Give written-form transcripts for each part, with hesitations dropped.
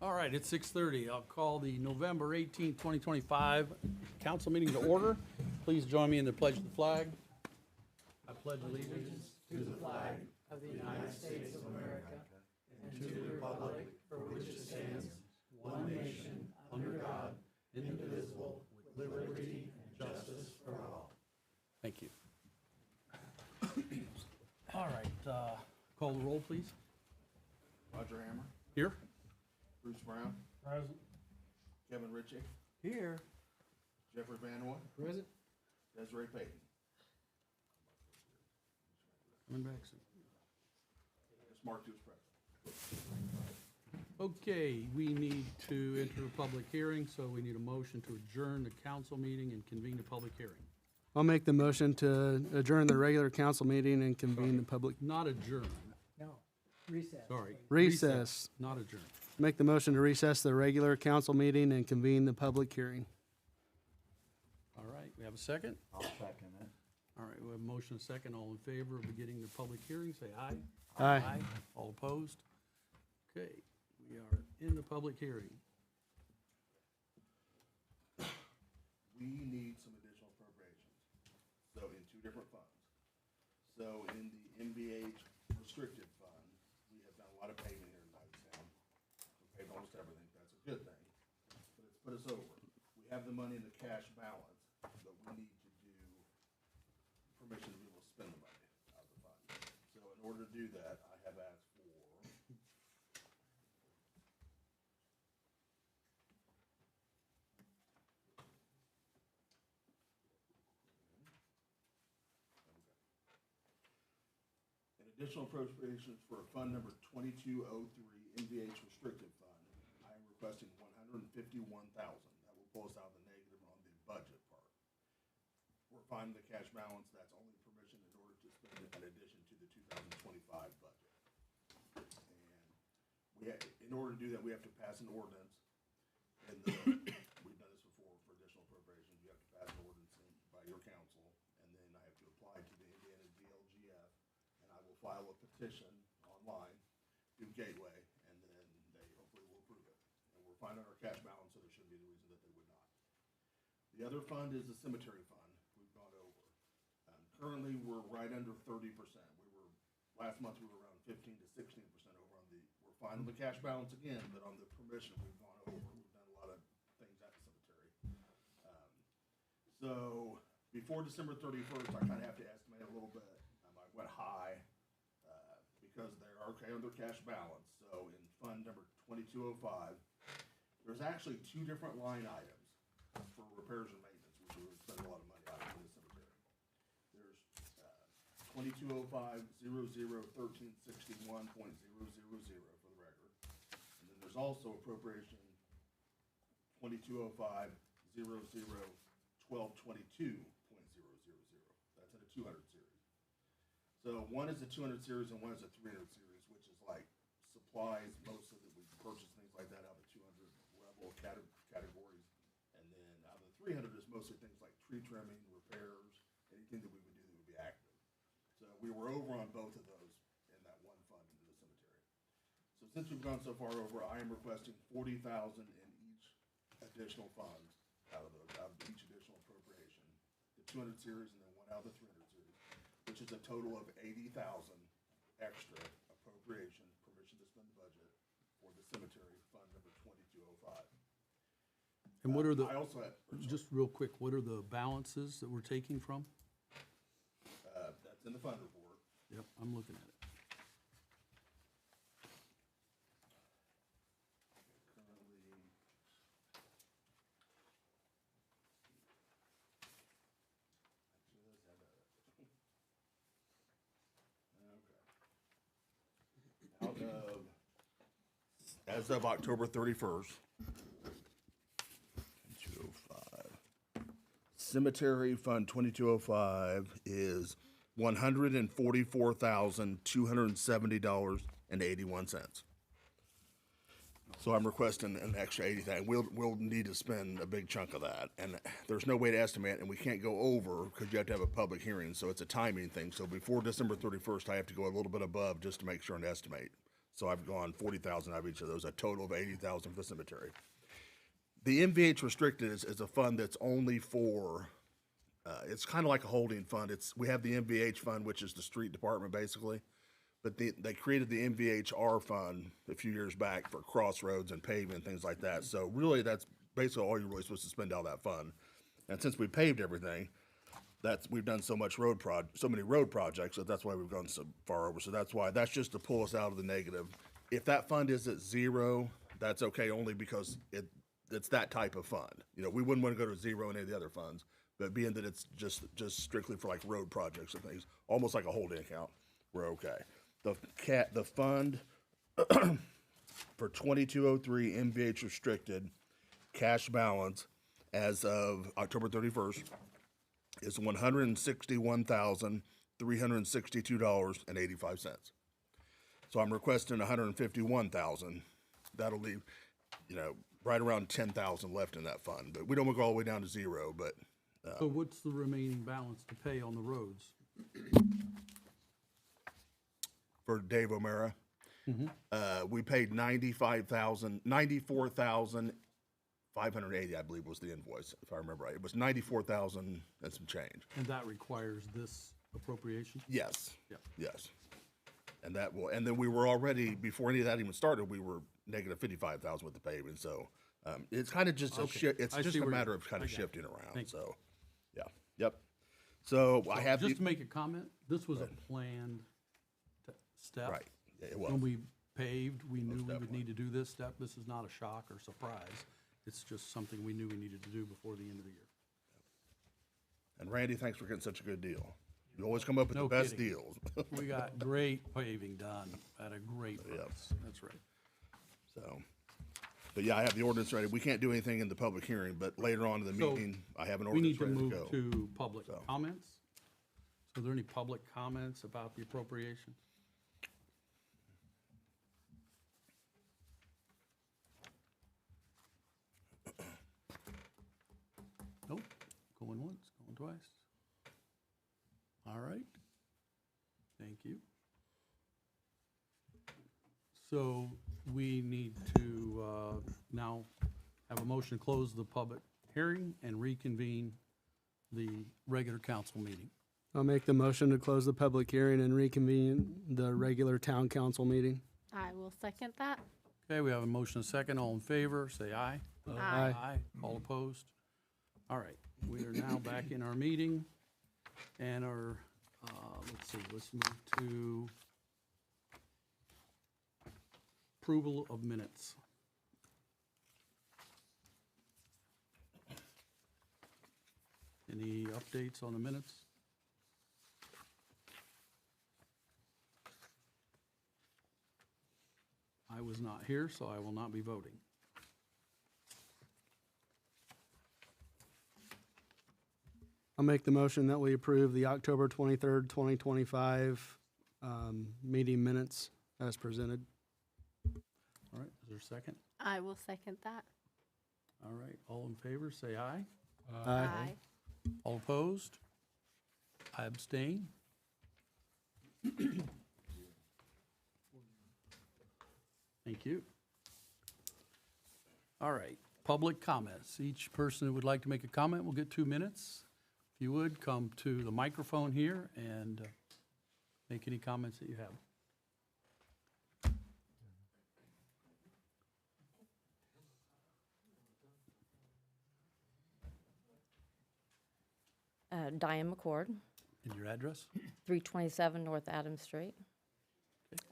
All right, it's 6:30. I'll call the November 18th, 2025 council meeting to order. Please join me in the pledge of the flag. I pledge allegiance to the flag of the United States of America and to the republic for which it stands, one nation, under God, indivisible, with liberty and justice for all. Thank you. All right, call the roll, please. Roger Hammer, Here. Bruce Brown, Present. Kevin Ritchie, Here. Jeffrey Van Oy, Present. Desiree Payton. Coming back soon. Just marked you as present. Okay, we need to enter a public hearing, so we need a motion to adjourn the council meeting and convene the public hearing. I'll make the motion to adjourn the regular council meeting and convene the public Not adjourn, No, recess. sorry. recess. Not adjourn. Make the motion to recess the regular council meeting and convene the public hearing. All right, we have a second? I'll second it. All right, we have a motion, a second. All in favor of beginning the public hearing, say aye. Aye. All opposed? Okay, we are in the public hearing. We need some additional appropriations, so in two different funds. So in the MVH restricted fund, we have done a lot of paving here in Knightstown. We paved almost everything, that's a good thing, but it's put us over. We have the money in the cash balance, but we need to do permission to be able to spend the money out of the fund. So in order to do that, I have asked for an additional appropriations for fund number 2203, MVH restricted fund. I am requesting $151,000. That will pull us out of the negative on the budget part. We're finding the cash balance, that's only permission in order to spend it in addition to the 2025 budget. And in order to do that, we have to pass an ordinance. And we've done this before for additional appropriations. You have to pass an ordinance by your council, and then I have to apply to the Indiana DLGF, and I will file a petition online through Gateway, and then they hopefully will approve it. And we're finding our cash balance, so there shouldn't be any reason that they would not. The other fund is the cemetery fund. We've gone over. Currently, we're right under 30%. Last month, we were around 15 to 16% over on we're fine on the cash balance again, but on the permission, we've gone over. We've done a lot of things at the cemetery. So before December 31st, I kind of have to estimate a little bit. I went high because they're okay on their cash balance. So in fund number 2205, there's actually two different line items for repairs and maintenance, which we would spend a lot of money on in the cemetery. There's 2205-00-1361.000 for the record. And then there's also appropriation 2205-00-1222.000. That's in a 200 series. So one is a 200 series and one is a 300 series, which is like supplies, most of it, we purchase things like that out of the 200 level categories. And then out of the 300 is mostly things like tree trimming, repairs, anything that we would do that would be active. So we were over on both of those in that one fund into the cemetery. So since we've gone so far over, I am requesting $40,000 in each additional fund out of each additional appropriation. The 200 series and then one out of the 300 series, which is a total of $80,000 extra appropriation, permission to spend the budget for the cemetery fund number 2205. And what are the, I also have, just real quick, what are the balances that we're taking from? that's in the fund report. Yep, I'm looking at it. Currently, okay. As of October 31st, 2205. Cemetery Fund 2205 is $144,270.81. So I'm requesting an extra 80,000. We'll need to spend a big chunk of that, and there's no way to estimate, and we can't go over because you have to have a public hearing, so it's a timing thing. So before December 31st, I have to go a little bit above just to make sure and estimate. So I've gone 40,000 out of each of those, a total of 80,000 for the cemetery. The MVH restricted is a fund that's only for, it's kind of like a holding fund. We have the MVH fund, which is the street department basically, but they created the MVHR fund a few years back for crossroads and paving and things like that. So really, that's basically all you're really supposed to spend out of that fund. And since we paved everything, we've done so many road projects, that's why we've gone so far over. So that's just to pull us out of the negative. If that fund is at zero, that's okay, only because it's that type of fund. You know, we wouldn't want to go to zero in any of the other funds, but being that it's just strictly for like road projects and things, almost like a holding account, we're okay. The fund for 2203 MVH restricted cash balance as of October 31st is $161,362.85. So I'm requesting $151,000. That'll leave, right around 10,000 left in that fund. But we don't want to go all the way down to zero. But So what's the remaining balance to pay on the roads? for Dave O'Mara, we paid $94,580, I believe was the invoice, if I remember right. It was $94,000 and some change. And that requires this appropriation? Yes. Yep. Yes. And then we were already, before any of that even started, we were negative 55,000 with the paving. So it's kind of just it's I just see a where matter you're- of kind I of got it. shifting around. Thank you. So, yeah, yep. So I have Just to make a comment, this was a planned step. right. Yeah, it was. When we paved, we knew we would definitely. need to do this step. This is not a shock or surprise. It's just something we knew we needed to do before the end of the year. And Randy, thanks for getting such a good deal. You always come up with No the best kidding. deals. We got great paving done at a great price. That's right. So, but yeah, I have the ordinance ready. We can't do anything in the public hearing, but later on in the So, meeting, I have an We need ordinance to ready to move go. to public comments. So are there any public comments about the appropriation? Nope, going once, going twice. All right, thank you. So we need to now have a motion to close the public hearing and reconvene the regular council meeting. I'll make the motion to close the public hearing and reconvene the regular town council meeting. I will second that. Okay, we have a motion, and a second. All in favor, say aye. Aye. All opposed? All right, we are now back in our meeting and our, let's move to approval of minutes. Any updates on the minutes? I was not here, so I will not be voting. I'll make the motion that we approve the October 23rd, 2025 meeting minutes as presented. All right, is there a second? I will second that. All right, all in favor, say aye. Aye. All opposed? I abstain. Thank you. All right, public comments. Each person who would like to make a comment will get 2 minutes. If you would, come to the microphone here and make any comments that you have. Diane McCord, And your address? 327 North Adams Street.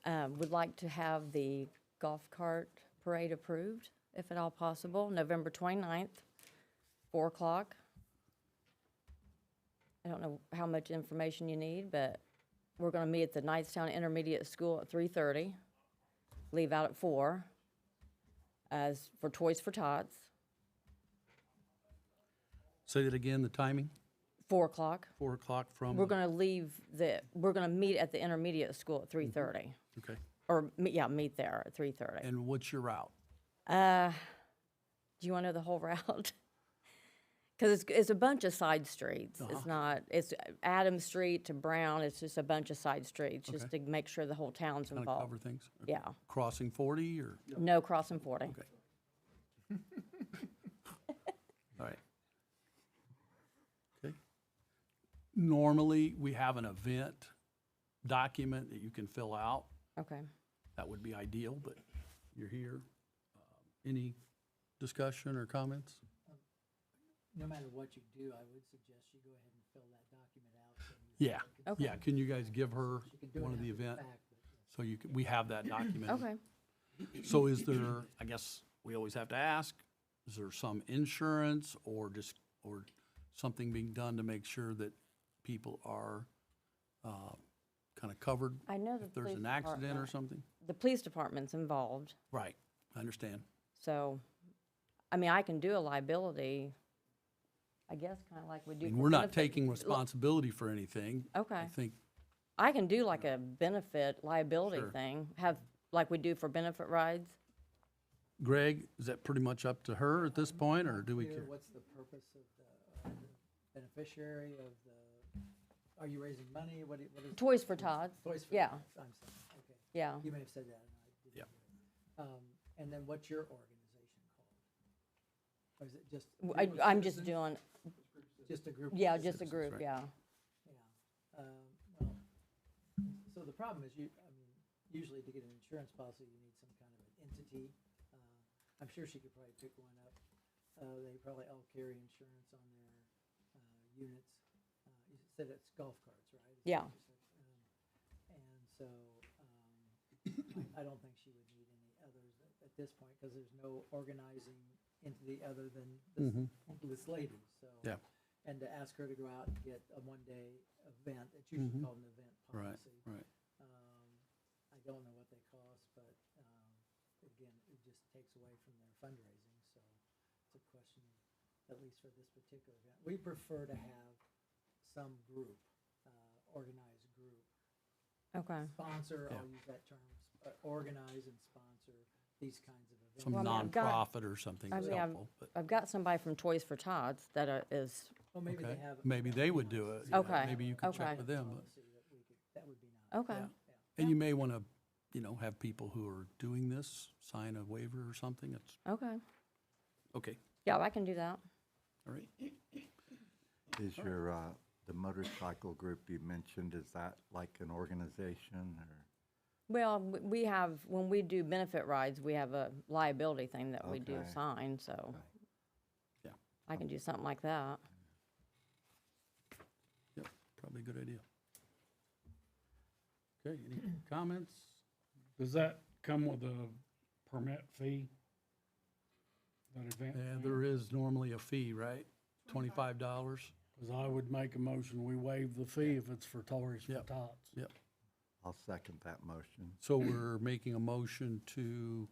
Would like to have the golf cart parade approved, if at all possible, November 29th, 4 o'clock. I don't know how much information you need, but we're going to meet at the Knightstown Intermediate School at 3:30, leave out at 4, as for Toys for Tots, Say that again, the timing? 4 o'clock. 4 o'clock from? We're going to meet at the intermediate school at 3:30. Okay. Or, meet there at 3:30. And what's your route? Do you want to know the whole route? Because it's a bunch of side streets. Uh-huh. It's not, it's Adams Street to Brown, it's just a bunch of side streets, just to make sure the whole town's Kind of cover involved. things? Yeah, Crossing 40 or? no crossing 40. Okay. All right. Okay. Normally, we have an event document that you can fill out. Okay. That would be ideal, but you're here. Any discussion or comments? No matter what you do, I would suggest you go ahead and fill that document out. so you- Yeah. Okay. Yeah, can you guys give her You can do one it of the after event? fact, but- So we have that document. Okay. So is there, I guess we always have to ask, is there some insurance or something being done to make sure that people are kind of covered I know the if there's police an accident or department- something? The police department's involved, Right, I understand. so, I mean, I can do a liability, I guess, kind of like we I do. mean, for we're not benefit- taking responsibility for anything. Okay. I think, I can do like a benefit liability Sure. thing, have, like we do for benefit rides. Greg, is that pretty much up to her at this point, or do we Clear care? What's the purpose of the beneficiary of the, are you raising money? What is? Toys for Tots, Toys for yeah. Tots, I'm sorry, okay. yeah. You may have said that and I didn't Yeah. hear it. And then what's your organization called? Or is it just? a I, group of I'm just citizens? doing, Just a group? of yeah, just a Citizens, group, right. yeah. Yeah, well, so the problem is usually to get an insurance policy, you need some kind of an entity. I'm sure she could probably pick one up. They probably all carry insurance on their, units. You said it's golf carts, right? Is that Yeah. what you said? And so, I don't think she would need any others at this point, because there's no organizing entity other than this lady, so. Yeah. And to ask her to go out and get a one-day event, it's usually called an event Right, policy. right. I don't know what they cost, but, again, it just takes away from their fundraising, so it's a question of, at least for this particular event. We prefer to have some group, organized group, Okay. sponsor, Yeah. I'll use that term, organize and sponsor these kinds of events. Some Well, I mean, I've got- nonprofit or something I is mean, helpful, but, I've got somebody from Toys for Tots that is, Well, maybe they okay. have. Maybe they would do it. yeah, Okay, Maybe you could okay. check with them. but- Policy that would be nice. okay. Yeah. And you may want to, have people who are doing this sign a waiver or something. It's, Okay. okay, Yeah, I can do that. all right. Is your, the motorcycle group you mentioned, is that like an organization or? Well, we have, when we do benefit rides, we have a liability thing that we do Okay. sign, so. Yeah. I can do something like that. Yep, probably a good idea. Okay, any comments? Does that come with a permit fee? That event? Yeah, there is normally a fee, right? $25? Because I would make a motion, we waive the fee if it's for Toys for Yep. Tots. Yep. I'll second that motion. So we're making a motion to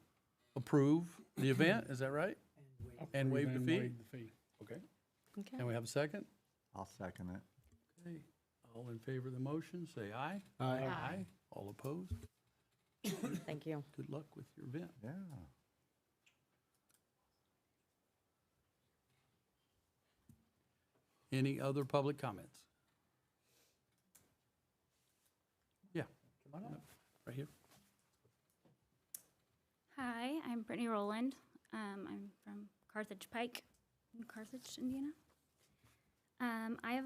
approve the event, is that right? And waive the Approve fee? Waive the fee. Okay. Okay. Can we have a second? I'll second it. Okay. All in favor of the motion, say aye. Aye. Aye. All opposed? Thank you. Good luck with your event. Yeah. Any other public comments? Yeah, Come on up. right here. Hi, I'm Brittany Rowland. I'm from Carthage Pike in Carthage, Indiana. I have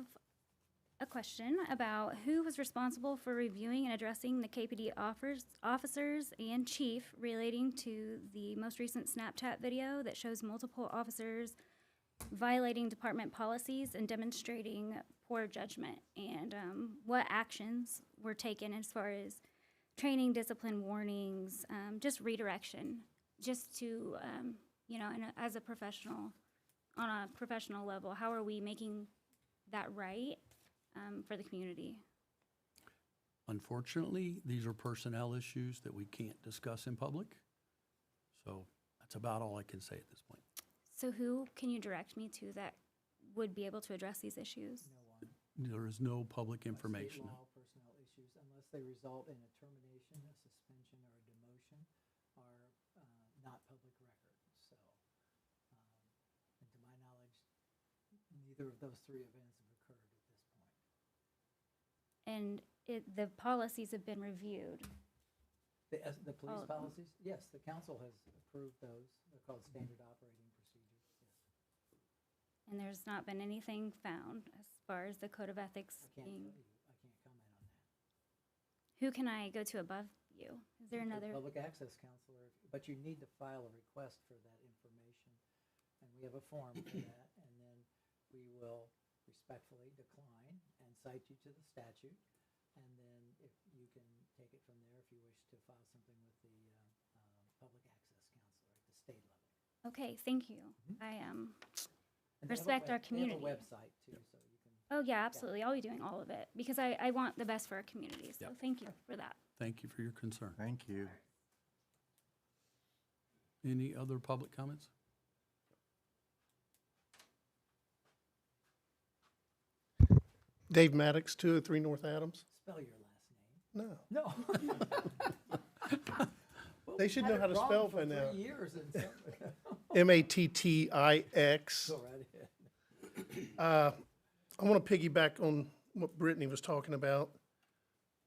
a question about who was responsible for reviewing and addressing the KPD officers and chief relating to the most recent Snapchat video that shows multiple officers violating department policies and demonstrating poor judgment, and what actions were taken as far as training, discipline warnings, just redirection, just to, as a professional, on a professional level, how are we making that right for the community? Unfortunately, these are personnel issues that we can't discuss in public. So that's about all I can say at this point. So who can you direct me to that would be able to address these issues? No one. There is no public State information. law, personnel issues, unless they result in a termination, a suspension, or a demotion, are not public record. So, and to my knowledge, Neither of those three events have occurred at this point. And the policies have been reviewed. The police All of them. policies, yes, the council has approved those. They're called standard operating procedures, yes. And there's not been anything found as far as the code of ethics I can't tell being. you, I can't comment on that. Who can I go to above you? Is there The another? Public access counselor, but you need to file a request for that information. And we have a form for that, and then we will respectfully decline and cite you to the statute. And then if you can take it from there if you wish to file something with the public access counselor at the state level. Okay, thank you. I And they have a respect our They community. have a website too, so you can. Oh, yeah, absolutely. I'll be doing all of it because I want the best for our community. So Yep. thank you for that. Thank you for your concern. Thank you. Any other public comments? Dave Maddox, 203 North Adams. Spell your last name. No, No. They should know how to spell by now. 3 years and some. Mattix. Go right ahead. I want to piggyback on what Brittany was talking about.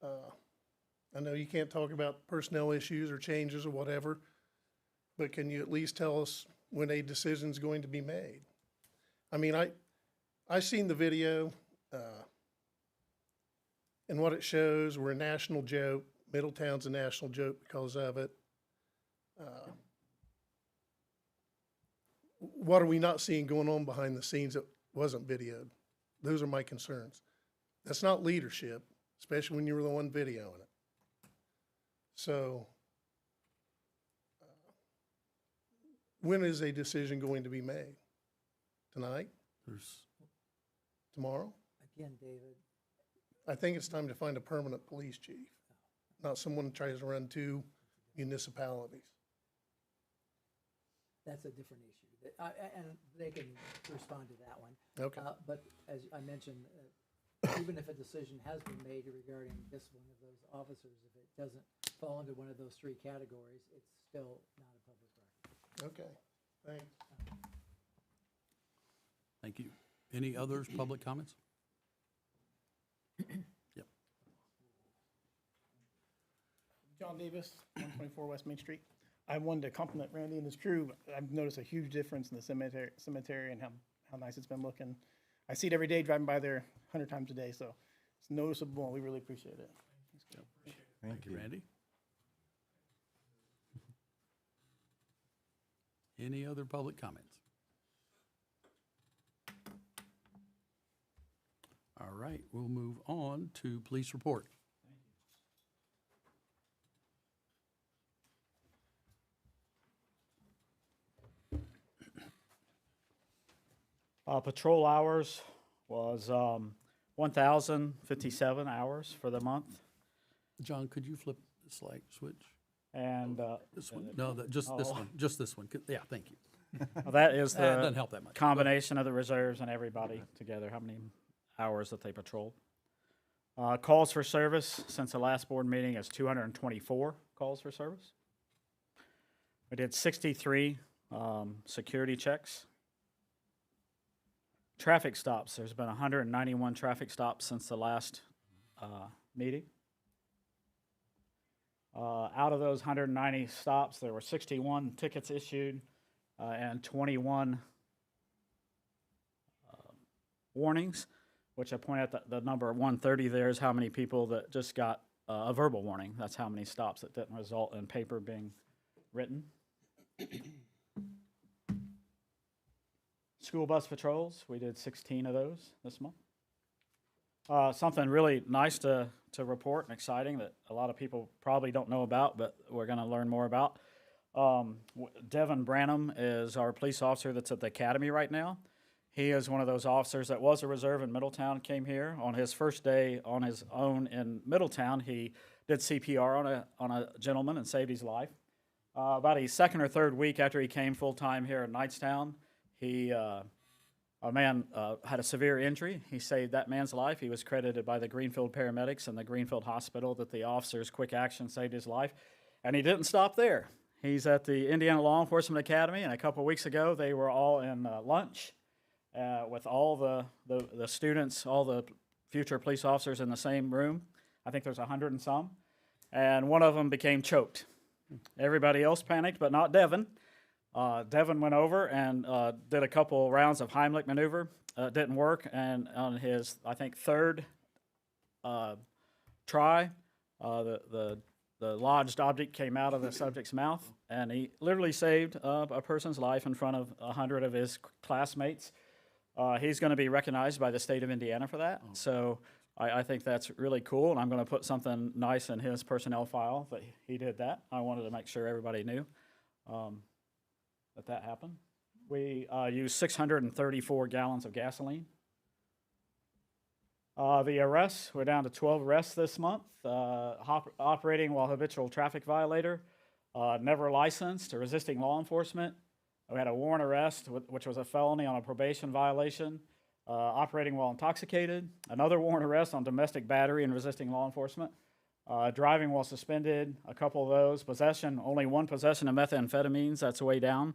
I know you can't talk about personnel issues or changes or whatever, but can you at least tell us when a decision's going to be made? I mean, I seen the video, and what it shows, we're a national joke. Middletown's a national joke because of it. What are we not seeing going on behind the scenes that wasn't videoed? Those are my concerns. That's not leadership, especially when you were the one videoing it. So, when is a decision going to be made? Tonight? There's, Tomorrow? Again, David, I think it's time to find a permanent police chief, not someone who tries to run two municipalities. that's a different issue. And they can respond to that one. Okay. But as I mentioned, even if a decision has been made regarding discipline of those officers, if it doesn't fall into one of those three categories, it's still not a public record. Okay, thanks. thank you. Any others, public comments? Yep. John Davis, 124 West Main Street. I wanted to compliment Randy and his crew. I've noticed a huge difference in the cemetery and how nice it's been looking. I see it every day driving by there 100 times a day, so it's noticeable, and we really appreciate it. Thank you, Randy. Any other public comments? All right, we'll move on to police report. Patrol hours was 1,057 hours for the month. John, could you flip the slide switch? And This one? No, just this one, just this one. Yeah, thank you. that is It doesn't the help that much. combination of the reserves and everybody together, how many hours that they patrolled. Calls for service since the last board meeting is 224 calls for service. We did 63 security checks. Traffic stops, there's been 191 traffic stops since the last meeting. Out of those 190 stops, there were 61 tickets issued and 21 warnings, which I point out the number 130 there is how many people that just got a verbal warning. That's how many stops that didn't result in paper being written. School bus patrols, we did 16 of those this month. Something really nice to report and exciting that a lot of people probably don't know about, but we're going to learn more about. Devin Branham is our police officer that's at the academy right now. He is one of those officers that was a reserve in Middletown, came here. On his first day on his own in Middletown, he did CPR on a gentleman and saved his life. About his second or third week after he came full-time here in Knightstown, a man had a severe injury. He saved that man's life. He was credited by the Greenfield paramedics and the Greenfield hospital that the officer's quick action saved his life. And he didn't stop there. He's at the Indiana Law Enforcement Academy, and a couple weeks ago they were all in lunch. with all the students, all the future police officers in the same room. I think there's 100 and some. And one of them became choked. Everybody else panicked, but not Devin. Devin went over and did a couple rounds of Heimlich maneuver. Didn't work, and on his, I think, third try, the lodged object came out of the subject's mouth, and he literally saved a person's life in front of 100 of his classmates. He's going to be recognized by the state of Indiana for that, so I think that's really cool, and I'm going to put something nice in his personnel file that he did that. I wanted to make sure everybody knew that happened. We used 634 gallons of gasoline. The arrests, we're down to 12 arrests this month. Operating while habitual traffic violator, never licensed, resisting law enforcement. We had a warrant arrest, which was a felony on a probation violation. Operating while intoxicated, another warrant arrest on domestic battery and resisting law enforcement. Driving while suspended, a couple of those. Possession, only one possession of methamphetamines, that's way down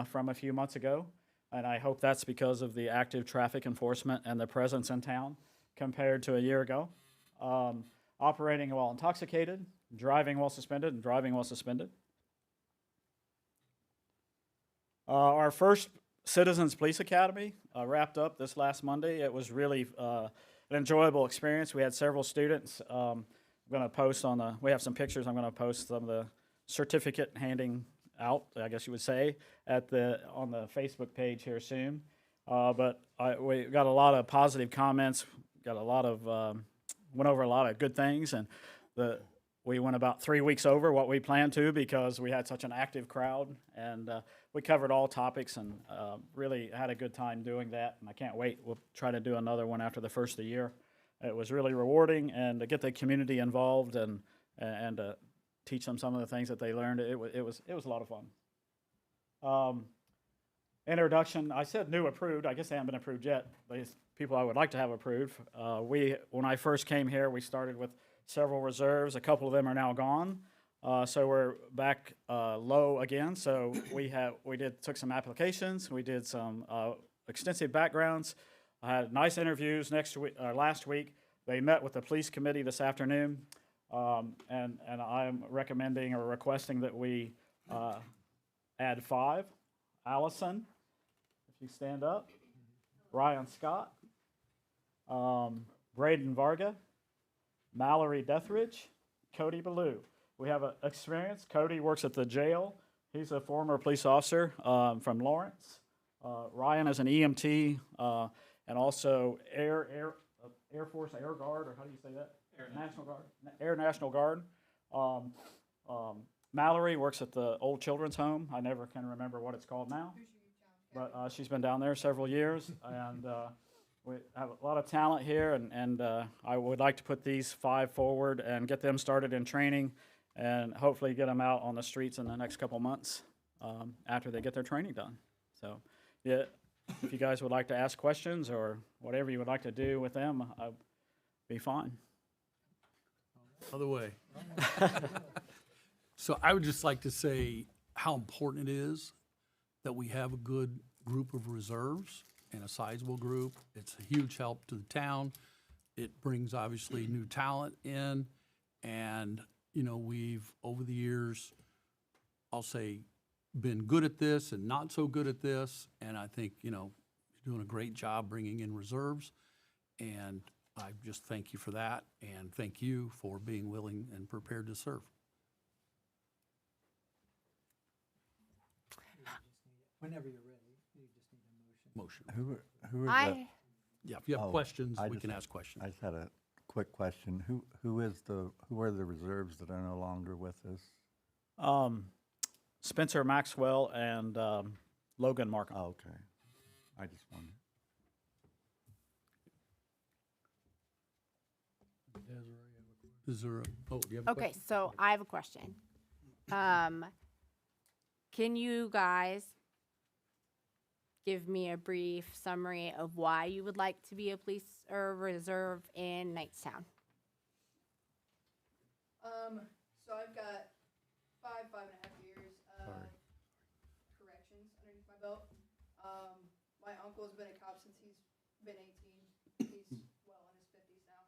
from a few months ago. And I hope that's because of the active traffic enforcement and the presence in town compared to a year ago. Operating while intoxicated, driving while suspended, and driving while suspended. Our first Citizens Police Academy wrapped up this last Monday. It was really an enjoyable experience. We had several students. I'm going to post we have some pictures. I'm going to post some of the certificate handing out, I guess you would say, on the Facebook page here soon. But we got a lot of positive comments. Got a lot of went over a lot of good things, and we went about 3 weeks over what we planned to because we had such an active crowd, and we covered all topics and really had a good time doing that. And I can't wait. We'll try to do another one after the first of the year. It was really rewarding, and to get the community involved and teach them some of the things that they learned, it was a lot of fun. Introduction, I said new approved. I guess they haven't been approved yet. These people I would like to have approved. When I first came here, we started with several reserves. A couple of them are now gone. So we're back low again. So we took some applications. We did some extensive backgrounds. I had nice interviews last week. They met with the police committee this afternoon, and I'm recommending or requesting that we add 5. Allison, if you stand up. Ryan Scott. Braden Varga. Mallory Deathridge. Cody Ballou. We have experience. Cody works at the jail. He's a former police officer from Lawrence. Ryan is an EMT and also Air Force Air Guard, or how do you say that? Air National Guard. Mallory works at the old children's home. I never can remember what it's called now, but she's been down there several years, and we have a lot of talent here, and I would like to put these 5 forward and get them started in training, and hopefully get them out on the streets in the next couple months after they get their training done. So, yeah, if you guys would like to ask questions or whatever you would like to do with them, I'd be fine. Other way. So I would just like to say how important it is that we have a good group of reserves and a sizable group. It's a huge help to the town. It brings obviously new talent in, and we've over the years, I'll say, been good at this and not so good at this, and I think you're doing a great job bringing in reserves, and I just thank you for that, and thank you for being willing and prepared to serve. Whenever you're ready, you just need a motion. Who are the? Yeah, if you have questions, we can ask questions. I just had a quick question. Who are the reserves that are no longer with us? Spencer Maxwell and Logan Markham. Oh, okay. I just wondered. Is there do you have a Okay, question? so I have a question. Can you guys give me a brief summary of why you would like to be a police or reserve in Knightstown? So I've got 5.5 years of corrections underneath my belt. my uncle's been a cop since he's been 18. He's well in his 50s now.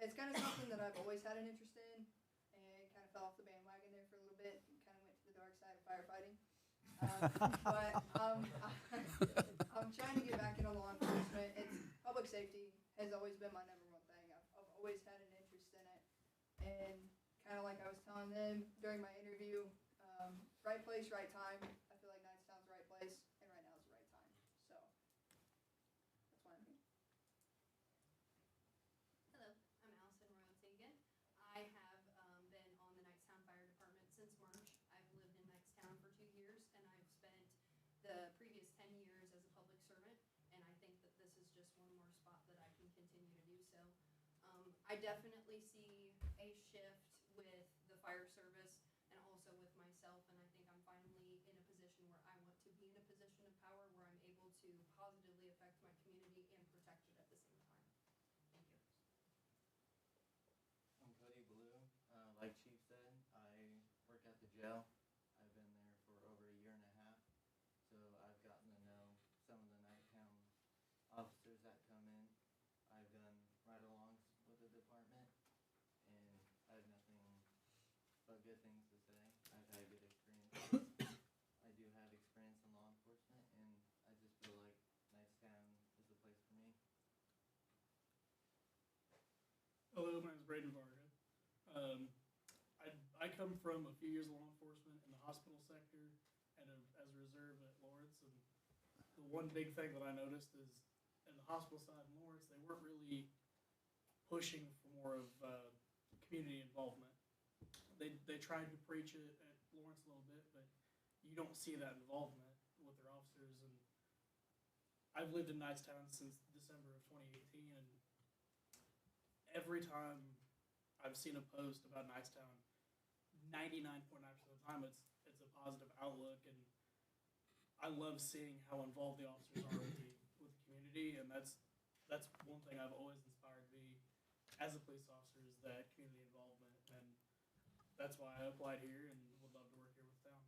It's kind of something that I've always had an interest in, and kind of fell off the bandwagon there for a little bit, and kind of went to the dark side of firefighting. But I'm trying to get back into law enforcement. It's public safety has always been my number one thing. I've always had an interest in it, and kind of like I was telling them during my interview, right place, right time. I feel like Knightstown's the right place, and right now is the right time. So that's why I'm here. Hello, I'm Allison Royalty again. I have been on the Knightstown Fire Department since March. I've lived in Knightstown for 2 years, and I've spent the previous 10 years as a public servant, and I think that this is just one more spot that I can continue to do so. I definitely see a shift with the fire service and also with myself, and I think I'm finally in a position where I want to be in a position of power where I'm able to positively affect my community and protect it at the same time. Thank you. I'm Cody Blue. Like Chief said, I work at the jail. I've been there for over a year and a half, so I've gotten to know some of the Knightstown officers that come in. I've done ride-alongs with the department, and I have nothing but good things to say. I've had good experiences. I do have experience in law enforcement, and I just feel like Knightstown is the place for me. Hello, my name is Braden Varga. I come from a few years of law enforcement in the hospital sector and as a reserve at Lawrence. And the one big thing that I noticed is in the hospital side in Lawrence, they weren't really pushing for more of community involvement. They tried to preach it at Lawrence a little bit, but you don't see that involvement with their officers. And I've lived in Knightstown since December of 2018, and every time I've seen a post about Knightstown, 99.9% of the time it's a positive outlook, and I love seeing how involved the officers are with the community, and that's one thing I've always inspired me as a police officer is that community involvement, and that's why I applied here and would love to work here with town.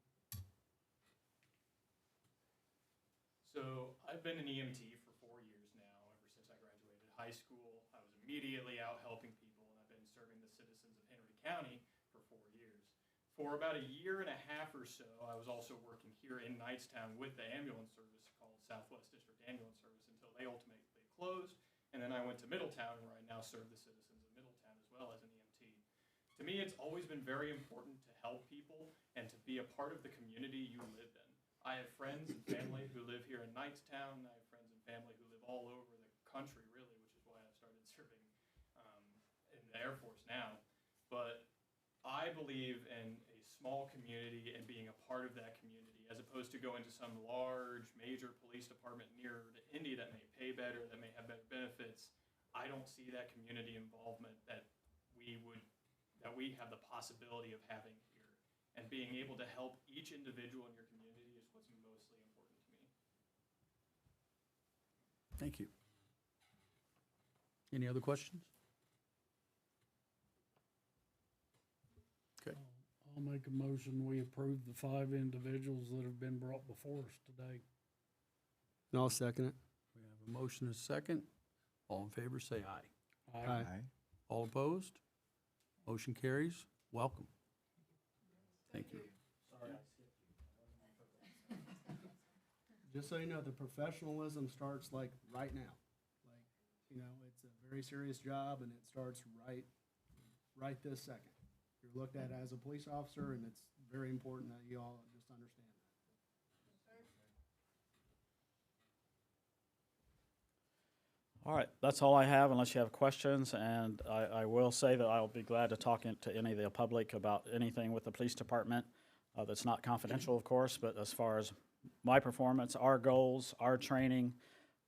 So I've been an EMT for 4 years now, ever since I graduated high school. I was immediately out helping people, and I've been serving the citizens of Henry County for 4 years. For about a year and a half or so, I was also working here in Knightstown with the ambulance service called Southwest District Ambulance Service until they ultimately closed. And then I went to Middletown, where I now serve the citizens of Middletown as well as an EMT. To me, it's always been very important to help people and to be a part of the community you live in. I have friends and family who live here in Knightstown. I have friends and family who live all over the country, really, which is why I've started serving in the Air Force now. But I believe in a small community and being a part of that community, as opposed to going to some large, major police department near to Indy that may pay better, that may have better benefits. I don't see that community involvement that we have the possibility of having here. And being able to help each individual in your community is what's mostly important to me. Thank you. Any other questions? Okay. I'll make a motion, we approve the 5 individuals that have been brought before us today. And I'll second it. We have a motion and a second. All in favor, say aye. Aye. All opposed? Motion carries. Welcome. Thank you. Sorry, I skipped you. Just so you know, the professionalism starts like right now. Like, you know, it's a very serious job and it starts right this second. You're looked at as a police officer, and it's very important that you all just understand that. All right, that's all I have unless you have questions, and I will say that I'll be glad to talk to any of the public about anything with the police department that's not confidential, of course, but as far as my performance, our goals, our training,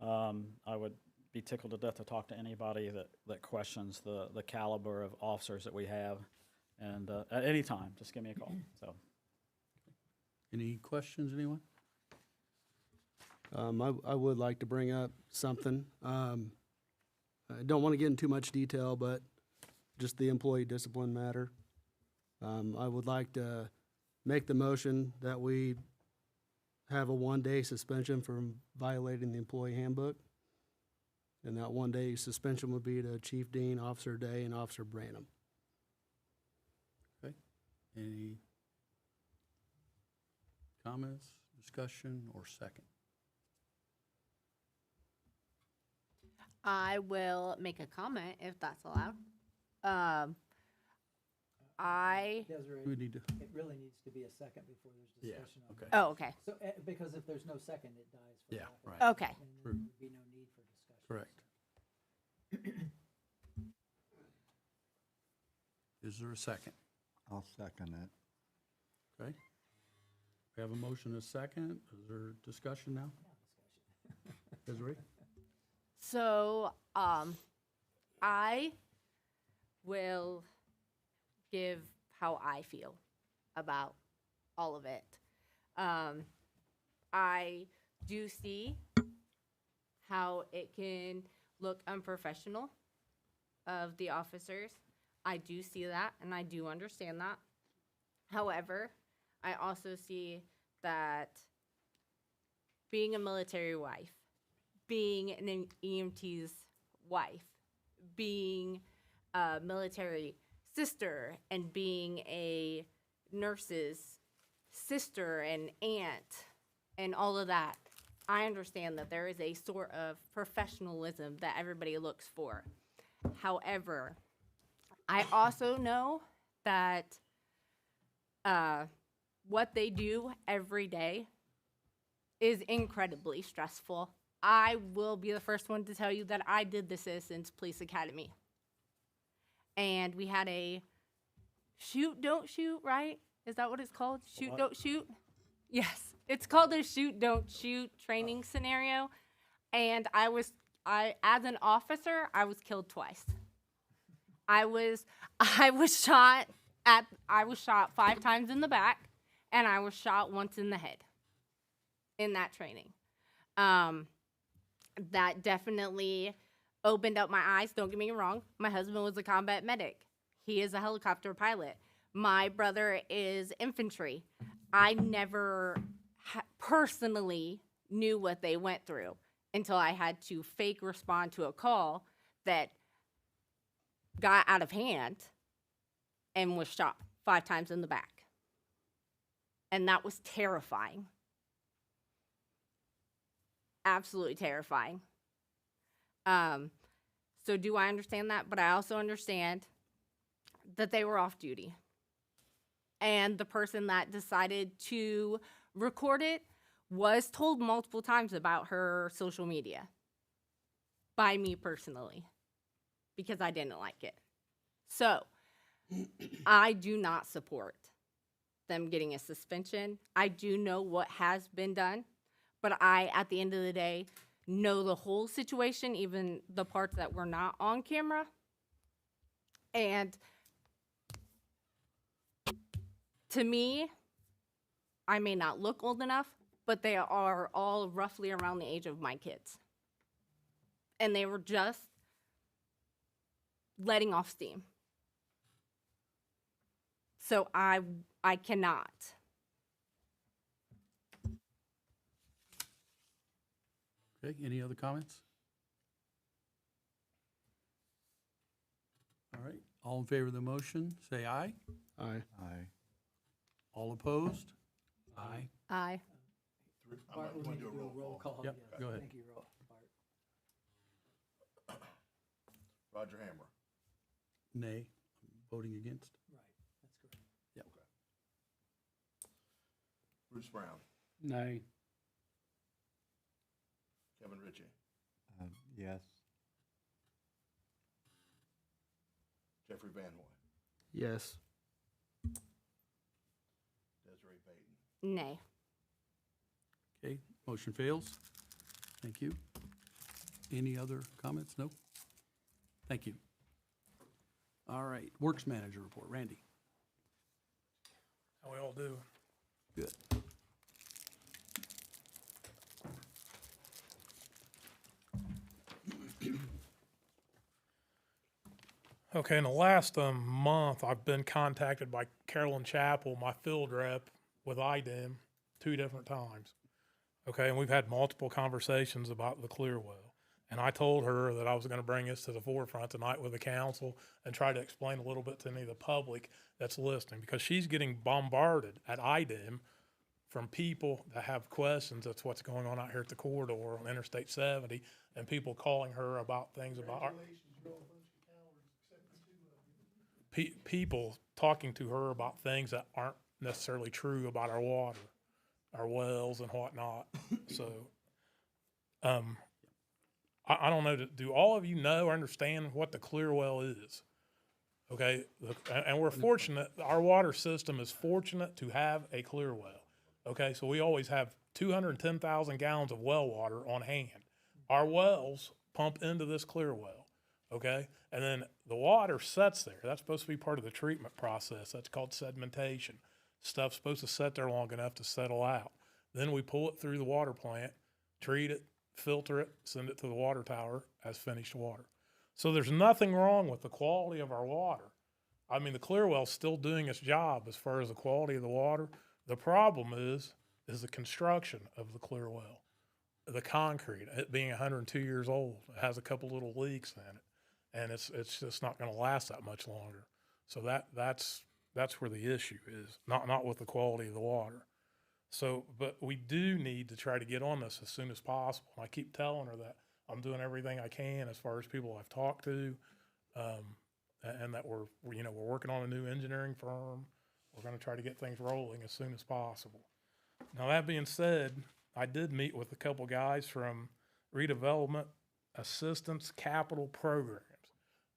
I would be tickled to death to talk to anybody that questions the caliber of officers that we have. And at any time, just give me a call. So, Any questions, anyone? I would like to bring up something. I don't want to get into too much detail, but just the employee discipline matter. I would like to make the motion that we have a 1-day suspension for violating the employee handbook. And that 1-day suspension would be to Chief Dean, Officer Day, and Officer Branham. Any comments, discussion, or second? I will make a comment if that's allowed. Desiree, We need to, it really needs to be a second before there's Yeah, discussion on okay. that. Oh, okay. So, because if there's no second, it dies for Yeah, lack of- right. Okay. And then True. there would be no need for discussion. correct. Is there a second? I'll second it. Okay. We have a motion and a second. Is there discussion now? Desiree? So, I will give how I feel about all of it. I do see how it can look unprofessional of the officers. I do see that, and I do understand that. However, I also see that being a military wife, being an EMT's wife, being a military sister, and being a nurse's sister and aunt, and all of that, I understand that there is a sort of professionalism that everybody looks for. However, I also know that what they do every day is incredibly stressful. I will be the first one to tell you that I did the Citizens Police Academy. And we had a shoot, don't shoot, right? Is that what it's called? Shoot, don't shoot? Yes. It's called a shoot, don't shoot training scenario. And as an officer, I was killed twice. I was shot 5 times in the back, and I was shot once in the head in that training. That definitely opened up my eyes. Don't get me wrong. My husband was a combat medic. He is a helicopter pilot. My brother is infantry. I never personally knew what they went through until I had to fake respond to a call that got out of hand and was shot 5 times in the back. And that was terrifying. Absolutely terrifying. So do I understand that? But I also understand that they were off duty. And the person that decided to record it was told multiple times about her social media by me personally because I didn't like it. So I do not support them getting a suspension. I do know what has been done, but I, at the end of the day, know the whole situation, even the parts that were not on camera. And to me, I may not look old enough, but they are all roughly around the age of my kids. And they were just letting off steam. So I cannot. Okay, any other comments? All right, all in favor of the motion, say aye. Aye. Aye. All opposed? Aye. Aye. Bart, we need to do a roll call. Yep, yes. go ahead. Thank you, Bart. Roger Hammer. Nay, voting against? Right, that's correct. Yep. Bruce Brown. Nay. Kevin Ritchie. Yes. Jeffrey Van Hoy. Yes. Desiree Payton. Nay. Okay, motion fails. Thank you. Any other comments? No? Thank you. All right, Works Manager report. Randy. How we all do. Good. Okay, in the last month, I've been contacted by Carolyn Chappell, my field rep with IDEM, 2 different times. Okay, and we've had multiple conversations about the clear well. And I told her that I was gonna bring this to the forefront tonight with the council and try to explain a little bit to any of the public that's listening, because she's getting bombarded at IDEM from people that have questions. That's what's going on out here at the corridor on Interstate 70, and people calling her about things about our, people talking to her about things that aren't necessarily true about our water, our wells and whatnot. So, I don't know, do all of you know or understand what the clear well is? Okay, and we're fortunate, our water system is fortunate to have a clear well. Okay, so we always have 210,000 gallons of well water on hand. Our wells pump into this clear well, okay? And then the water sets there. That's supposed to be part of the treatment process. That's called sedimentation. Stuff's supposed to set there long enough to settle out. Then we pull it through the water plant, treat it, filter it, send it to the water tower as finished water. So there's nothing wrong with the quality of our water. I mean, the clear well's still doing its job as far as the quality of the water. The problem is the construction of the clear well. The concrete, it being 102 years old, it has a couple little leaks in it, and it's just not going to last that much longer. So that's where the issue is, not with the quality of the water. So, but we do need to try to get on this as soon as possible. And I keep telling her that I'm doing everything I can as far as people I've talked to, and that we're working on a new engineering firm. We're going to try to get things rolling as soon as possible. Now, that being said, I did meet with a couple guys from Redevelopment Assistance Capital Programs.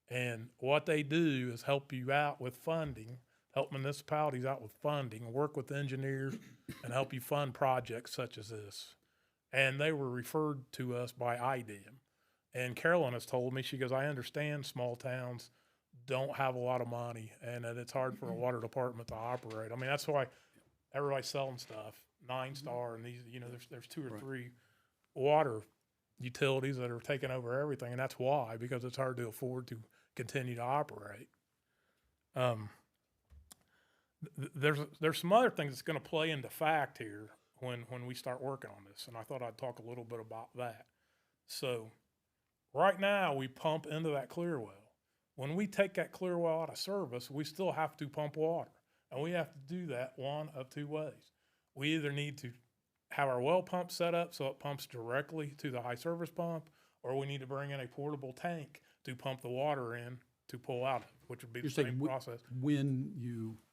And what they do is help you out with funding, help municipalities out with funding, work with engineers, and help you fund projects such as this. And they were referred to us by IDEM. And Carolyn has told me, she goes, I understand small towns don't have a lot of money and that it's hard for a water department to operate. I mean, that's why everybody's selling stuff, Knightstown and these, there's two or three water utilities that are taking over everything. And that's why, because it's hard to afford to continue to operate. There's some other things that's going to play into fact here when we start working on this, and I thought I'd talk a little bit about that. So right now we pump into that clear well. When we take that clear well out of service, we still have to pump water, and we have to do that one of two ways. We either need to have our well pump set up so it pumps directly to the high service pump, or we need to bring in a portable tank to pump the water in to pull out of, which would be the same process. When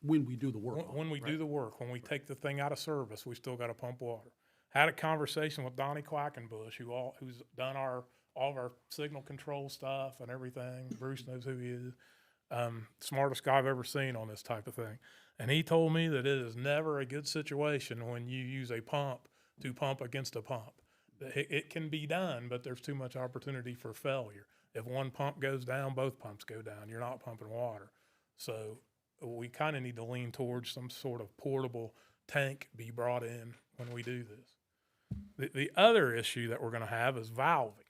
we do the work. When we do the work, when we take the thing out of service, we still got to pump water. Had a conversation with Donnie Quackenbush, who's done all of our signal control stuff and everything. Bruce knows who he is. Smartest guy I've ever seen on this type of thing. And he told me that it is never a good situation when you use a pump to pump against a pump. It can be done, but there's too much opportunity for failure. If one pump goes down, both pumps go down. You're not pumping water. So we kind of need to lean towards some sort of portable tank be brought in when we do this. The other issue that we're going to have is valving.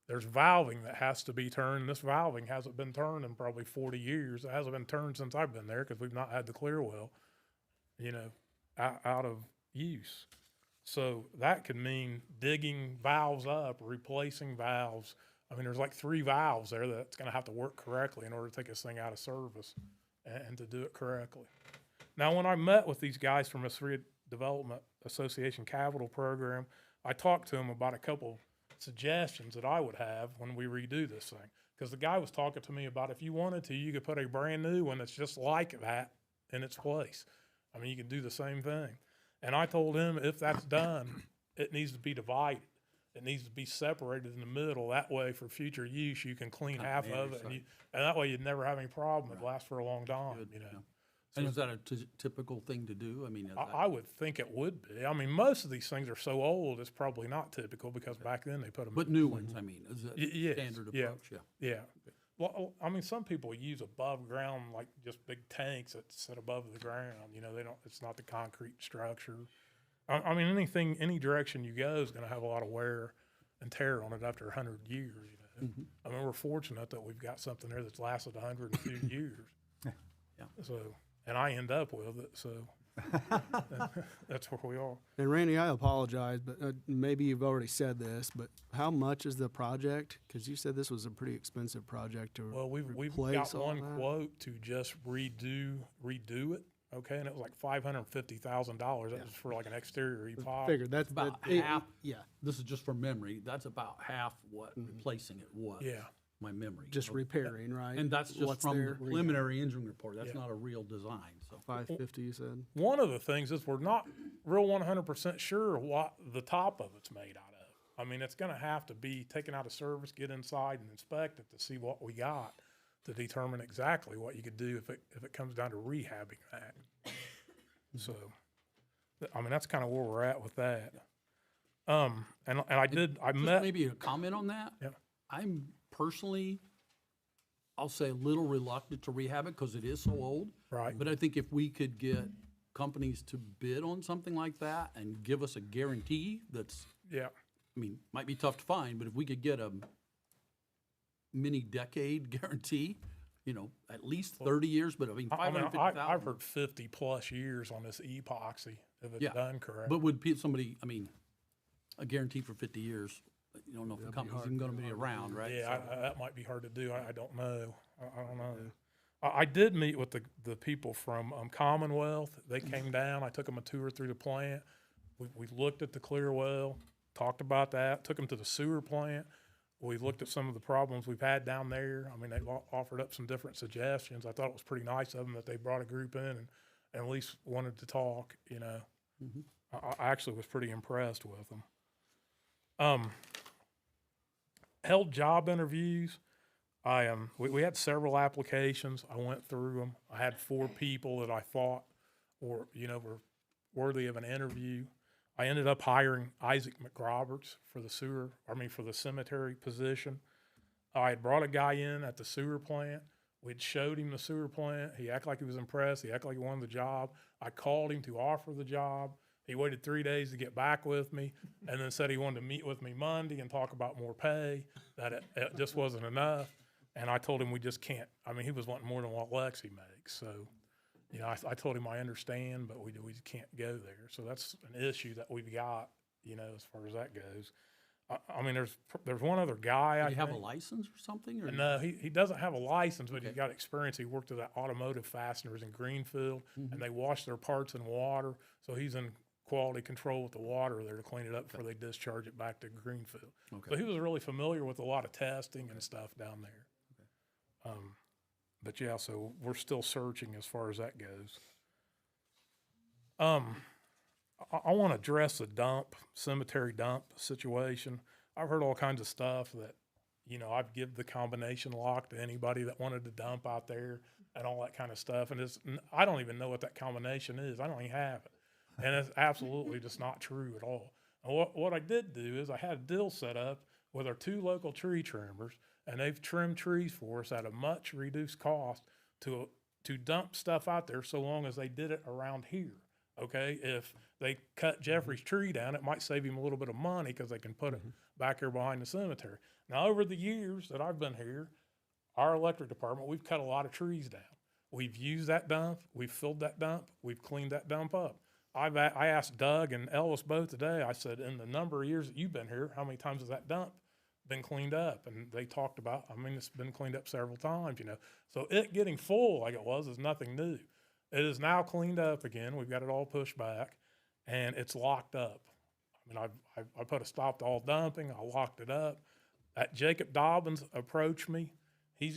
There's valving that has to be turned. This valving hasn't been turned in probably 40 years. It hasn't been turned since I've been there because we've not had the clear well, out of use. So that could mean digging valves up, replacing valves. I mean, there's like 3 valves there that's going to have to work correctly in order to take this thing out of service and to do it correctly. Now, when I met with these guys from this Redevelopment Association Capital Program, I talked to them about a couple suggestions that I would have when we redo this thing. Because the guy was talking to me about if you wanted to, you could put a brand new one that's just like that in its place. I mean, you could do the same thing. And I told him if that's done, it needs to be divided. It needs to be separated in the middle. That way, for future use, you can clean half of it, and that way you'd never have any problem. It'd last for a long time, Good, And is that a typical thing to do? I mean, I would think it would be. I mean, most of these things are so old, it's probably not typical because back then they put them. But new ones, I mean, is that standard approach? Yeah. Well, I mean, some people use above ground, like just big tanks that sit above the ground. They don't. It's not the concrete structure. I mean, any direction you go is going to have a lot of wear and tear on it after 100 years. I mean, we're fortunate that we've got something there that's lasted 102 years. Yeah. So, and I end up with it. So, That's where we are. And Randy, I apologize, but maybe you've already said this, but how much is the project? Because you said this was a pretty expensive project to Well, we've replace got all one that. quote to just redo it, okay, and it was like $550,000. That was for like an exterior epoxy. Figured that's About that- it- half. Yeah, This is just from memory. That's about half what replacing it was. Yeah. My memory. just Okay. repairing, right? And that's just What's from the there? preliminary engineering report. That's Yeah. not a real design, so. 550, you said? One of the things is we're not real 100% sure what the top of it's made out of. I mean, it's gonna have to be taken out of service, get inside and inspect it to see what we got, to determine exactly what you could do if it comes down to rehabbing that. So, I mean, that's kind of where we're at with that. And I Just met. maybe a comment on that. Yeah. I'm personally, I'll say a little reluctant to rehab it because it is so old. Right. But I think if we could get companies to bid on something like that and give us a guarantee that's, Yeah. I mean, might be tough to find, but if we could get a mini decade guarantee, you know, at least 30 years, but I mean, I've 550,000. heard 50+ years on this epoxy if it's Yeah. done correct. But would somebody, I mean, a guarantee for 50 years, you don't know if the company's even gonna be around, right? Yeah, So- that might be hard to do. I don't know. I don't know. I did meet with the people from Commonwealth. They came down. I took them a tour through the plant. We looked at the clear well, talked about that, took them to the sewer plant. We looked at some of the problems we've had down there. I mean, they offered up some different suggestions. I thought it was pretty nice of them that they brought a group in and at least wanted to talk, you know. I actually was pretty impressed with them. Held job interviews. We had several applications. I went through them. I had 4 people that I thought were worthy of an interview. I ended up hiring Isaac McRoberts for the cemetery position. I had brought a guy in at the sewer plant. We'd showed him the sewer plant. He acted like he was impressed. He acted like he wanted the job. I called him to offer the job. He waited 3 days to get back with me and then said he wanted to meet with me Monday and talk about more pay, that it just wasn't enough. And I told him we just can't. I mean, he was wanting more than what Lexi makes. So, you know, I told him I understand, but we just can't go there. So that's an issue that we've got, you know, as far as that goes. I mean, there's one other guy. Do you have a license or something? Or? No, he doesn't have a license, but he's got experience. He worked at that automotive fasteners in Greenfield, and they wash their parts in water. So he's in quality control with the water there to clean it up before they discharge it back to Greenfield. Okay. So he was really familiar with a lot of testing and stuff down there. But yeah, so we're still searching as far as that goes. I want to address the cemetery dump situation. I've heard all kinds of stuff that, you know, I've give the combination lock to anybody that wanted to dump out there and all that kind of stuff. And I don't even know what that combination is. I don't even have it. And it's absolutely just not true at all. And what I did do is I had a deal set up with our 2 local tree trimmers, and they've trimmed trees for us at a much reduced cost to dump stuff out there so long as they did it around here. Okay, if they cut Jeffrey's tree down, it might save him a little bit of money because they can put it back here behind the cemetery. Now, over the years that I've been here, our electric department, we've cut a lot of trees down. We've used that dump, we've filled that dump, we've cleaned that dump up. I asked Doug and Ellis both today, I said, in the number of years that you've been here, how many times has that dump been cleaned up? And they talked about, I mean, it's been cleaned up several times, you know. So it getting full like it was is nothing new. It is now cleaned up again. We've got it all pushed back, and it's locked up. I mean, I put a stop to all dumping. I locked it up. That Jacob Dobbins approached me. He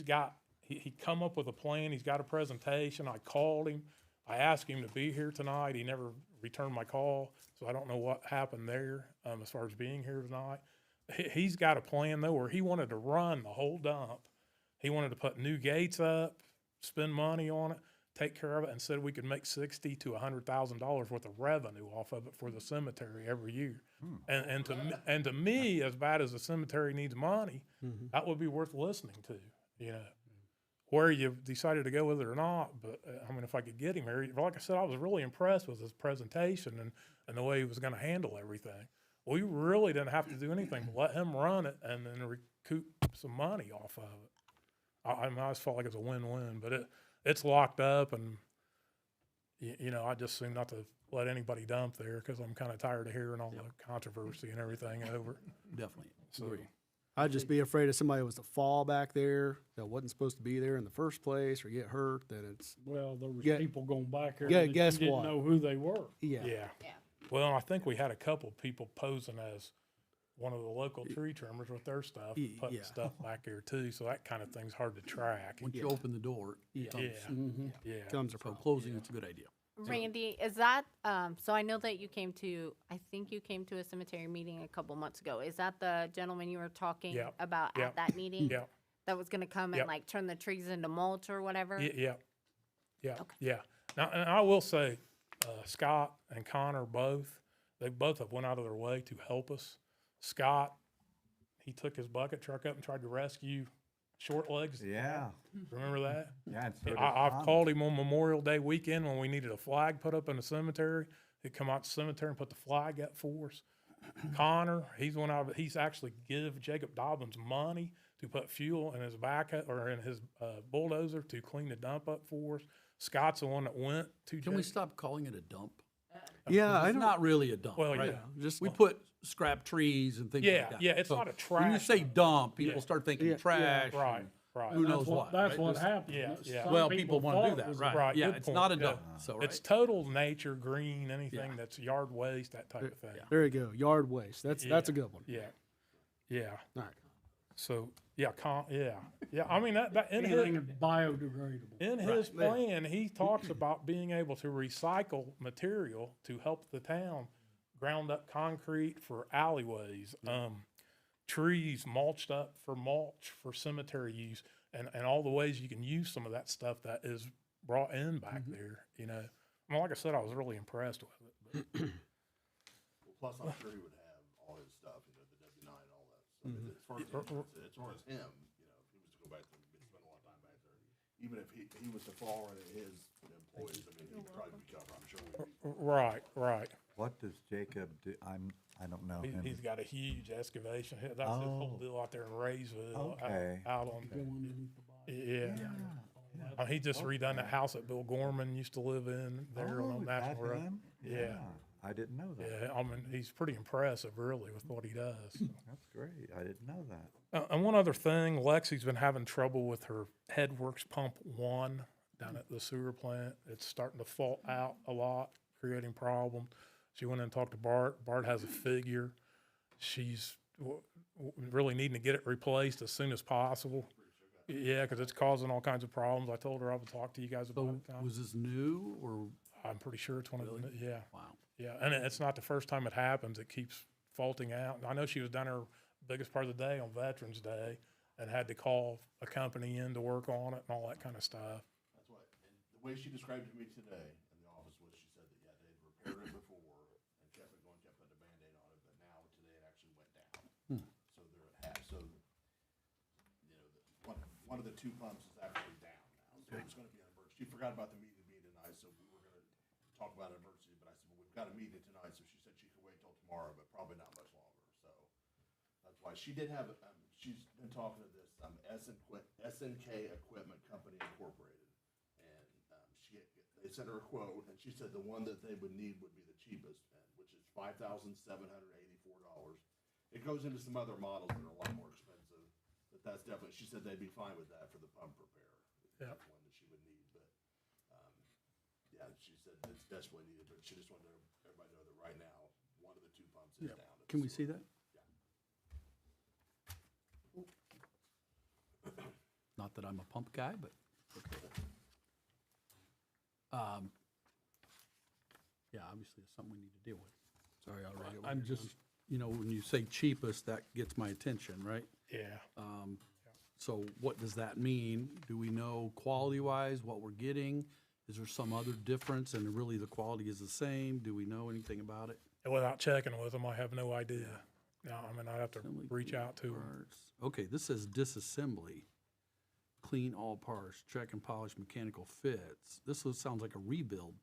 come up with a plan. He's got a presentation. I called him. I asked him to be here tonight. He never returned my call, so I don't know what happened there as far as being here tonight. He's got a plan, though, where he wanted to run the whole dump. He wanted to put new gates up, spend money on it, take care of it, and said we could make $60,000 to $100,000 worth of revenue off of it for the cemetery every year. And to me, as bad as the cemetery needs money, that would be worth listening to, you know. Where you decided to go with it or not, but I mean, if I could get him here, like I said, I was really impressed with his presentation and the way he was going to handle everything. We really didn't have to do anything but let him run it and then recoup some money off of it. I just felt like it was a win-win, but it's locked up, and, you know, I don't know what happened there. I mean, if I could get him here, like I said, I was really impressed with his presentation and the way he was going to handle everything. We really didn't have to do anything but let him run it and then recoup some money off of it. I just felt like it was a win-win, but it's locked up, and you know, I just seem not to let anybody dump there because I'm kind of tired of hearing all the controversy and everything over. Definitely, So, agree. I'd just be afraid if somebody was to fall back there that wasn't supposed to be there in the first place or get hurt, that it's, Well, there was Yeah. people going back there Yeah, that you guess didn't what? know who they were. yeah. yeah. Yeah. Well, I think we had a couple people posing as one of the local tree trimmers with their stuff, putting yeah. stuff back there too. So that kind of thing's hard to track. Once you open the door, it Yeah, comes, yeah. Comes so across. closing, it's a good idea. Randy, is that, so I know that you came to, I think you came to a cemetery meeting a couple months ago. Is that the gentleman you were talking Yep. about Yep. at that meeting? Yeah, That was gonna come and Yep. like turn the trees into mulch or whatever? yeah, yeah. Now, and I will say, Scott and Connor they both have went out of their way to help us. Scott, he took his bucket truck up and tried to rescue Short Legs. Yeah, Remember that? yeah. and so did I've Tom. called him on Memorial Day weekend when we needed a flag put up in the cemetery. He'd come out to the cemetery and put the flag up for us. Connor, he's actually give Jacob Dobbins money to put fuel in his or in his bulldozer to clean the dump up for us. Scott's the one that went to. Can we Jacob. stop calling it a dump? Yeah, I It's don't, not really a dump, Well, right? yeah. just, We put scrap trees and things Yeah, like that. yeah, it's not a When you trash say dump. dump, people Yeah. start thinking Yeah, trash. Right, and right. Who And knows what? That's right? what Just- happened. Yeah, yeah. Some Well, people want to thought do it that, was a- right? Right, Yeah, good it's point, not a yeah. dump, so, right? It's total nature, green, anything Yeah. that's yard waste, that type of thing. Yeah. there you go, yard waste. That's a good one. Yeah, yeah. All right. So, yeah, yeah. I mean, that in Anything his, biodegradable. in his plan, he talks about being able to recycle material to help the town, ground up concrete for alleyways, trees mulched up for mulch for cemetery use, and all the ways you can use some of that stuff that is brought in back there, you know. I mean, like I said, I was really impressed with it. But Well, plus I'm sure he would have all his stuff, you know, the W-9 and all that. So as far as him, you know, if he was to go back there and spend a lot of time back there, even if he was to fall into his employees, I mean, he'd probably be covered, I'm sure. Right. What does Jacob do? I don't know him. He's got a huge excavation. That's his whole Oh. deal out there in Raysville. Okay. Out on, yeah. He just redone that house that Bill Gorman used to live in there Oh, on is National that Road. him? Yeah. I didn't know that. Yeah, I mean, he's pretty impressive, really, with what he does. That's great. I didn't know that. And one other thing, Lexi's been having trouble with her Headworks Pump 1 down at the sewer plant. It's starting to fault out a lot, creating problems. She went in and talked to Bart. Bart has a figure. She's really needing to get it replaced as soon as possible. Yeah, because it's causing all kinds of problems. I told her I would talk to you guys about So it. was this new or? I'm pretty sure it's one of the, yeah. Wow. Yeah, and it's not the first time it happens. It keeps faulting out. I know she was down her biggest part of the day on Veterans Day and had to call a company in to work on it and all that kind of stuff. That's what, and the way she described it to me today in the office was, she said that, yeah, they had repaired it before and kept it going, kept putting a Band-Aid on it, but now today it actually went down. So they're at half, so, you know, one of the two pumps is actually down now, so it's gonna be an emergency. She forgot about the meeting tonight, so we were gonna talk about an emergency, but I said, well, we've got a meeting tonight, so she said she could wait till tomorrow, but probably not much longer, so. That's why she did have, she's been talking to this, SNK Equipment Company Incorporated. And, they sent her a quote, and she said the one that they would need would be the cheapest, which is $5,784. It goes into some other models that are a lot more expensive, but that's definitely, she said they'd be fine with that for the pump repair. Yeah. That's one that she would need, but, yeah, she said it's desperately needed, but she just wanted everybody to know that right now, one of the two pumps is Yeah. down. at the Can we sewer. see that? Not that I'm a pump guy, but, okay. Yeah, obviously it's something we need to deal with. Sorry, I'll read it. I'm just, you know, when you say cheapest, that gets my attention, right? Yeah. So what does that mean? Do we know quality-wise what we're getting? Is there some other difference and really the quality is the same? Do we know anything about it? And without checking with them, I have no idea. No, I mean, I'd have to Assembly reach clean out to them. parts. Okay, this says disassembly. Clean all parts, check and polish mechanical fits. Sounds like a rebuild.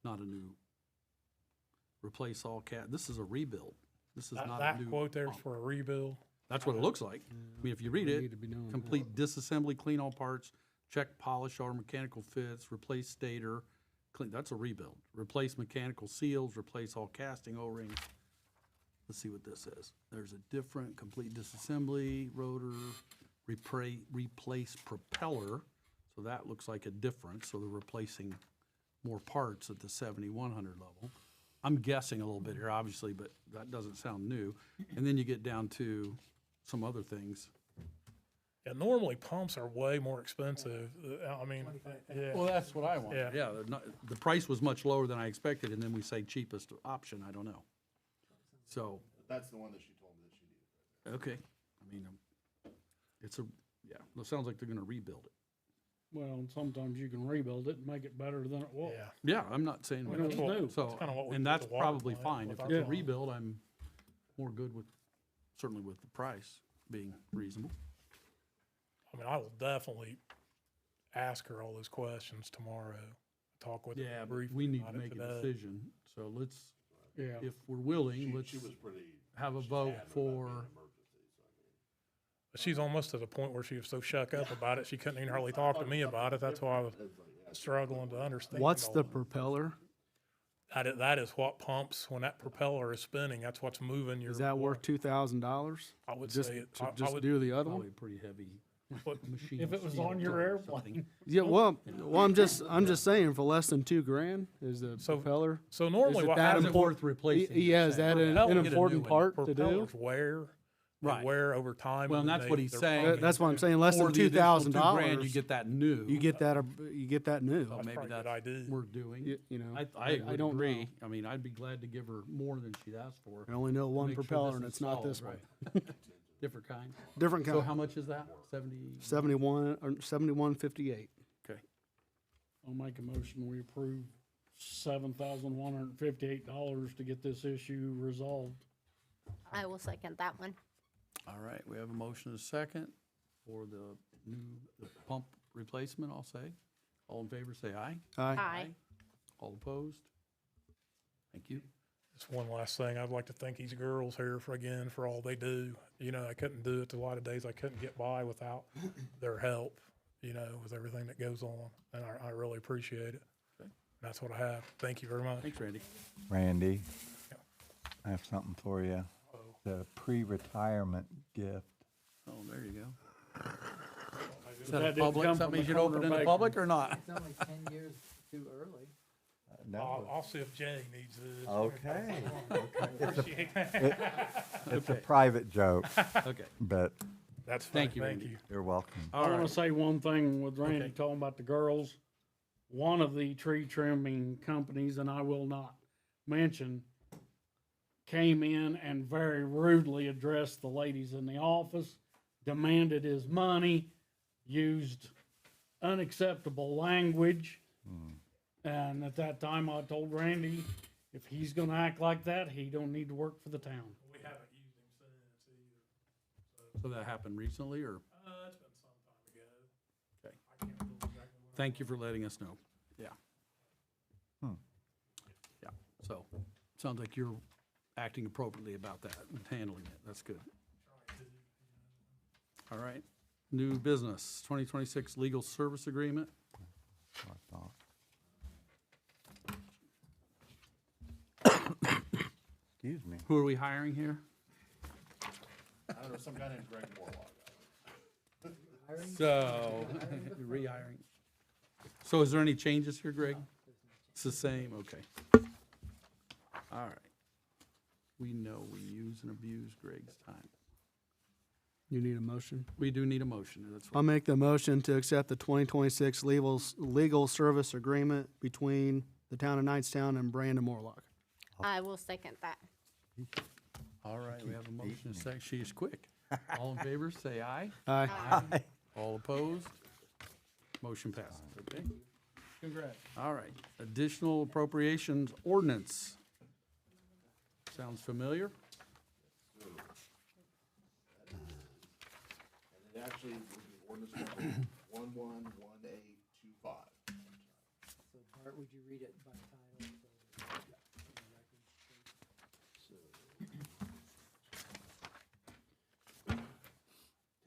Not a new, replace all this is a rebuild. This is not a That new. quote there's pump. for a rebuild. That's what it looks like. I mean, if you read it, complete disassembly, clean all parts, check polish or mechanical fits, replace stator, clean, that's a rebuild. Replace mechanical seals, replace all casting O-rings. Let's see what this is. There's a different complete disassembly, rotor, replace propeller. So that looks like a difference. So they're replacing more parts at the 7,100 level. I'm guessing a little bit here, obviously, but that doesn't sound new. And then you get down to some other things. Yeah, normally pumps are way more expensive. I mean, yeah. Well, that's what I want. Yeah. Yeah, the price was much lower than I expected, and then we say cheapest option, I don't know. So, That's the one that she told me that she needed. okay, I mean, it's a, yeah, it sounds like they're gonna rebuild it. Well, and sometimes you can rebuild it and make it better than it was. Yeah. Yeah, I'm not saying we Well, can't, do. so, That's kinda what we and did that's with the water probably plant fine. with If our it's a pump. rebuild, I'm more good with, certainly with the price being reasonable. I mean, I will definitely ask her all those questions tomorrow. Talk with Yeah, her but briefly we need to about it make a today. decision, so let's, Yeah. if we're willing, She let's was pretty. have a she's vote adamant about for, being an emergency, so I mean. But she's almost to the point where she was so shook up about it, she couldn't even hardly talk to me about it. That's why I was struggling to understand. What's all the of it. propeller? That is what pumps, when that propeller is spinning, that's what's moving your. Is that worth $2,000? I would Just say it- to I just would- do the other probably one? a pretty heavy But machine. If it was steel on your or something. airplane. Yeah, well, I'm just saying for less than $2,000 is the So- propeller. So normally Is it what that happens. Is it worth replacing? Yeah, is that an Propellant, get a new important one. part to do? Propellers wear, they Right. wear over time. Well, and then that's what he's they're saying. pumping. That's what I'm saying, less For than the additional $2,000. $2,000, you get that new. You get that new. So maybe probably a good that's idea. we're doing. You know, I would don't agree. know. I mean, I'd be glad to give her more than she'd asked for. I only know one Make sure propeller this and is it's not solid, this one. right. Different kind. Different So kind. how much is that? 70? 71.58. Okay. I'll make a motion, we approve $7,158 to get this issue resolved. I will second that one. All right, we have a motion and a second for the pump replacement, I'll say. All in favor, say aye. Aye. Aye. All opposed? Thank you. Just one last thing, I'd like to thank these girls here for all they do. You know, I couldn't do it a lot of days. I couldn't get by without their help, you know, with everything that goes on. And I really appreciate it. Okay. That's what I have. Thank you very much. Thanks, Randy. Randy, I have something for you. The pre-retirement gift. Oh, there you go. Is That that a didn't public, come something from you should the open in the corner public or not? It's only 10 years too early. I'll see if Jay needs this. Okay. Appreciate that. It's a Okay. private joke, Okay. but That's fine. Thank you, Randy. you're welcome. All I want right. to say one thing with Randy Okay. talking about the girls. One of the tree trimming companies, and I will not mention, came in and very rudely addressed the ladies in the office, demanded his money, used unacceptable language. And at that time, I told Randy, if he's gonna act like that, he don't need to work for the town. We haven't used him since either. So that happened recently, or? It's been some time ago. Okay. I can't remember exactly when. Thank you for letting us know. Yeah. Hmm. Yeah, so, sounds like you're acting appropriately about that and handling it. That's good. All right. New business, 2026 legal service agreement. I thought. Excuse me. Who are we hiring here? I don't know, some guy named Greg Morlock. So, rehiring. So is there any changes here, Greg? It's the same, okay. All right. We know we use and abuse Greg's time. You need a motion? We do need a motion, that's I'll what, make the motion to accept the 2026 legal service agreement between the town of Knightstown and Brandon Morlock. I will second that. all right, we have a motion, a second. She is quick. All in favor, say aye. Aye. All opposed? Motion passes, okay? Congrats. All right, additional appropriations ordinance. Sounds familiar? And it actually would be ordinance number 111825. So Bart, would you read it by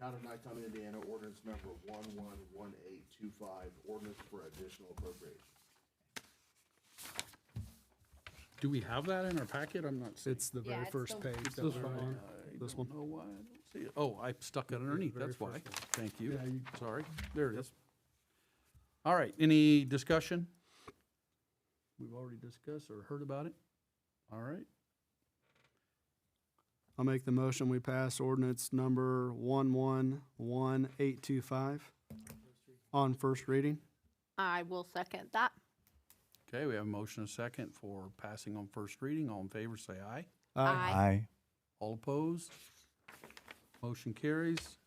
title? Town of Knightstown, Indiana, ordinance number 111825, ordinance for additional appropriation. Do we have that in our packet? I'm not seeing. It's the Yeah, very it's first the- page It's that this we're one. on. I This don't one. know why I don't see it. Oh, I stuck it underneath, very that's why. first one. Thank you. Yeah, you- Sorry. There it is. All right, any discussion? We've already discussed or heard about it. All right. I'll make the motion, we pass ordinance number 111825 on first reading. I will second that. Okay, we have a motion and a second for passing on first reading. All in favor, say aye. Aye. All opposed? Motion carries.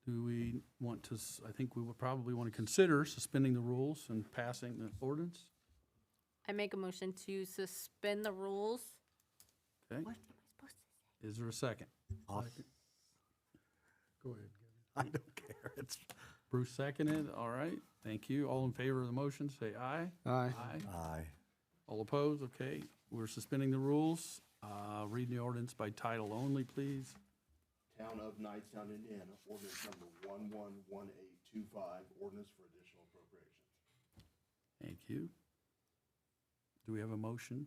Do we want to, I think we would probably want to consider suspending the rules and passing the ordinance? I make a motion to suspend the rules. Okay, What am I supposed to say? is there a second? I'll- Go ahead. I don't care. It's, Bruce seconded, all right, thank you. All in favor of the motion, say aye. Aye. aye. All opposed, okay. We're suspending the rules. Read the ordinance by title only, please. Town of Knightstown, Indiana, ordinance number 111825, ordinance for additional appropriation. Thank you. Do we have a motion?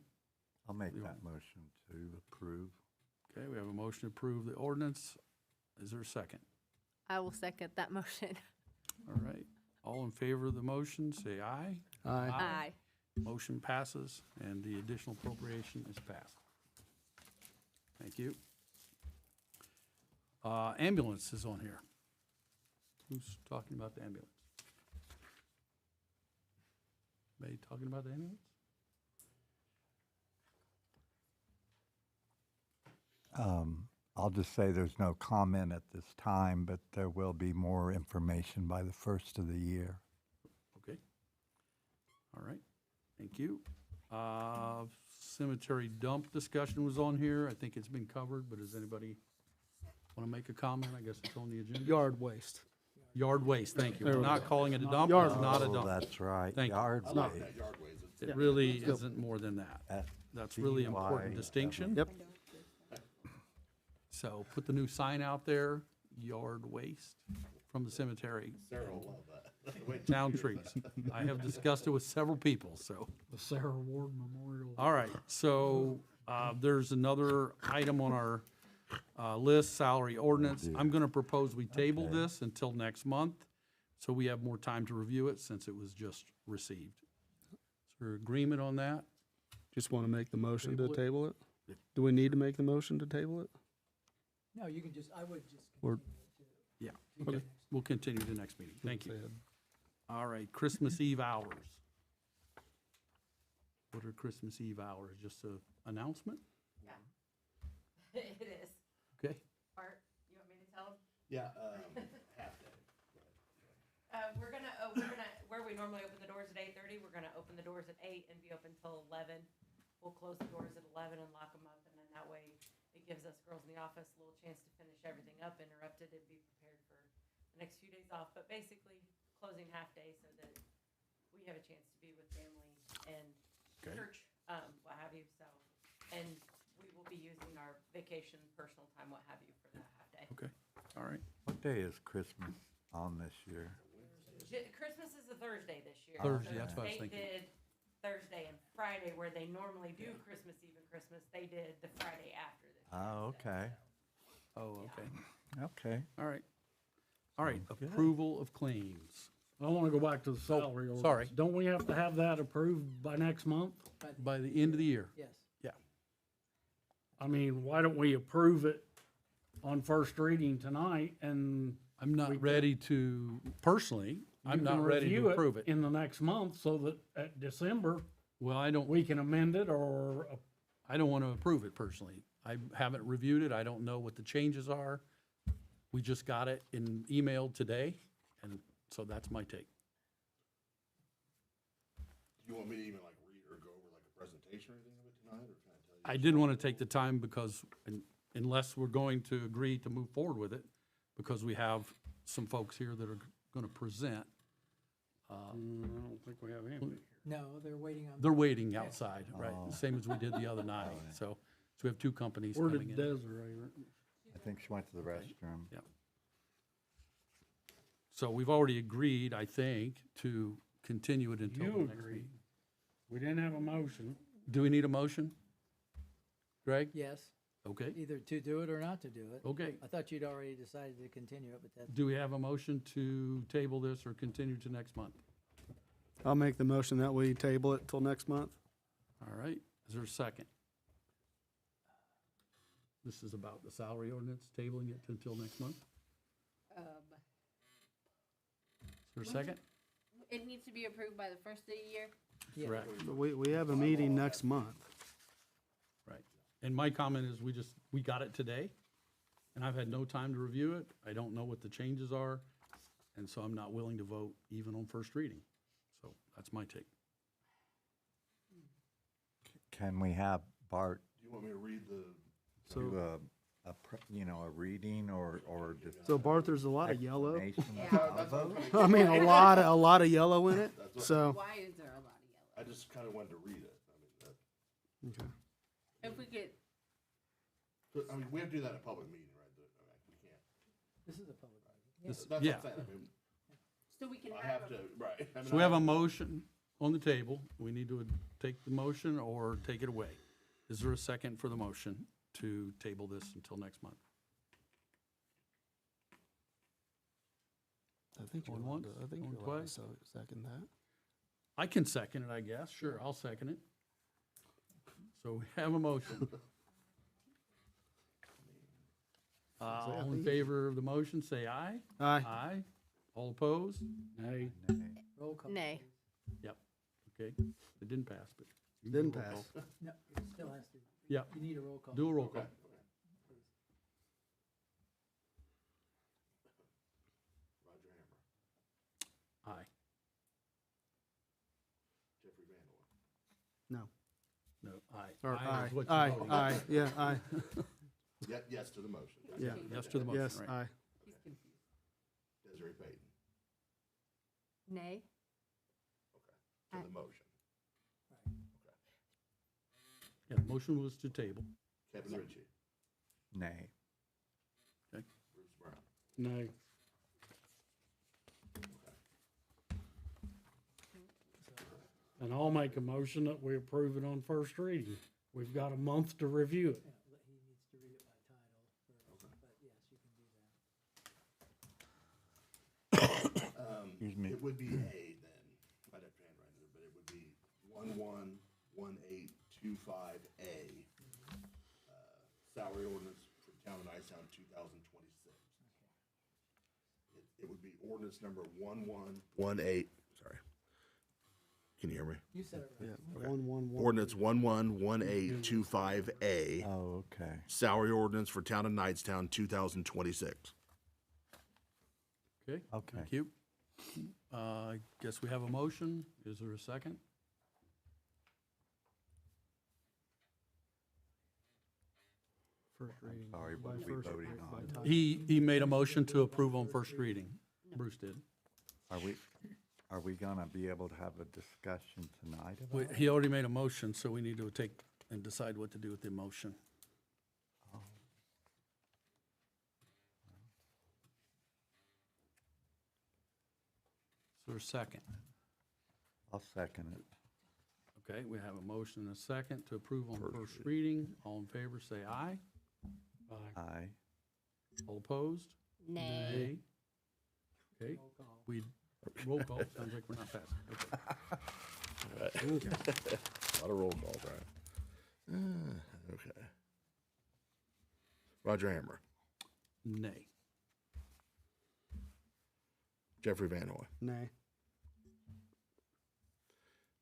I'll make that motion to approve. Okay, we have a motion to approve the ordinance. Is there a second? I will second that motion. All right. All in favor of the motion, say aye. Aye. Aye. Motion passes, and the additional appropriation is passed. Thank you. Ambulance is on here. Who's talking about the ambulance? Anybody talking about the ambulance? I'll just say there's no comment at this time, but there will be more information by the first of the year. Okay. All right, thank you. Cemetery dump discussion was on here. I think it's been covered, but does anybody want to make a comment? I guess it's on the agenda. Yard waste. Yard waste, thank you. There We're we not go. calling it a dump, Yard it's not a Oh, dump. that's right. Thank you. Yard It's not- waste. That yard waste, it's It really isn't more than that. That's really important distinction. Yep. So put the new sign out there, yard waste from the cemetery, Sarah will love that. Wait. town trees. I have discussed it with several people, so. The Sarah Ward Memorial. All right, so, there's another item on our, list, salary ordinance. I'm gonna propose we table Okay. this until next month, so we have more time to review it since it was just received. Is there agreement on that? Just want to make the motion to Table it? table it? Do we need to make the motion to table it? No, you can just, I would just Or- continue to. Yeah, to okay. next. We'll continue the next meeting. Thank you. All right, Christmas Eve hours. What are Christmas Eve hours? Just a announcement? Yeah. It is. Okay. Art, you want me to tell them? Yeah, half day. Where we normally open the doors at 8:30, we're gonna open the doors at 8 and be open till 11. We'll close the doors at 11 and lock them up, and then that way it gives us girls in the office a little chance to finish everything up, interrupted, and be prepared for the next few days off. But basically, closing half day so that we have a chance to be with family and Okay. church, what have you, so. And we will be using our vacation, personal time, what have you, for that half day. Okay, all right. What day is Christmas on this year? Christmas is a Thursday this year. Thursday, So that's what I was the thinking. state did Thursday and Friday, where they normally do Christmas Eve and Christmas, they did the Friday after this. Oh, okay. Oh, okay. Okay. All right. All right, Sounds good. approval of claims. I want to go back to the salary ordinance. sorry. Don't we have to have that approved by next month? By the end of the year. Yes. Yeah. I mean, why don't we approve it on first reading tonight and I'm not ready to, personally, I'm you not can ready review to approve it. in the next month so that at December, Well, I don't, we can amend it or I don't want to approve it personally. I haven't reviewed it. I don't know what the changes are. We just got it in email today, and so that's my take. Do you want me to even like read or go over like a presentation or anything of it tonight, or can I tell you? I didn't want to take the time because unless we're going to agree to move forward with it, because we have some folks here that are going to present. I don't think we have anybody. No, they're waiting on. They're waiting outside, right? Same as we did the other night. So we have two companies Where coming did in. Desiree? I think she went to the restroom. Yeah. So we've already agreed, I think, to continue it until the You next agreed. meeting. We didn't have a motion. Do we need a motion? Greg? Yes, Okay, either to do it or not to do it. okay. I thought you'd already decided to continue it, but that's. Do we have a motion to table this or continue to next month? I'll make the motion that we table it till next month. All right, is there a second? This is about the salary ordinance, tabling it until next month. Is there a second? It needs to be approved by the first of the year. Yeah. Correct. But we have a meeting next month. Right. And my comment is we got it today, and I've had no time to review it. I don't know what the changes are, and so I'm not willing to vote even on first reading. So that's my take. Can we have Bart Do you want me to read the? do a reading or just So Bart, there's a lot of yellow. explanation Yeah. of That's how what to I'm vote? I mean, a lot of yellow in it, That's what- so. Why is there a lot of yellow? I just kind of wanted to read it. I mean, Okay. If we could, we have to do that in a public meeting, right? We can't. This is a public meeting. This- That's yeah. what I'm saying. I mean, so we can I have have to, right. I mean, So we have I- a motion on the table. We need to take the motion or take it away. Is there a second for the motion to table this until next month? I think Going once, going twice. second that. I can second it, I guess. Sure, I'll second it. So we have a motion. All in favor of the motion, say aye. Aye. Aye. All opposed? Nay. Roll call. nay. Yep. Okay, it didn't pass, but. you Didn't do a roll pass. call. No, it still has to. Yep, You need a roll call. do a roll call. Okay. Roger Hammer, Aye. Jeffrey Vandeweghe. No. No, aye. Or Aye aye, is what you're aye, voting. aye, yeah, aye, Yes to the motion. yeah. Yes to the motion, Yes, right. aye. He's confused. Desiree Payton, Nay. to Aye. the motion. Yeah, the motion was to table. Kevin Ritchie, Nay. Bruce Brown. Nay. And I'll make a motion that we approve it on first reading. We've got a month to review it. Yeah, but he needs to read it by title first, but yes, you can do that. Excuse me. It would be A then, I'd have to handwrite it, but it would be 111825A. Salary ordinance for town of Knightstown 2026. It would be ordinance number 1118, sorry. Can you hear me? You said it right. Yeah, 111. Ordinance 111825A, Oh, okay. salary ordinance for town of Knightstown 2026. Okay? Okay. Thank you. I guess we have a motion. Is there a second? First reading. Sorry, by what are we first voting read- by on? title. He made a motion to approve on first reading. Bruce did. Are we gonna be able to have a discussion tonight We- about it? He already made a motion, so we need to take and decide what to do with the motion. Is there a second? I'll second it. Okay, we have a motion and a second to approve on first reading. All in favor, say aye. Aye. All opposed? Nay. Okay, we, roll call, sounds like we're not passing. Okay. A lot of roll calls, right? Okay. Roger Hammer, Nay. Jeffrey Vandeweghe, Nay.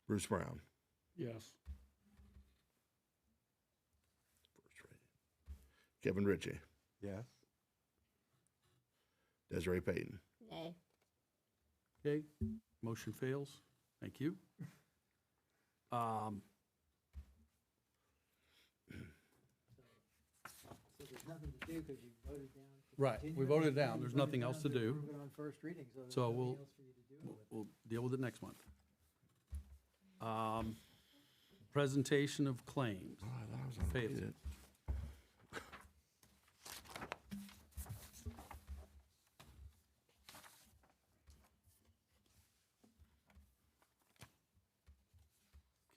Bruce Brown, Yes. first reading. Kevin Ritchie, Yes? Desiree Payton. Nay. Okay, motion fails. Thank you. So there's nothing to do because you voted down. to Right, continue we it, voted and down. you There's voted nothing else down to do. approve it on first reading, so there's So nothing we'll- else for you to do with it. We'll deal with it next month. Presentation of claims. Failed.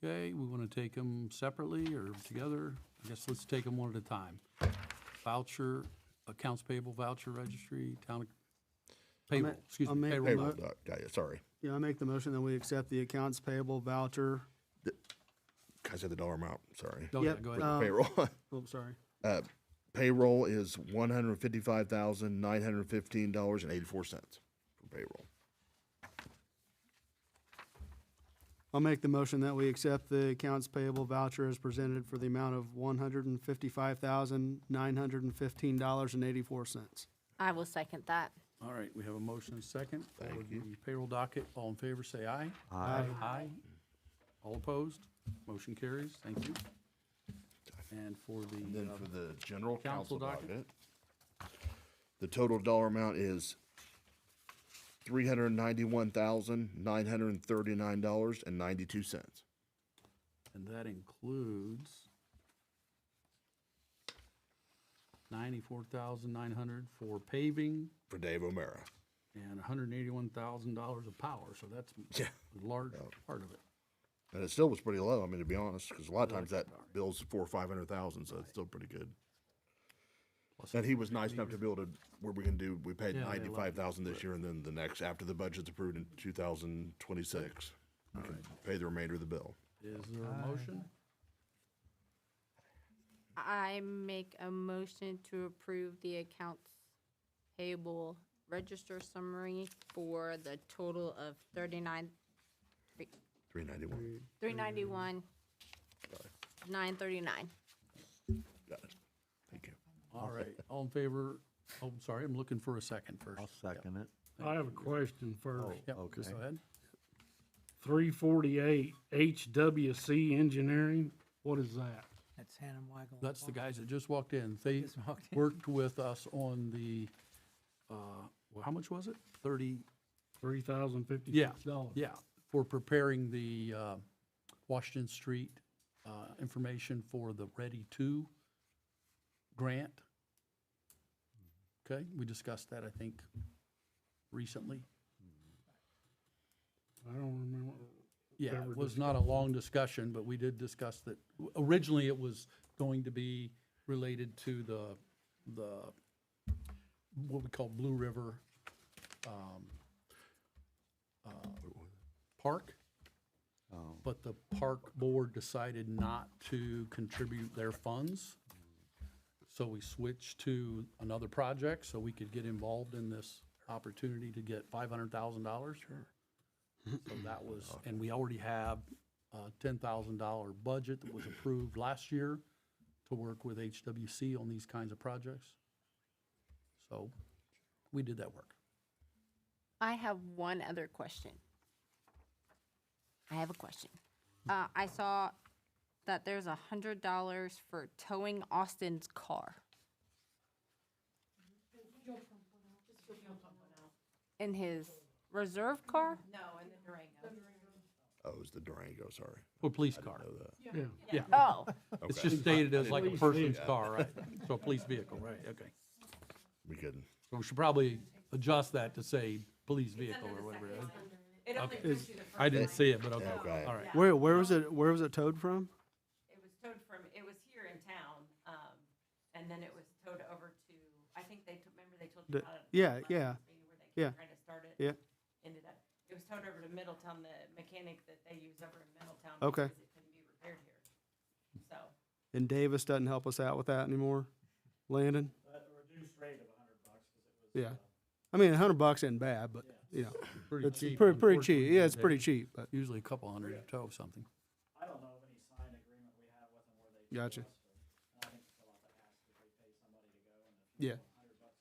Okay, we want to take them separately or together? I guess let's take them one at a time. Voucher, accounts payable voucher registry, town, payroll, excuse I'll me, make- payroll. Payroll, got you, sorry. Yeah, I make the motion that we accept the accounts payable voucher. Can I say the dollar amount? Sorry. Oh, yeah, Yep, go For ahead. the payroll. Oh, sorry. Payroll is $155,915.84 for payroll. I'll make the motion that we accept the accounts payable voucher as presented for the amount of $155,915.84. I will second that. All right, we have a motion and a second. Thank For you. the payroll docket, all in favor, say aye. Aye. Aye. All opposed? Motion carries. Thank you. And for And then the, for the general council council docket? docket, the total dollar amount is $391,939.92. and that includes $94,900 for paving For Dave O'Mara. and $181,000 of power, so that's Yeah. a large part of it. And it still was pretty low, I mean, to be honest, because a lot of times that bill's 400,000 or 500,000, so it's still pretty good. Plus And he was nice enough to be able to, where we can do, we paid Yeah, they love 95,000 this year, and then the next, after the budget's approved in 2026, we can pay the remainder of the bill. Is there a motion? I make a motion to approve the accounts payable register summary for the total of $391, 939. Got it. Thank you. All right, all in favor? Oh, I'm sorry, I'm looking for a second first. I'll second it. I have a question first. Yep, Okay. just go ahead. 348 HWC Engineering, what is that? That's Hannah Weigel. That's the guys that just walked in. They Just walked in. worked with us on the, well, how much was it? 30, $3,056. yeah, for preparing the Washington Street information for the Ready To grant. Okay, we discussed that, I think, recently. I don't remember. Yeah, Ever it was not a long discussion, but we did discuss that. Originally, it was going to be related to the what we call Blue River Park. But the park board decided not to contribute their funds. So we switched to another project so we could get involved in this opportunity to get $500,000. So that was, and we already have a $10,000 budget that was approved last year to work with HWC on these kinds of projects. So we did that work. I have one other question. I have a question. I saw that there's $100 for towing Austin's car. In his reserve car? No, in the Durango. Oh, it was the Durango, sorry. Or police I car. didn't know that. Yeah. Yeah, Oh, it's Okay. just stated as like a Police person's vehicle. car, right? So a police vehicle, right, okay. We couldn't. So we should probably adjust that to say police vehicle or whatever it is. It only Okay. puts you the first. I didn't see it, but okay, Okay. all right. Where was it towed from? It was towed from, it was here in town, and then it was towed over to, I think they took, remember they told you The- about it? yeah, last yeah, meeting where they yeah. kept trying to start it? Yeah. Ended up, it was towed over to Middletown, the mechanic that they use over in Middletown. Okay. Because it couldn't be repaired here, so. And Davis doesn't help us out with that anymore? Landon? A reduced rate of $100 because it was. Yeah. I mean, $100 isn't bad, but, you know, Pretty it's cheap, pretty cheap. unfortunately, Yeah, it's these pretty days. cheap, but, Usually a couple hundred to tow something. I don't know of any signed agreement we have with them where they. Gotcha. bill us for- And I think fill out the ask if they pay somebody to go and if. Yeah. $100 is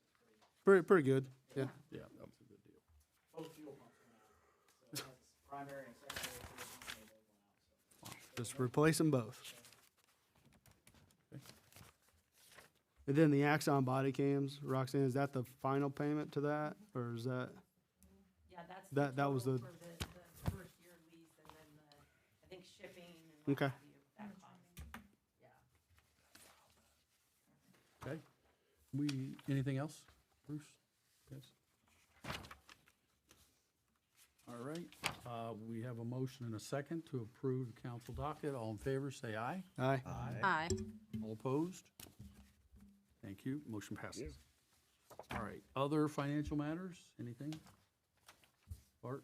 pretty. pretty good, yeah. Yeah, that's a good deal. Both fuel pumps went out. So it has primary and secondary fuel pumps, and they both went out, so. Just replace them both. And then the Axon body cams, Roxanne, is that the final payment to that, or is that? Yeah, that's. That was total the- For the first year lease and then the, I think shipping and what Okay. have you, that cost. Yeah. Okay. Anything else, Bruce? Yes. All right, we have a motion and a second to approve the council docket. All in favor, say aye. Aye. Aye. All opposed? Thank you. Motion passes. All right, other financial matters, anything? Bart?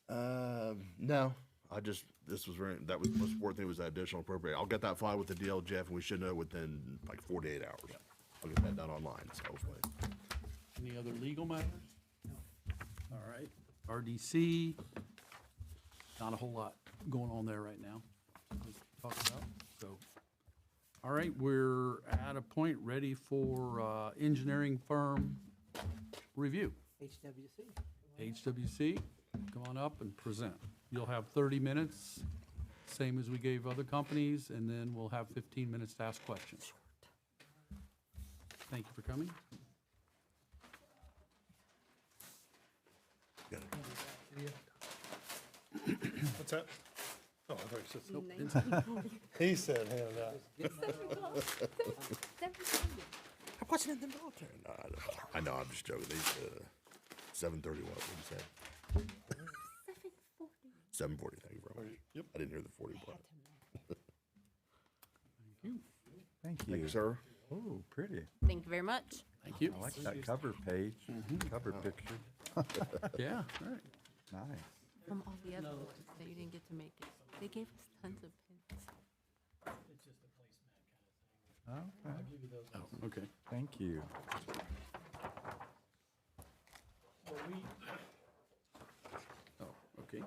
No, that was the most important thing was that additional appropriate. I'll get that filed with the DL, Jeff, and we should know within like 48 hours. I'll get that done online, so hopefully. Any other legal matters? All right, RDC, not a whole lot going on there right now. Let's talk about, so. All right, we're at a point ready for engineering firm review. HWC, come on up and present. You'll have 30 minutes, same as we gave other companies, and then we'll have 15 minutes to ask questions. Thank you for coming. What's that? Oh, I thought you said something. He said hand it out. I wasn't in the military. No, I know, I'm just joking. These, 7:30, what did you say? 7:40, thank you very much. Yep. I didn't hear the 40 part. Thank Thank you, you. sir. Oh, pretty. Thank you very much. Thank you. I like that cover page, cover picture. Yeah, all right. Nice. From all the other ones that you didn't get to make it. They gave us tons of pins. Okay. Oh, okay. Thank you. Oh, okay.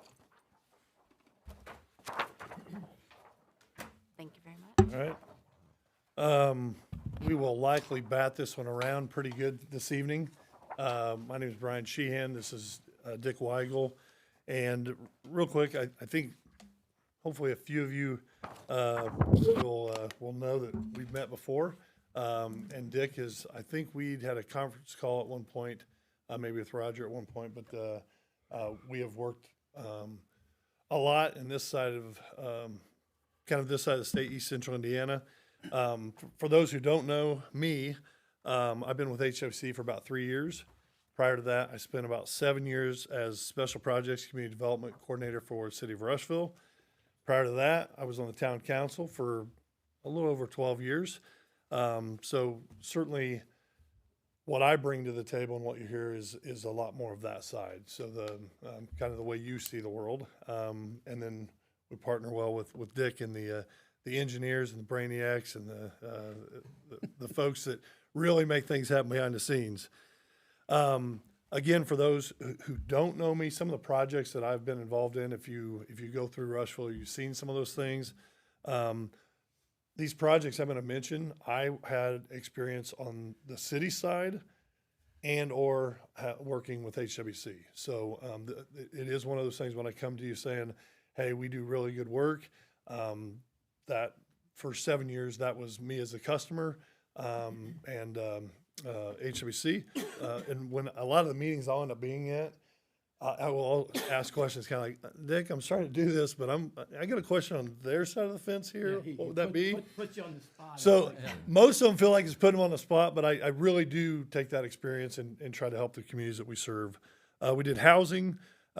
Thank you very much. All right. We will likely bat this one around pretty good this evening. My name is Brian Sheehan. This is Dick Weigel. And real quick, I think hopefully a few of you will know that we've met before. And Dick is, I think we'd had a conference call at one point, maybe with Roger at one point, but we have worked a lot in this side of, kind of this side of the state, East Central Indiana. For those who don't know me, I've been with HFC for about 3 years. Prior to that, I spent about 7 years as Special Projects Community Development Coordinator for the City of Rushville. Prior to that, I was on the Town Council for a little over 12 years. So certainly what I bring to the table and what you hear is a lot more of that side. So the kind of the way you see the world. And then we partner well with Dick and the engineers and the brainiacs and the folks that really make things happen behind the scenes. Again, for those who don't know me, some of the projects that I've been involved in, if you go through Rushville, you've seen some of those things. These projects I'm going to mention, I had experience on the city side and or working with HWC. So it is one of those things when I come to you saying, hey, we do really good work. That for 7 years, that was me as a customer and HWC. And when a lot of the meetings I'll end up being at, I will ask questions kind of like, Dick, I'm sorry to do this, but I got a question on their side of the fence here. What would that be? Put you on the spot. So most of them feel like it's putting them on the spot, but I really do take that experience and try to help the communities that we serve. We did housing.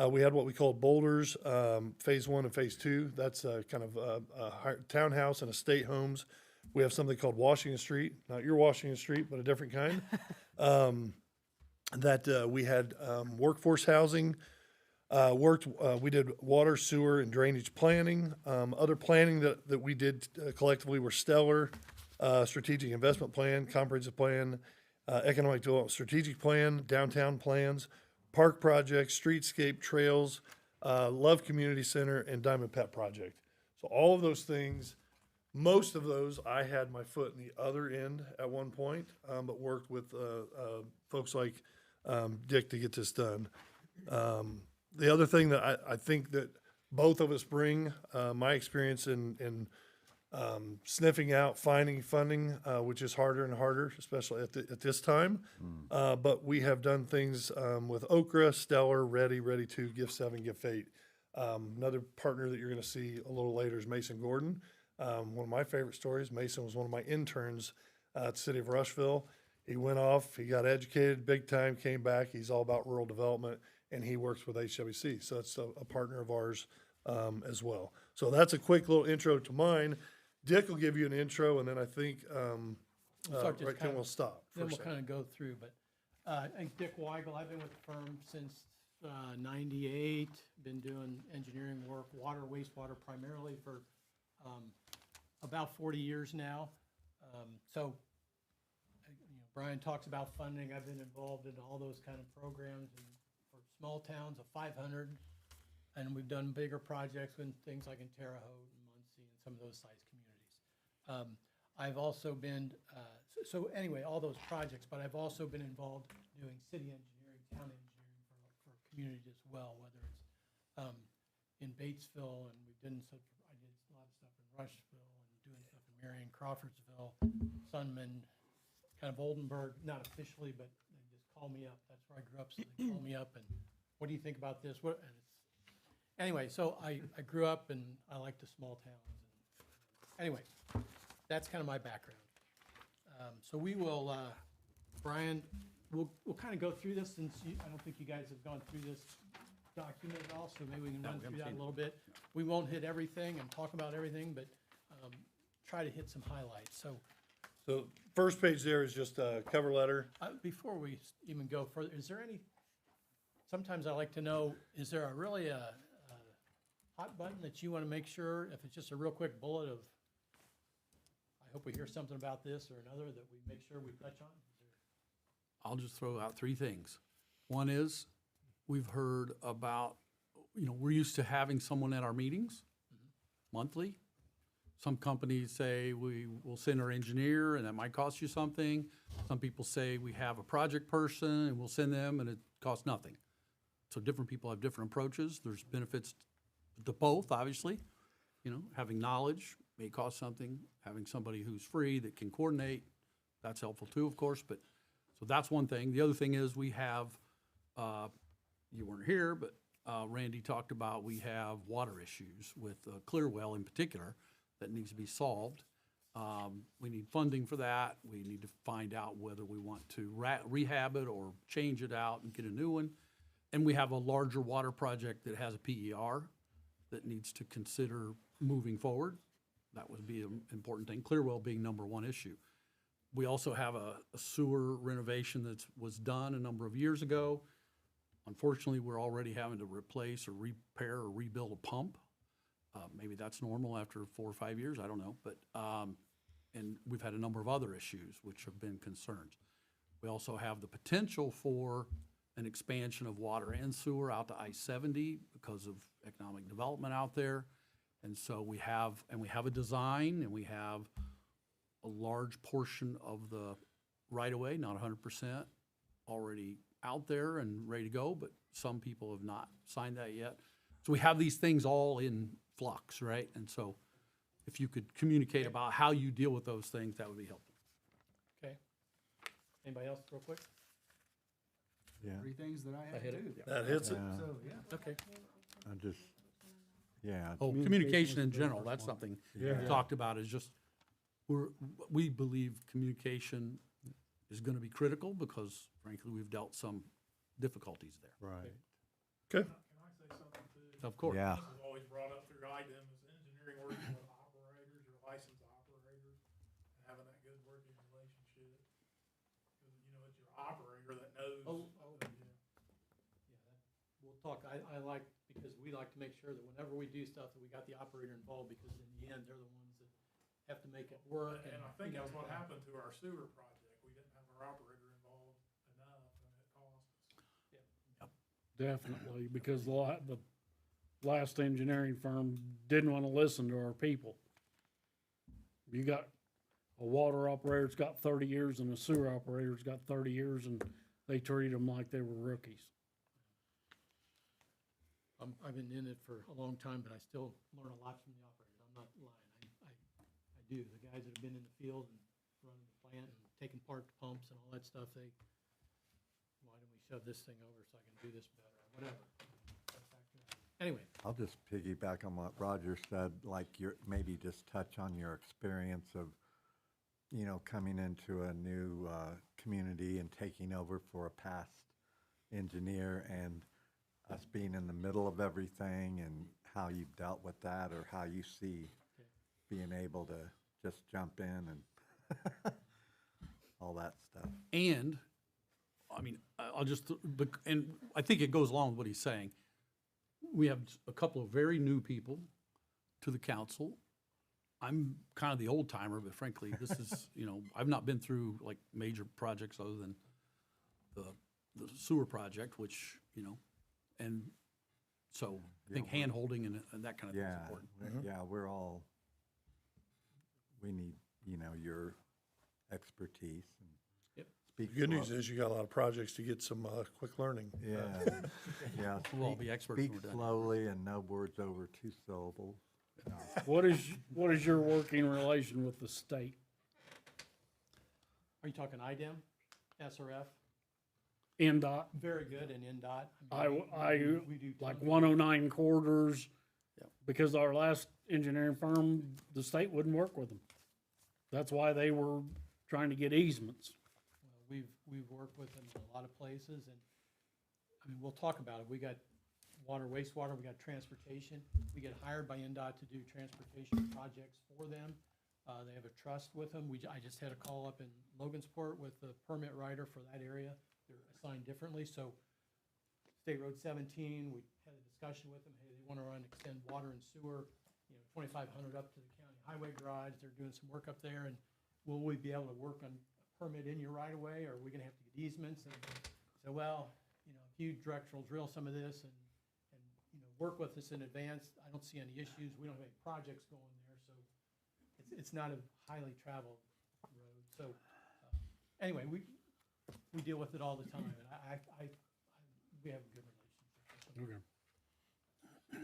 We had what we called boulders, phase 1 and phase 2. That's kind of a townhouse and estate homes. We have something called Washington Street, not your Washington Street, but a different kind. We had workforce housing, we did water, sewer, and drainage planning. Other planning that we did collectively were stellar, strategic investment plan, comprehensive plan, economic development strategic plan, downtown plans, park projects, streetscape, trails, Love Community Center, and Diamond Pet Project. So all of those things, most of those, I had my foot in the other end at one point, but worked with folks like Dick to get this done. The other thing that I think that both of us bring, my experience in sniffing out, finding funding, which is harder and harder, especially at this time. But we have done things with Okra, Stellar, Ready 2, Gift 7, Gift 8. Another partner that you're going to see a little later is Mason Gordon. One of my favorite stories, Mason was one of my interns at the City of Rushville. He went off, he got educated big time, came back. He's all about rural development. and he works with HWC. So that's a partner of ours as well. So that's a quick little intro to mine. Dick will give you an intro, and then I think right then we'll stop. Then we'll kind of go through, but I think Dick Weigel, I've been with the firm since 98, been doing engineering work, water, wastewater primarily for about 40 years now. So, Brian talks about funding. I've been involved in all those kind of programs and for small towns of 500, and we've done bigger projects with things like in Terre Haute and Muncie and some of those size communities. I've also been, so anyway, all those projects, but I've also been involved doing city engineering, town engineering for communities as well, whether it's in Batesville, and I did a lot of stuff in Rushville, and doing stuff in Marion, Crawfordsville, Sunman, kind of Oldenburg, not officially, but they just call me up. That's where I grew up, so they call me up and, what do you think about this? And anyway, so I grew up and I like the small towns. Anyway, that's kind of my background. So we will, Brian, we'll kind of go through this since I don't think you guys have gone through this document at all, so maybe we can run through that a little bit. We won't hit everything and talk about everything, but try to hit some highlights. So first page there is just a cover letter. Before we even go further, is there any, sometimes I like to know, is there a hot button that you want to make sure, if it's just a real quick bullet of, I hope we hear something about this or another that we make sure we touch on? I'll just throw out three things. One is, we've heard about, we're used to having someone at our meetings monthly. Some companies say we will send our engineer and that might cost you something. Some people say we have a project person and we'll send them and it costs nothing. So different people have different approaches. There's benefits to both, obviously. Having knowledge may cost something. Having somebody who's free that can coordinate, that's helpful too, of course. But so that's one thing. The other thing is we have, you weren't here, but Randy talked about we have water issues with Clearwell in particular that needs to be solved. We need funding for that. We need to find out whether we want to rehab it or change it out and get a new one. And we have a larger water project that has a PER that needs to consider moving forward. That would be an important thing, Clearwell being number one issue. We also have a sewer renovation that was done a number of years ago. Unfortunately, we're already having to replace or repair or rebuild a pump. Maybe that's normal after 4 or 5 years, I don't know. But and we've had a number of other issues which have been concerns. We also have the potential for an expansion of water and sewer out to I-70 because of economic development out there. And so we have a design and we have a large portion of the right-of-way, not 100%, already out there and ready to go, but some people have not signed that yet. So we have these things all in flux, right? And so if you could communicate about how you deal with those things, that would be helpful. Okay. Anybody else real quick? Yeah. 3 things that I have hit to it? do. That hits it. So, yeah. Okay. Oh, communication in general, that's something we talked about, is just, we believe communication is gonna be critical because frankly, we've dealt some difficulties there. Right. Okay. Can I say something too? Of course. Yeah. This is always brought up through IDEM, is engineering working with operators or licensed operators and having that good working relationship. Because, it's your operator that knows. We'll talk, I like, because we like to make sure that whenever we do stuff, that we got the operator involved, because in the end, they're the ones that have to make it work. And I think that's what happened to our sewer project. We didn't have our operator involved enough and it cost us. Definitely, because the last engineering firm didn't want to listen to our people. You got a water operator's got 30 years and a sewer operator's got 30 years, and they treat them like they were rookies. I've been in it for a long time, but I still learn a lot from the operators. I'm not lying. I do. The guys that have been in the field and running the plant and taking apart the pumps and all that stuff, why don't we shove this thing over so I can do this better, or whatever. Anyway. I'll just piggyback on what Roger said, like maybe just touch on your experience of, coming into a new community and taking over for a past engineer and us being in the middle of everything and how you've dealt with that, or how you see being able to just jump in and all that stuff. And, I mean, I'll just, and I think it goes along with what he's saying. We have a couple of very new people to the council. I'm kind of the old timer, but frankly, this is, I've not been through like major projects other than the sewer project, which, and so I think hand-holding and that kind of thing is Yeah, important. yeah, we need, your expertise and Yep. speak. The good news slow. is you got a lot of projects to get some quick learning. Yeah, yeah. We'll all speak- be experts when Speak we're done. slowly and no words over 2 syllables. What is your working relation with the state? Are you talking IDEM, SRF? NDOT? Very good, and NDOT. I We do like tons of- 109 corridors, because our last engineering firm, the state wouldn't work with them. That's why they were trying to get easements. We've worked with them in a lot of places, and, I mean, we'll talk about it. We got water, wastewater, we got transportation. We get hired by NDOT to do transportation projects for them. They have a trust with them. I just had a call up in Logansport with the permit writer for that area. They're assigned differently, so State Road 17, we had a discussion with them. Hey, they want to extend water and sewer, 2,500 up to the county highway garage. They're doing some work up there, and will we be able to work on a permit in your right of way, or are we gonna have to get easements? And so, well, if you directional drill some of this and work with us in advance, I don't see any issues. We don't have any projects going there, so it's not a highly traveled road. So, anyway, we deal with it all the time, and we have a good relationship.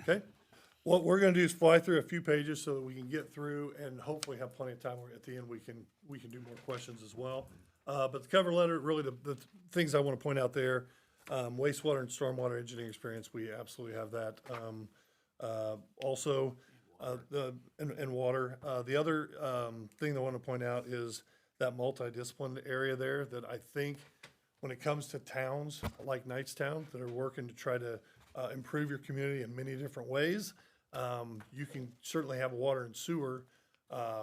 Okay. Okay. What we're gonna do is fly through a few pages so that we can get through and hopefully have plenty of time where at the end we can do more questions as well. But the cover letter, really the things I wanna point out there, wastewater and stormwater engineering experience, we absolutely have that. Also, and water. The other thing that I wanna point out is that multidisciplined area there that I think when it comes to towns like Knightstown that are working to try to improve your community in many different ways, you can certainly have a water and sewer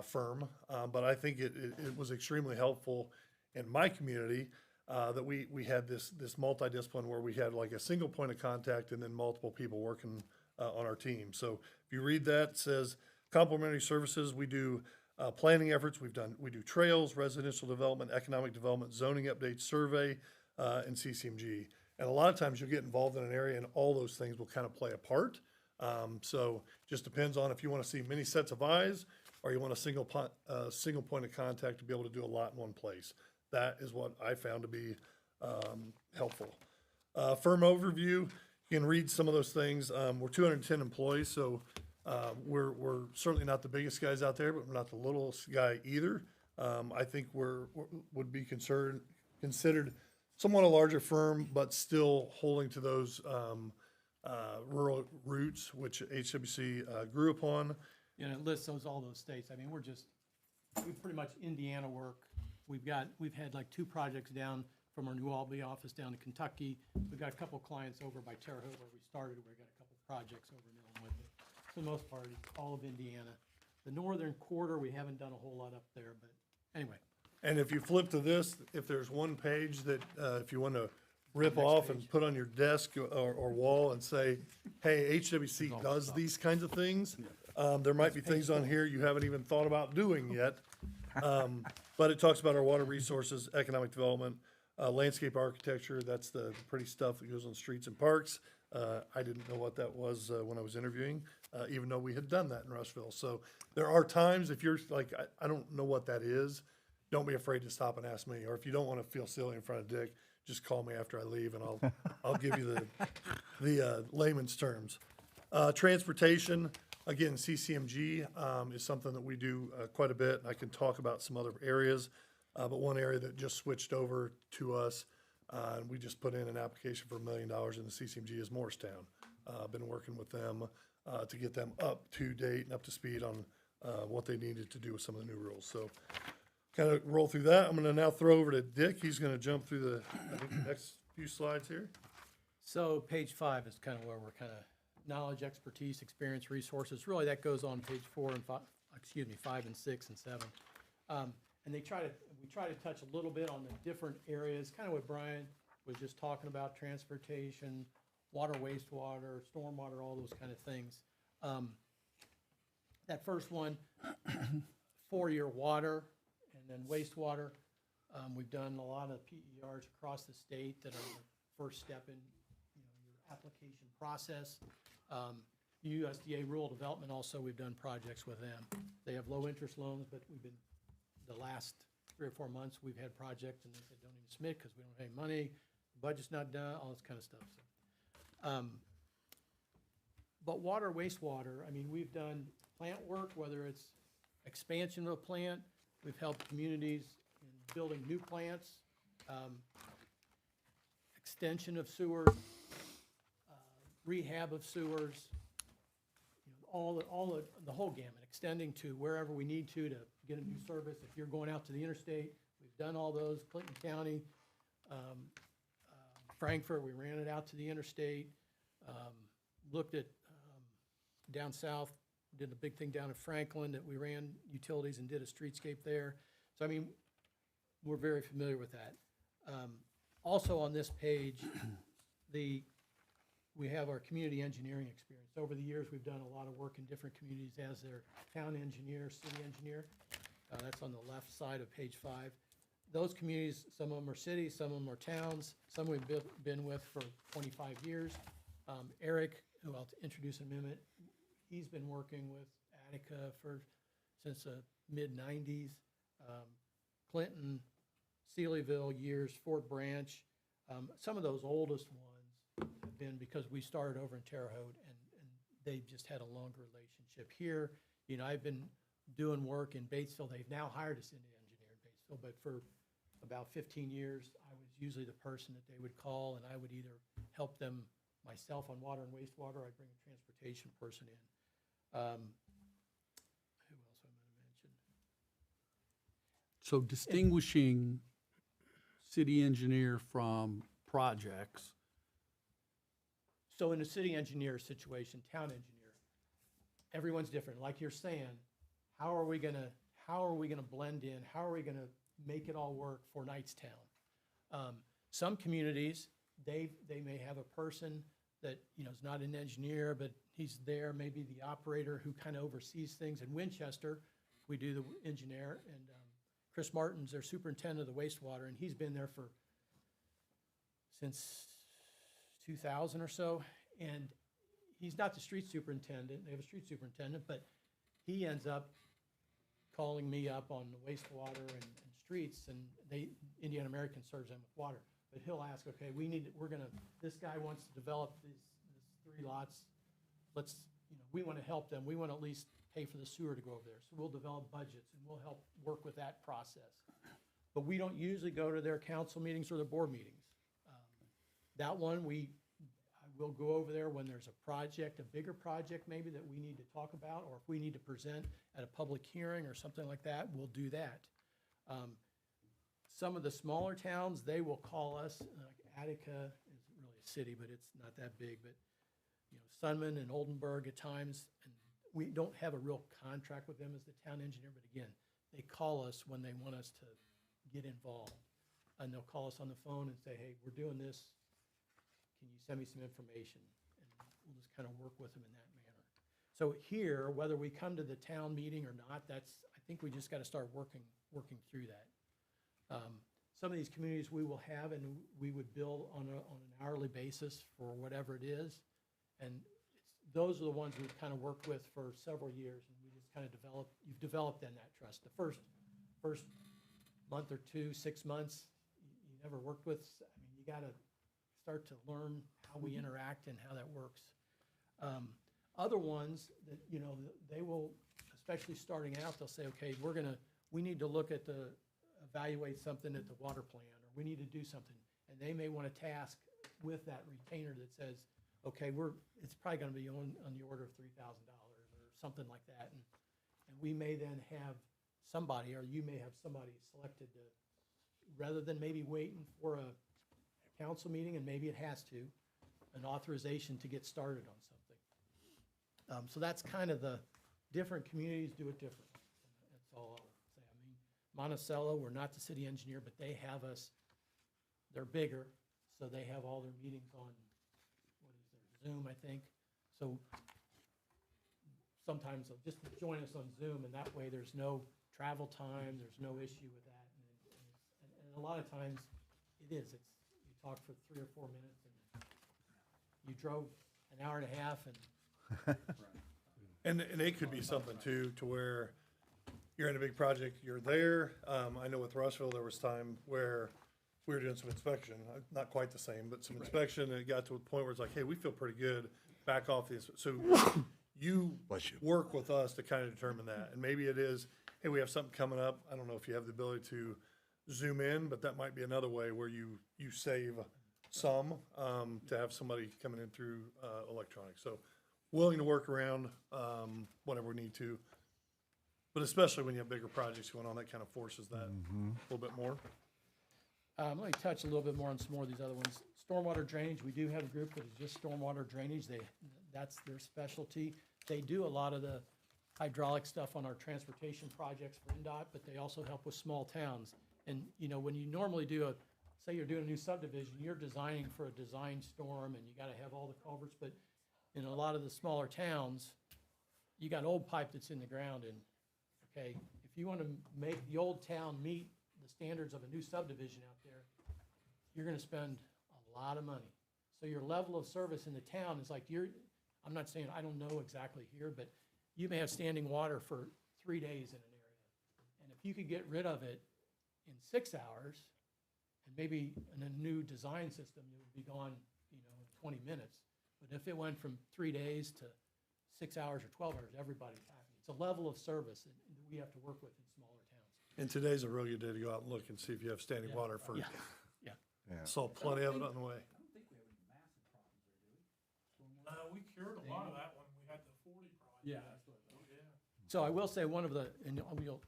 firm, but I think it was extremely helpful in my community that we had this multidiscipline where we had like a single point of contact and then multiple people working on our team. So if you read that, it says complementary services, we do planning efforts, we do trails, residential development, economic development, zoning updates, survey, and CCMG. And a lot of times you'll get involved in an area and all those things will kind of play a part. So just depends on if you want to see many sets of eyes or you want a single point of contact to be able to do a lot in one place. That is what I found to be helpful. Firm overview, you can read some of those things. We're 210 employees, so we're certainly not the biggest guys out there, but we're not the littlest guy either. I think would be considered somewhat a larger firm, but still holding to those rural roots, which HWC grew upon. It lists all those states. I mean, we pretty much Indiana work. We've had like 2 projects down from our New Albany office down to Kentucky. We've got a couple clients over by Terre Haute where we started. We've got a couple projects over in Illinois, but for the most part, it's all of Indiana. The northern quarter, we haven't done a whole lot up there, but anyway. And if you flip to this, if there's one page that, if you want to rip off and put on your desk or wall and say, hey, HWC does these kinds of things, there might be things on here you haven't even thought about doing yet. But it talks about our water resources, economic development, landscape architecture, that's the pretty stuff that goes on streets and parks. I didn't know what that was when I was interviewing, even though we had done that in Rushville. So there are times if you're like, I don't know what that is, don't be afraid to stop and ask me. Or if you don't want to feel silly in front of Dick, just call me after I leave and I'll give you the layman's terms. Transportation, again, CCMG is something that we do quite a bit. I can talk about some other areas, but one area that just switched over to us, and we just put in an application for $1 million in the CCMG is Morristown. I've been working with them to get them up to date and up to speed on what they needed to do with some of the new rules. So kind of roll through that. I'm going to now throw over to Dick. He's going to jump through the next few slides here. So page 5 is kind of where we're kind of knowledge, expertise, experience, resources. Really, that goes on page 4 and 5, 5 and 6 and 7. And we try to touch a little bit on the different areas, kind of what Brian was just talking about, transportation, water, wastewater, stormwater, all those kind of things. That first one, 4-year water and then wastewater. We've done a lot of PERs across the state that are the first step in your application process. USDA Rural Development also, we've done projects with them. They have low interest loans, but we've been, the last 3 or 4 months, we've had projects and they said, don't even submit because we don't have any money, the budget's not done, all this kind of stuff. So, but water, wastewater, I mean, we've done plant work, whether it's expansion of a plant, we've helped communities in building new plants, extension of sewers, rehab of sewers, the whole gamut, extending to wherever we need to get a new service. If you're going out to the interstate, we've done all those. Clinton County, Frankfurt, we ran it out to the interstate. Looked at down south, did a big thing down in Franklin that we ran utilities and did a streetscape there. So I mean, we're very familiar with that. Also on this page, we have our community engineering experience. Over the years, we've done a lot of work in different communities as their town engineer, city engineer. That's on the left side of page 5. Those communities, some of them are cities, some of them are towns, some we've been with for 25 years. Eric, who I'll introduce in a minute, he's been working with Attica since the mid-90s. Clinton, Sealyville years, Fort Branch. Some of those oldest ones have been because we started over in Terre Haute and they've just had a longer relationship here. I've been doing work in Batesville. They've now hired a city engineer in Batesville, but for about 15 years, I was usually the person that they would call, and I would either help them myself on water and wastewater, or I'd bring a transportation person in. Who else I might have mentioned? So distinguishing city engineer from projects. So in a city engineer situation, town engineer, everyone's different. Like you're saying, how are we gonna blend in? How are we gonna make it all work for Knightstown? Some communities, they may have a person that is not an engineer, but he's there, maybe the operator who kind of oversees things. In Winchester, we do the engineer, and Chris Martin's their superintendent of the wastewater, and he's been there since 2000 or so, and he's not the street superintendent. They have a street superintendent, but he ends up calling me up on the wastewater and streets, and Indiana American serves them with water. But he'll ask, okay, this guy wants to develop these 3 lots. We want to help them. We want to at least pay for the sewer to go over there. So we'll develop budgets and we'll help work with that process. But we don't usually go to their council meetings or their board meetings. That one, I will go over there when there's a project, a bigger project maybe that we need to talk about, or if we need to present at a public hearing or something like that, we'll do that. Some of the smaller towns, they will call us, like Attica is really a city, but it's not that big, but Sunman and Oldenburg at times, and we don't have a real contract with them as the town engineer, but again, they call us when they want us to get involved. And they'll call us on the phone and say, hey, we're doing this. Can you send me some information? And we'll just kind of work with them in that manner. So here, whether we come to the town meeting or not, I think we just got to start working through that. Some of these communities we will have, and we would bill on an hourly basis for whatever it is. And those are the ones we've kind of worked with for several years, and we just kind of you've developed then that trust. The first month or 2, 6 months, you never worked with, you got to start to learn how we interact and how that works. Other ones that, they will, especially starting out, they'll say, okay, we need to evaluate something at the water plant, or we need to do something. And they may want a task with that retainer that says, okay, it's probably going to be on the order of $3,000 or something like that. And we may then have somebody, or you may have somebody selected rather than maybe waiting for a council meeting, and maybe it has to, an authorization to get started on something. So that's kind of the, different communities do it differently. That's all I'll say. I mean, Monticello, we're not the city engineer, but they have us, they're bigger, so they have all their meetings on, what is there, Zoom, I think. So sometimes they'll just join us on Zoom, and that way there's no travel time, there's no issue with that. And a lot of times, it is, it's, you talk for 3 or 4 minutes, and you drove an hour and a half, and And it could be something too, to where you're in a big project, you're there. I know with Russellville, there was time where we were doing some inspection, not quite the same, but some inspection, and it got to a point where it's like, hey, we feel pretty good, back off these. So you work with us to kind of determine that. And maybe it is, hey, we have something coming up. I don't know if you have the ability to zoom in, but that might be another way where you save some, to have somebody coming in through, electronics. So willing to work around, whatever we need to. But especially when you have bigger projects going on, that kind of forces that a little bit more. let me touch a little bit more on some more of these other ones. Stormwater drainage, we do have a group that is just stormwater drainage. That's their specialty. They do a lot of the hydraulic stuff on our transportation projects for NDOT, but they also help with small towns. And, you know, when you normally do say you're doing a new subdivision, you're designing for a design storm and you gotta have all the culverts, but in a lot of the smaller towns, you got old pipe that's in the ground and, okay, if you wanna make the old town meet the standards of a new subdivision out there, you're gonna spend a lot of money. So your level of service in the town is like I'm not saying, I don't know exactly here, but you may have standing water for 3 days in an area. And if you could get rid of it in 6 hours, and maybe in a new design system, it would be gone, you know, in 20 minutes. But if it went from 3 days to 6 hours or 12 hours, everybody's happy. It's a level of service that we have to work with in smaller towns. And today's a real good day to go out and look and see if you have standing water for, Yeah. saw plenty of it on the way. We cured a lot of that when we had the 40 project. Yeah. Yeah. So I will say one of the, and we'll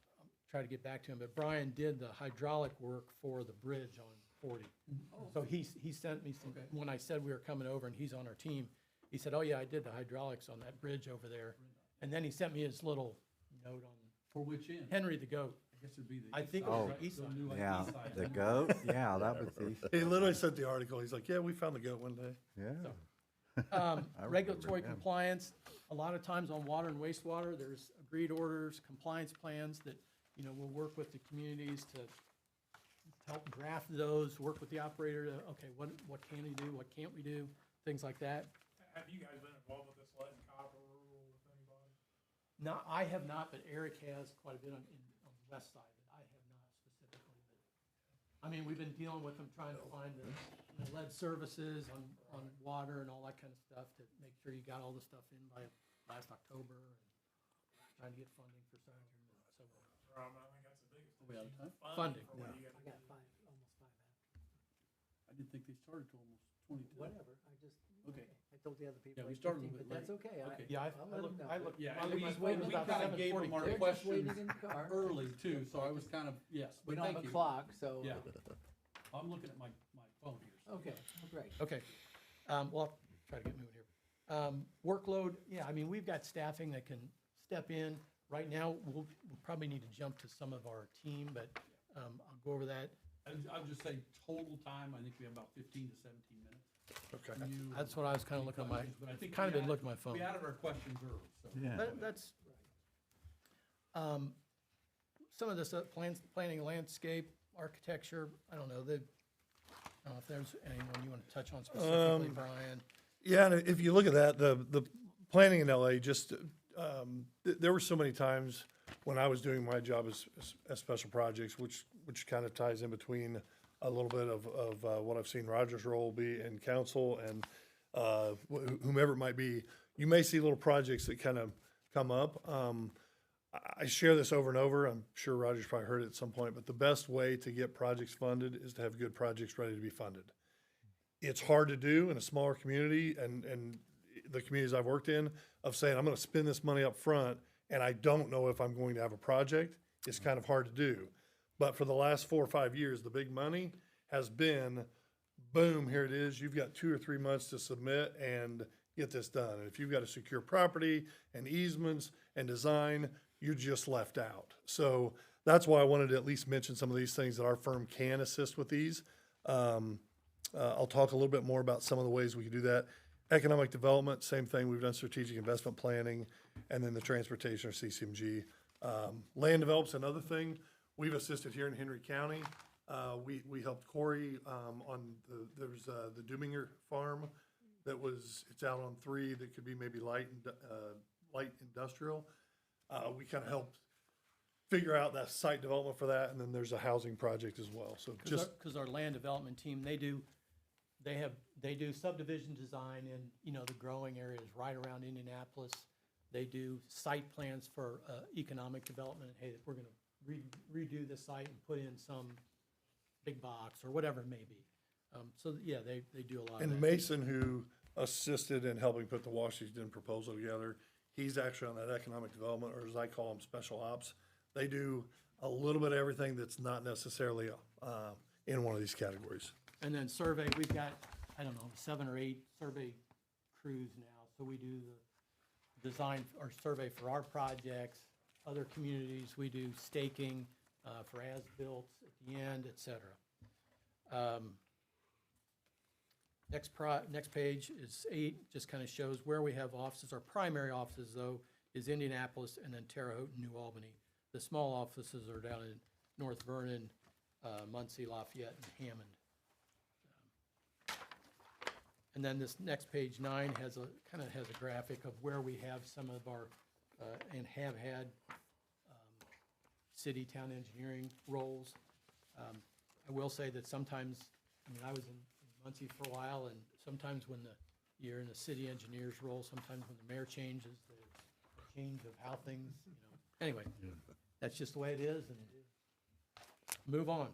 try to get back to him, but Brian did the hydraulic work for the bridge on 40. So he sent me some, when I said we were coming over and he's on our team, he said, oh yeah, I did the hydraulics on that bridge over there. And then he sent me his little note on. For which end? Henry the Goat. I guess it'd be the. I think it was the east side. Yeah, the goat, yeah, that was easy. He literally sent the article. He's like, yeah, we found the goat one day. Yeah. Regulatory him. compliance, a lot of times on water and wastewater, there's agreed orders, compliance plans that, you know, we'll work with the communities to help draft those, work with the operator to, okay, what can we do, what can't we do, things like that. Have you guys been involved with this lead and copper rule with anybody? No, I have not, but Eric has quite a bit on the west side, but I have not specifically. But I mean, we've been dealing with them, trying to find the lead services on water and all that kind of stuff to make sure you got all the stuff in by last October and trying to get funding for some of them and so on. I think that's the biggest Are we out of time? Funding, for what yeah. you I gotta got do. almost five after. I didn't think they started till almost 22. Whatever, Okay. I told the other people. Yeah, we like started a 15, little but that's bit okay. Okay. Yeah, I'll let them know. I looked. Yeah, I and looked we my phone we about kind of gave them our 7:40. They're just questions waiting in the car. early too, so I was kind of, yes, We but don't thank have a you. clock, so. Yeah. I'm looking at my phone here. so- Okay, great. Okay, well, I'll try to get moving here. Workload, yeah, I mean, we've got staffing that can step in. Right now, we'll probably need to jump to some of our team, but I'll go over that. I would just say total time, I think we have about 15 to 17 minutes. Okay. That's what I was kind of looking at my, But I think kind of we been looking at my phone. We added our questions early, so. Yeah. That's, some of this planning landscape, architecture, I don't know, I don't know if there's anyone you want to touch on specifically, Brian. Yeah, and if you look at that, the planning in LA, just, there were so many times when I was doing my job as special projects, which kind of ties in between a little bit of what I've seen Roger's role be in council and whomever it might be. You may see little projects that kind of come up. I share this over and over. I'm sure Roger's probably heard it at some point, but the best way to get projects funded is to have good projects ready to be funded. It's hard to do in a smaller community and the communities I've worked in of saying, I'm gonna spend this money up front and I don't know if I'm going to have a project. It's kind of hard to do. But for the last 4 or 5 years, the big money has been boom, here it is. You've got 2 or 3 months to submit and get this done. And if you've got to secure property and easements and design, you're just left out. So that's why I wanted to at least mention some of these things that our firm can assist with these. I'll talk a little bit more about some of the ways we can do that. Economic development, same thing. We've done strategic investment planning, and then the transportation or CCMG. Land development's another thing. We've assisted here in Henry County. We helped Corey on there's the Doominger farm it's out on 3 that could be maybe light industrial. We kind of helped figure out that site development for that, and then there's a housing project as well. So Because our land development team, they do subdivision design in, the growing areas right around Indianapolis. They do site plans for economic development. Hey, we're gonna redo the site and put in some big box or whatever it may be. So yeah, they do a lot of And that. Mason, who assisted in helping put the Washington proposal together, he's actually on that economic development, or as I call them, special ops. They do a little bit of everything that's not necessarily in one of these categories. And then survey, we've got, 7 or 8 survey crews now. So we do the design or survey for our projects, other communities. We do staking for as-built at the end, et cetera. Next page is 8, just kind of shows where we have offices. Our primary offices, though, is Indianapolis and then Terre Haute and New Albany. The small offices are down in North Vernon, Muncie, Lafayette, and Hammond. And then this next page 9 has a graphic of where we have some of our, and have had city, town engineering roles. I will say that sometimes, I was in Muncie for a while, and sometimes when you're in the city engineer's role, sometimes when the mayor changes, there's a change of how things, Anyway, that's just the way it is, and move on.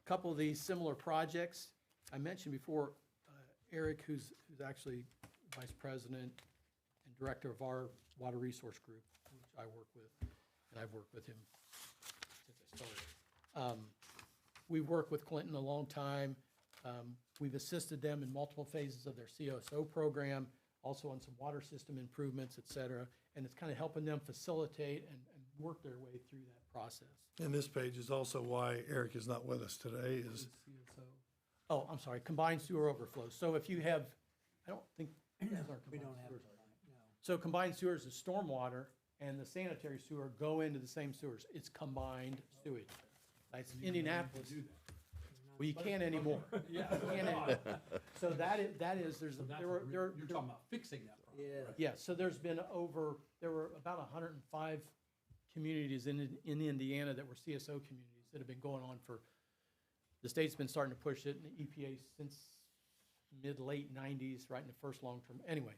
Couple of these similar projects. I mentioned before, Eric, who's actually vice president and director of our water resource group, which I work with, and I've worked with him since I started. We've worked with Clinton a long time. We've assisted them in multiple phases of their CSO program, also on some water system improvements, et cetera. And it's kind of helping them facilitate and work their way through that process. And this page is also why Eric is not with us today is. Oh, I'm sorry, combined sewer overflows. So if you have, I don't think, these aren't We combined don't have, sewers. no. So combined sewers is stormwater and the sanitary sewer go into the same sewers. It's combined sewage. That's Indianapolis. Well, you can't anymore. Yeah. You can't anymore. So that is, there's, You're talking about fixing that problem. Yeah. yeah, so there were about 105 communities in Indiana that were CSO communities that have been going on for, the state's been starting to push it, and the EPA since mid-late 90s, right in the first long-term. Anyway,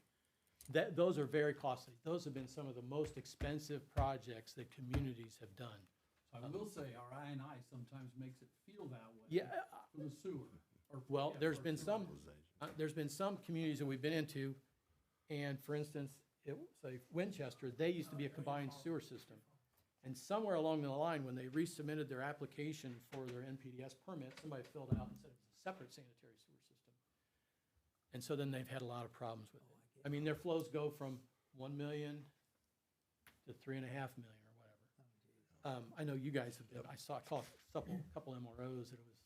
those are very costly. Those have been some of the most expensive projects that communities have done. I will say our I&I sometimes makes it feel that way. Yeah, For the sewer. well, Yeah, there's for been sewer. some communities that we've been into, and for instance, say Winchester, they used to be a combined sewer system. And somewhere along the line, when they resubmitted their application for their NPDS permit, somebody filled out and said it was a separate sanitary sewer system. And so then they've had a lot of problems with it. I mean, their flows go from 1 million to 3.5 million or whatever. I know you guys have been, I saw a couple MROs, that it was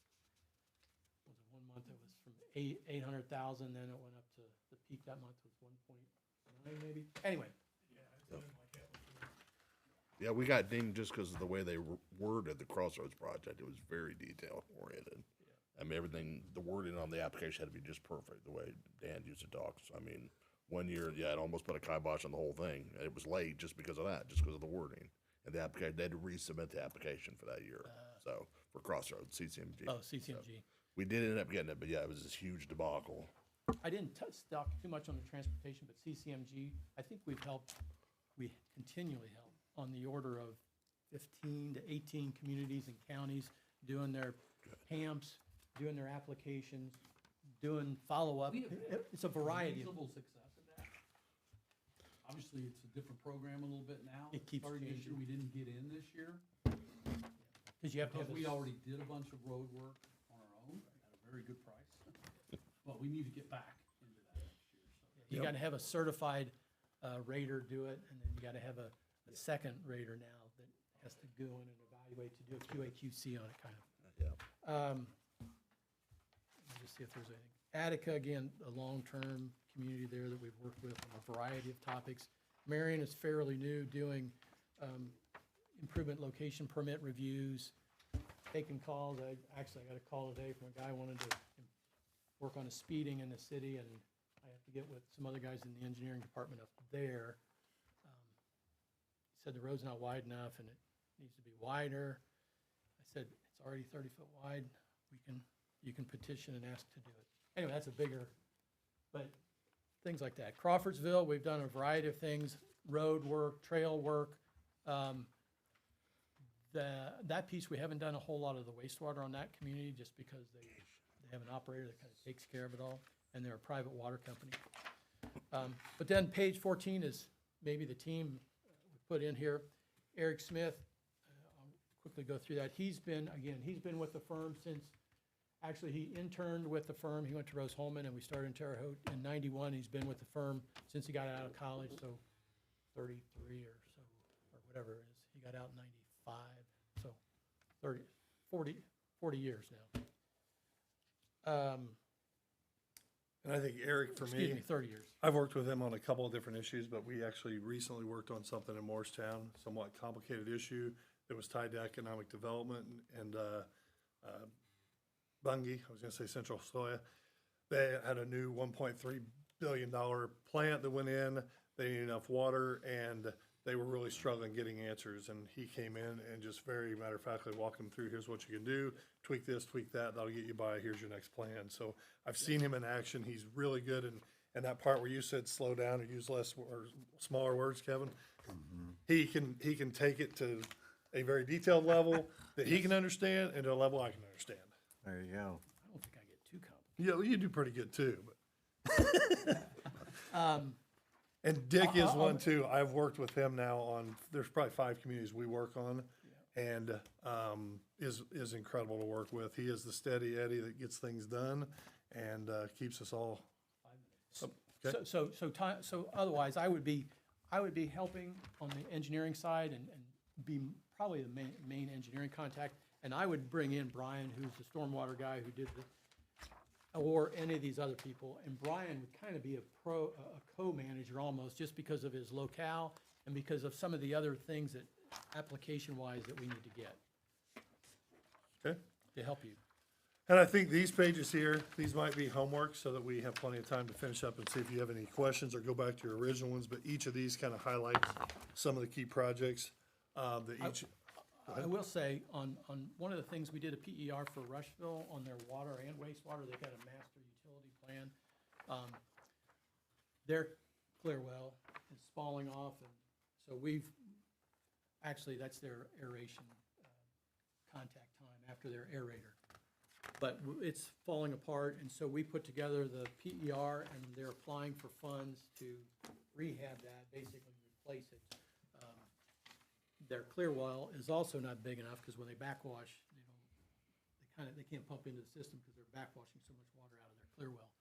1 month it was from 800,000, then it went up to, the peak that month was 1.9 maybe. Anyway. Yeah, we got dinged just because of the way they worded the Crossroads project. It was very detail oriented. I mean, everything, the wording on the application had to be just perfect, the way Dan used to talk. So, I mean, 1 year, yeah, it almost put a kibosh on the whole thing. It was late just because of that, just because of the wording. And the application, they had to resubmit the application for that year. So, for Crossroads, CCMG. Oh, CCMG. So, we did end up getting it, but yeah, it was this huge debacle. I didn't talk too much on the transportation, but CCMG, I think we continually help on the order of 15 to 18 communities and counties doing their PAMPs, doing their applications, doing follow-up. We have It's a variety of. reasonable success at that. Obviously, it's a different program a little bit now. It keeps Sorry, this changing. year we didn't get in this year. Because you have to have Because we this- already did a bunch of road work on our own at a very good price. But we need to get back into that next year. So you gotta have a certified rater do it, and then you gotta have a second rater now that has to go in and evaluate to do a QA/QC on it, kind of. Let me just see if there's anything. Attica, again, a long-term community there that we've worked with on a variety of topics. Marion is fairly new, doing improvement location permit reviews, taking calls. I got a call today from a guy who wanted to work on a speeding in the city, and I have to get with some other guys in the engineering department up there. He said the road's not wide enough and it needs to be wider. I said, it's already 30-foot wide. You can petition and ask to do it. Anyway, that's a bigger, but things like that. Crawfordsville, we've done a variety of things, road work, trail work. That piece, we haven't done a whole lot of the wastewater on that community just because they have an operator that kind of takes care of it all, and they're a private water company. But then page 14 is maybe the team we put in here. Eric Smith, I'll quickly go through that. He's been with the firm since, actually he interned with the firm. He went to Rose-Hulman and we started in Terre Haute in 91. He's been with the firm since he got out of college, so 33 or so, or whatever it is. He got out in 95, so 40 years now. And I think Eric, for Excuse me, 30 years. I've worked with him on a couple of different issues, but we actually recently worked on something in Morristown, somewhat complicated issue that was tied to economic development and Bungie, I was gonna say Central Soya. They had a new $1.3 billion plant that went in, they needed enough water, and they were really struggling getting answers, and he came in and just very matter-of-factly walked them through, here's what you can do, tweak this, tweak that, that'll get you by, here's your next plan. So I've seen him in action, he's really good, and that part where you said slow down or use less or smaller words, Kevin, he can take it to a very detailed level that he can understand and to a level I can understand. There you go. I don't think I get too complicated. Yeah, well, you do pretty good too, but. And Dick is one too. I've worked with him now on, there's probably 5 communities we work on, and is incredible to work with. He is the steady Eddie that gets things done and keeps us all. Okay. So otherwise, I would be helping on the engineering side and be probably the main engineering contact. And I would bring in Brian, who's the stormwater guy who did or any of these other people. And Brian would kind of be a co-manager almost, just because of his locale and because of some of the other things that, application-wise, that we need to get. Okay. To help you. And I think these pages here, these might be homework so that we have plenty of time to finish up and see if you have any questions or go back to your original ones. But each of these kind of highlights some of the key projects that each. I will say, on one of the things we did a PER for Rushville on their water and wastewater, they've got a master utility plan. Their clear well is falling off, and so that's their aeration contact time after their aerator. But it's falling apart, and so we put together the PER, and they're applying for funds to rehab that, basically replace it. Their clear well is also not big enough, because when they backwash, they can't pump into the system because they're backwashing so much water out of their clear well.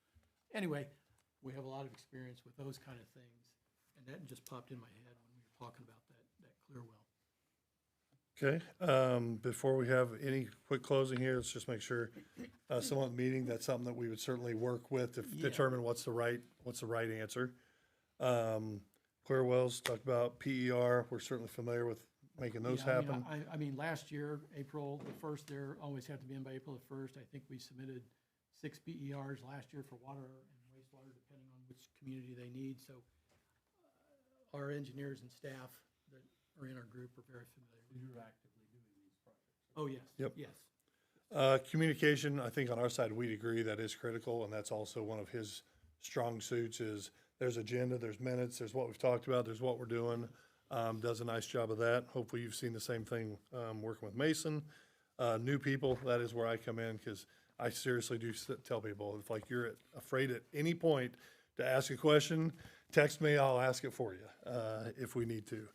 Anyway, we have a lot of experience with those kind of things, and that just popped in my head when we were talking about that clear well. Okay, before we have any quick closing here, let's just make sure, someone at the meeting, that's something that we would certainly work with to determine what's the right answer. Clear wells, talk about PER, we're certainly familiar with making those happen. I mean, last year, April the 1st, they always have to be in by April the 1st. I think we submitted 6 PERs last year for water and wastewater, depending on which community they need. So our engineers and staff that are in our group are very familiar. You're actively doing these projects. Oh, yes. Yep. Yes. Communication, I think on our side, we'd agree that is critical, and that's also one of his strong suits is there's agenda, there's minutes, there's what we've talked about, there's what we're doing. Does a nice job of that. Hopefully you've seen the same thing working with Mason. New people, that is where I come in, because I seriously do tell people, if like you're afraid at any point to ask a question, text me, I'll ask it for you if we need to.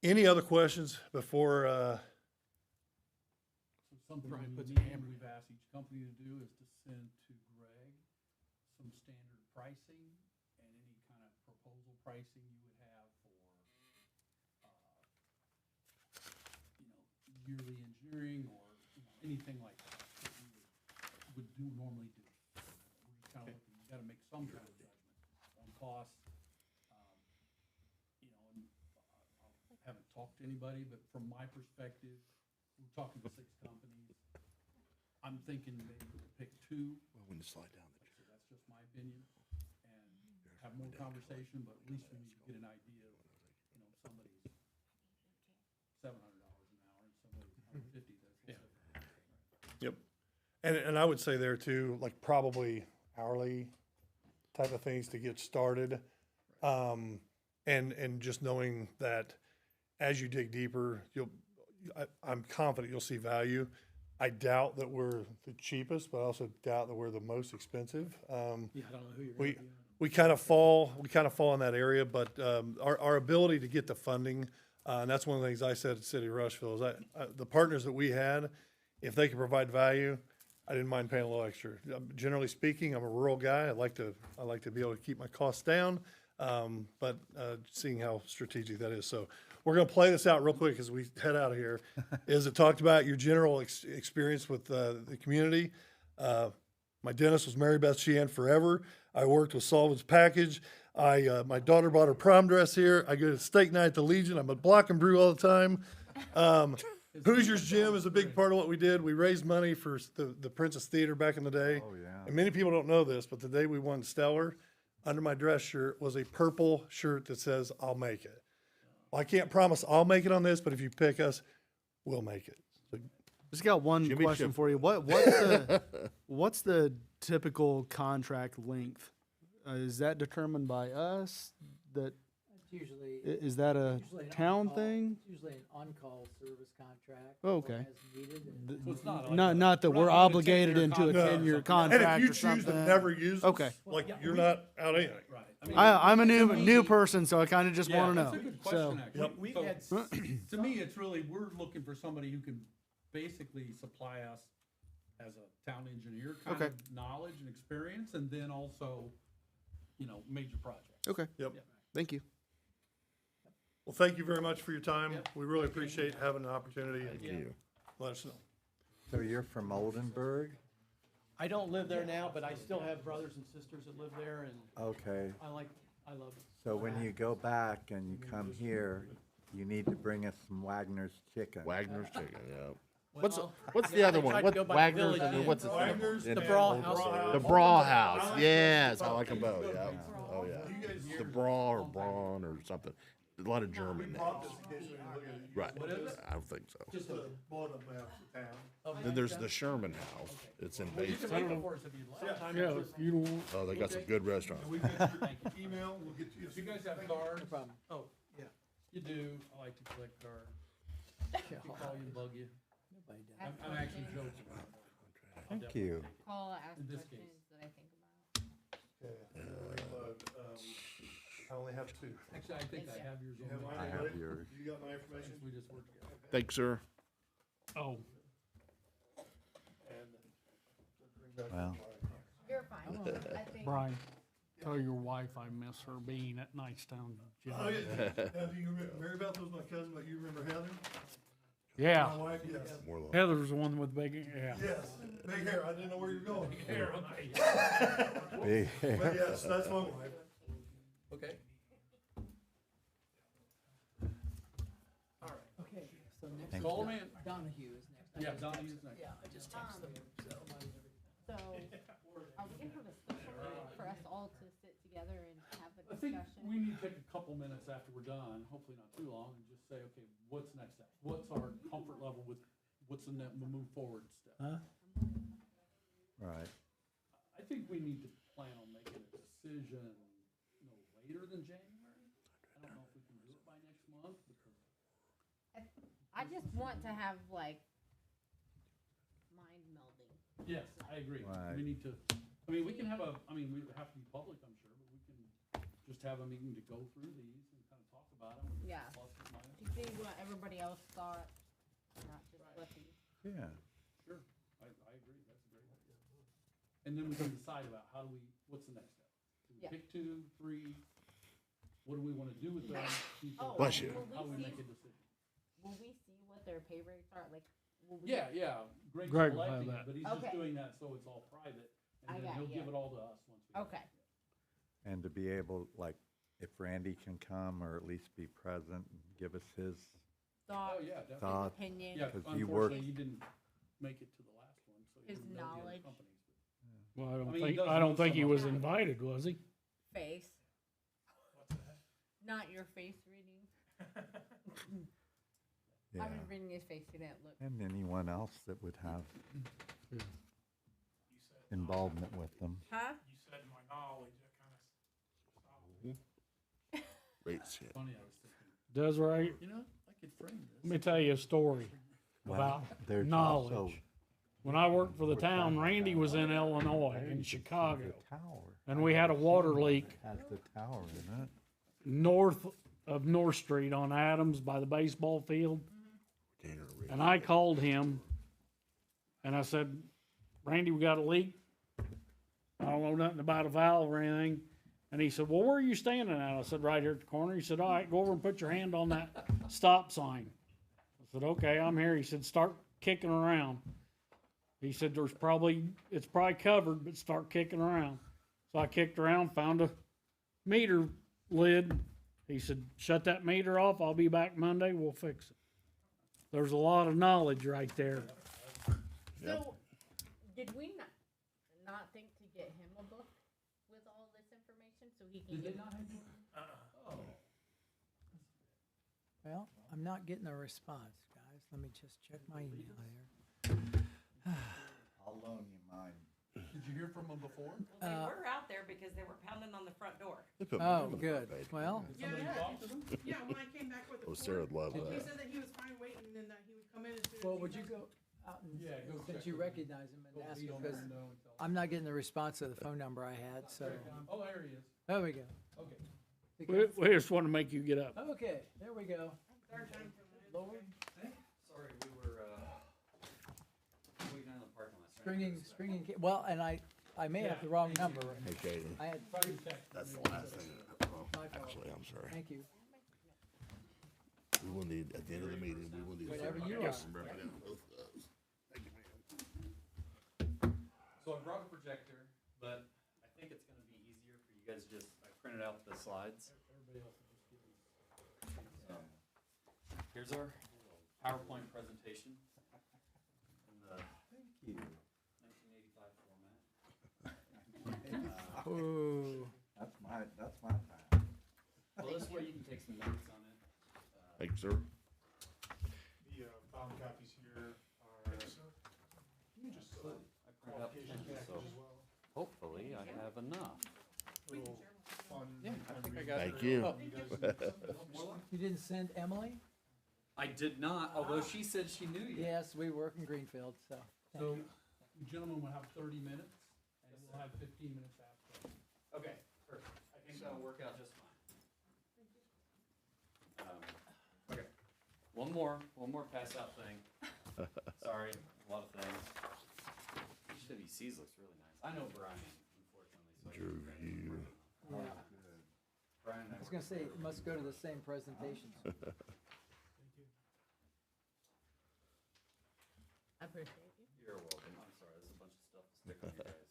Any other questions before? something Brian puts a me and hammer we've asked each company to do is to send to Greg some standard pricing and any kind of proposal pricing you would have for, yearly engineering or, anything like that would normally do. We're just kind of looking, you gotta make some kind of judgment on cost. And I haven't talked to anybody, but from my perspective, we're talking to 6 companies. I'm thinking maybe pick 2. Well, when to slide down the So that's just my opinion, and have more conversation, but at least we need to get an idea of, somebody's $700 an hour and somebody's $150, that's a little different. Yep. And I would say there too, like probably hourly type of things to get started. And just knowing that as you dig deeper, I'm confident you'll see value. I doubt that we're the cheapest, but I also doubt that we're the most expensive. Yeah, I don't know who you're gonna be on. We kind of fall in that area, but our ability to get the funding, and that's one of the things I said at City of Rushville, is the partners that we had, if they could provide value, I didn't mind paying a little extra. Generally speaking, I'm a rural guy. I like to be able to keep my costs down, but seeing how strategic that is. So we're going to play this out real quick as we head out of here. Is it talked about your general experience with the community? My dentist was Mary Beth Sheehan forever. I worked with Sullivan's Package. My daughter bought her prom dress here. I go to steak night at the Legion. I'm at Block and Brew all the time. Hoosiers Gym is a big part of what we did. We raised money for the Princess Theater back in the day. Oh, yeah. And many people don't know this, but the day we won Stellar, under my dress shirt was a purple shirt that says, "I'll make it." Well, I can't promise I'll make it on this, but if you pick us, we'll make it. So, Just got one Jimmy question Chip. for you. What's the typical contract length? Is that determined by us? That It's usually. is that a usually an town on-call- thing? it's Usually an on-call service contract. Oh, okay. As needed. Th- So it's not like Not that we're we're not doing a obligated 10-year into a contract or 10-year something. contract and if you or choose something. to never use us, Okay. like Yeah, you're we- not out anything. Right. I mean, I'm a to me- new person, so I kind of just Yeah, want to that's know. a good So, question, actually. Yep. We've had, to me, it's really, we're looking for somebody who can basically supply us as a town engineer kind Okay. of knowledge and experience, and then also, major projects. okay. Yep. Thank you. Well, thank you very much for your time. Yep. We really appreciate having an opportunity. Thank and you. Let us know. So you're from Oldenburg? I don't live there now, but I still have brothers and sisters that live there, and Okay. I love it. So when you go back and you come here, you need to bring us some Wagner's chicken. Wagner's chicken, yeah. Well, What's the I other tried one? to What go by Wagner's Village and Inn. what's the Wagner's, The Brawl House. The Brawl House. Yes, I like them both. Yeah. Oh yeah. The Brawl or Braun or something. A lot of German names. Right. I don't think so. Just a, Then there's the Sherman House. It's in well, you can Basin. make it for us if you'd like. Yeah, if you don't want. Oh, they got some good restaurants. We've got your Email, we'll get you. If you guys have cards, No problem. oh, yeah, you do, I like to collect cards. I'll call you and bug you. Nobody does. I'm actually joking. I'll Thank you. Call, ask In this questions case. that I think about. I only have 2. Actually, I think I have yours You have on. mine I have already? yours. You got my information? We just worked together. Thanks, sir. Oh, Well, You're fine. I think. Brian, tell your wife I miss her being at Knightstown. Gym. Oh, yeah. Now, do you remember, Mary Beth was my cousin, but you remember Heather? Yeah, My wife, yes. More love. Heather's the one with big, yeah. Yes, big hair. I didn't know where you were going. big- But yes, that's my wife. Okay. Okay, so next. Thank Call you. them in. Donahue is next. I Yeah, just Donahue's texted- next. Yeah, I just texted them, so. So, are we gonna have a special meeting for us all to sit together and have a I think discussion? we need to take a couple minutes after we're done, hopefully not too long, and just say, okay, what's next step? What's our comfort level with, what's the move forward step? Right. I think we need to plan on making a decision no later than January. I don't know if we can do it by next month, because I just want to have like mind melding. yes, I agree. Right. We need to, we can have we have to be public, I'm sure, but we can just have a meeting to go through these and kind of talk about them. and Yeah. pluses, minuses. To see what everybody else thought, not just what the. Yeah. and then we can decide about how do we, what's the next step? Do we Yeah. pick 2, 3? What do we wanna do with those people? Oh, Bless you. How do we make a decision? Will we see what their pay rates are? Like, will we? Yeah, Greg's Greg will collecting have it, that. but he's just Okay. doing that so it's all private, I and then got he'll you. give it all to us once we. Okay. And to be able, like, if Randy can come or at least be present and give us his Thoughts, Oh, yeah, definitely. thoughts. opinion. Yeah, 'Cause you work- unfortunately, you didn't make it to the last one, so you His didn't know the other knowledge. companies. Well, I mean, he does I know don't think he some of was them. invited, was he? Face. Not your face reading. Yeah. I was reading his face, you didn't look. And anyone else that would have involvement with them. Huh? You said my knowledge, that kind of. Great shit. Funny, I was thinking, Desiree, you know, I could frame let me this. tell you a story Well, about there's knowledge. also When I worked for the town, Randy was in Illinois, in Chicago, the tower. and we had a water leak Has the tower in it. north of North Street on Adams by the baseball field. And I called him and I said, Randy, we got a leak. I don't know nothing about a valve or anything. And he said, well, where are you standing at? I said, right here at the corner. He said, all right, go over and put your hand on that stop sign. I said, okay, I'm here. He said, start kicking around. He said, it's probably covered, but start kicking around. So I kicked around, found a meter lid. He said, shut that meter off. I'll be back Monday. We'll fix it. There's a lot of knowledge right there. So, did we not think to get him a book with all this information so he can Did they get? not have you? Oh. Well, I'm not getting a response, guys. Let me just check my email here. I'll loan you mine. Did you hear from them before? They were out there because they were pounding on the front door. Oh, good. Well, Did somebody talk to them? Yeah, when I came back with the Oh, Sarah would love he that. said that he was fine waiting and that he would come in as soon as well, he would you got- go out and, Yeah, go since check you with him. recognize him Go and ask beat him, on because the window and tell I'm not getting the response to the phone number I had, so, them. Oh, there he is. there we go. Okay. We just want to make you get up. Okay, there we go. Third time for a minute. Lord, Sorry, we were, waiting on the parking lot. stringing, well, and I may have the wrong number. Hey, Katie, I had, that's the last thing. Well, My fault. actually, I'm sorry. thank you. We will need, at the end of the meeting, we will need. Whatever somebody you else are. to represent both of those. Thank you, man. So I brought a projector, but I think it's gonna be easier for you guys just, I printed out the slides. Everybody else will just give me. So, here's our PowerPoint presentation in the Thank you. 1985 format. Ooh. That's my time. Well, this way you can take some notes on it. Thank you, sir. The bound copies here are. I printed out the pictures, so hopefully I have enough. Little fun. Yeah, I think I got it. Thank you. You didn't send Emily? I did not, although she said she knew you. Yes, we work in Greenfield, so. thank So, you. you gentlemen will have 30 minutes, and we'll have 15 minutes after. Okay, perfect. I think that'll work out just fine. Okay, one more pass out thing. Sorry, a lot of things. HWC's looks really nice. I know Brian, unfortunately, so. Drew, you. Yeah. Brian and I was gonna say, it must go to the same presentations. I appreciate you. You're welcome. I'm sorry, there's a bunch of stuff to stick on you guys.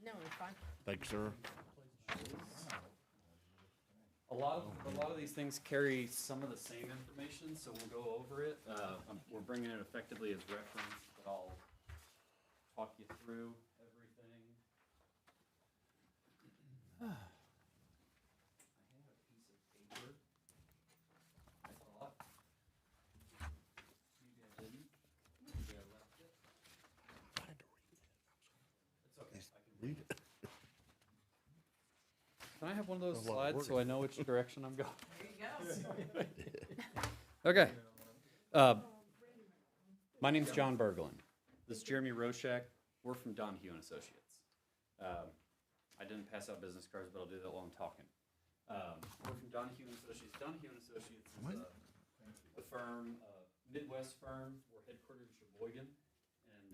No, it's fine. Thank you, sir. A lot of these things carry some of the same information, so we'll go over it. We're bringing it effectively as reference, but I'll talk you through everything. I had a piece of paper, I thought. Maybe I didn't. Maybe I left it. It's okay, I can read it. Can I have one of those A lot of slides so I know which direction I'm going? There you go. Okay. My name's John Berglund. This is Jeremy Roshak. We're from Donahue and Associates. I didn't pass out business cards, but I'll do that while I'm talking. We're from Donahue and Associates. Donahue and Associates is a firm, Midwest firm. We're headquartered in Sheboygan, and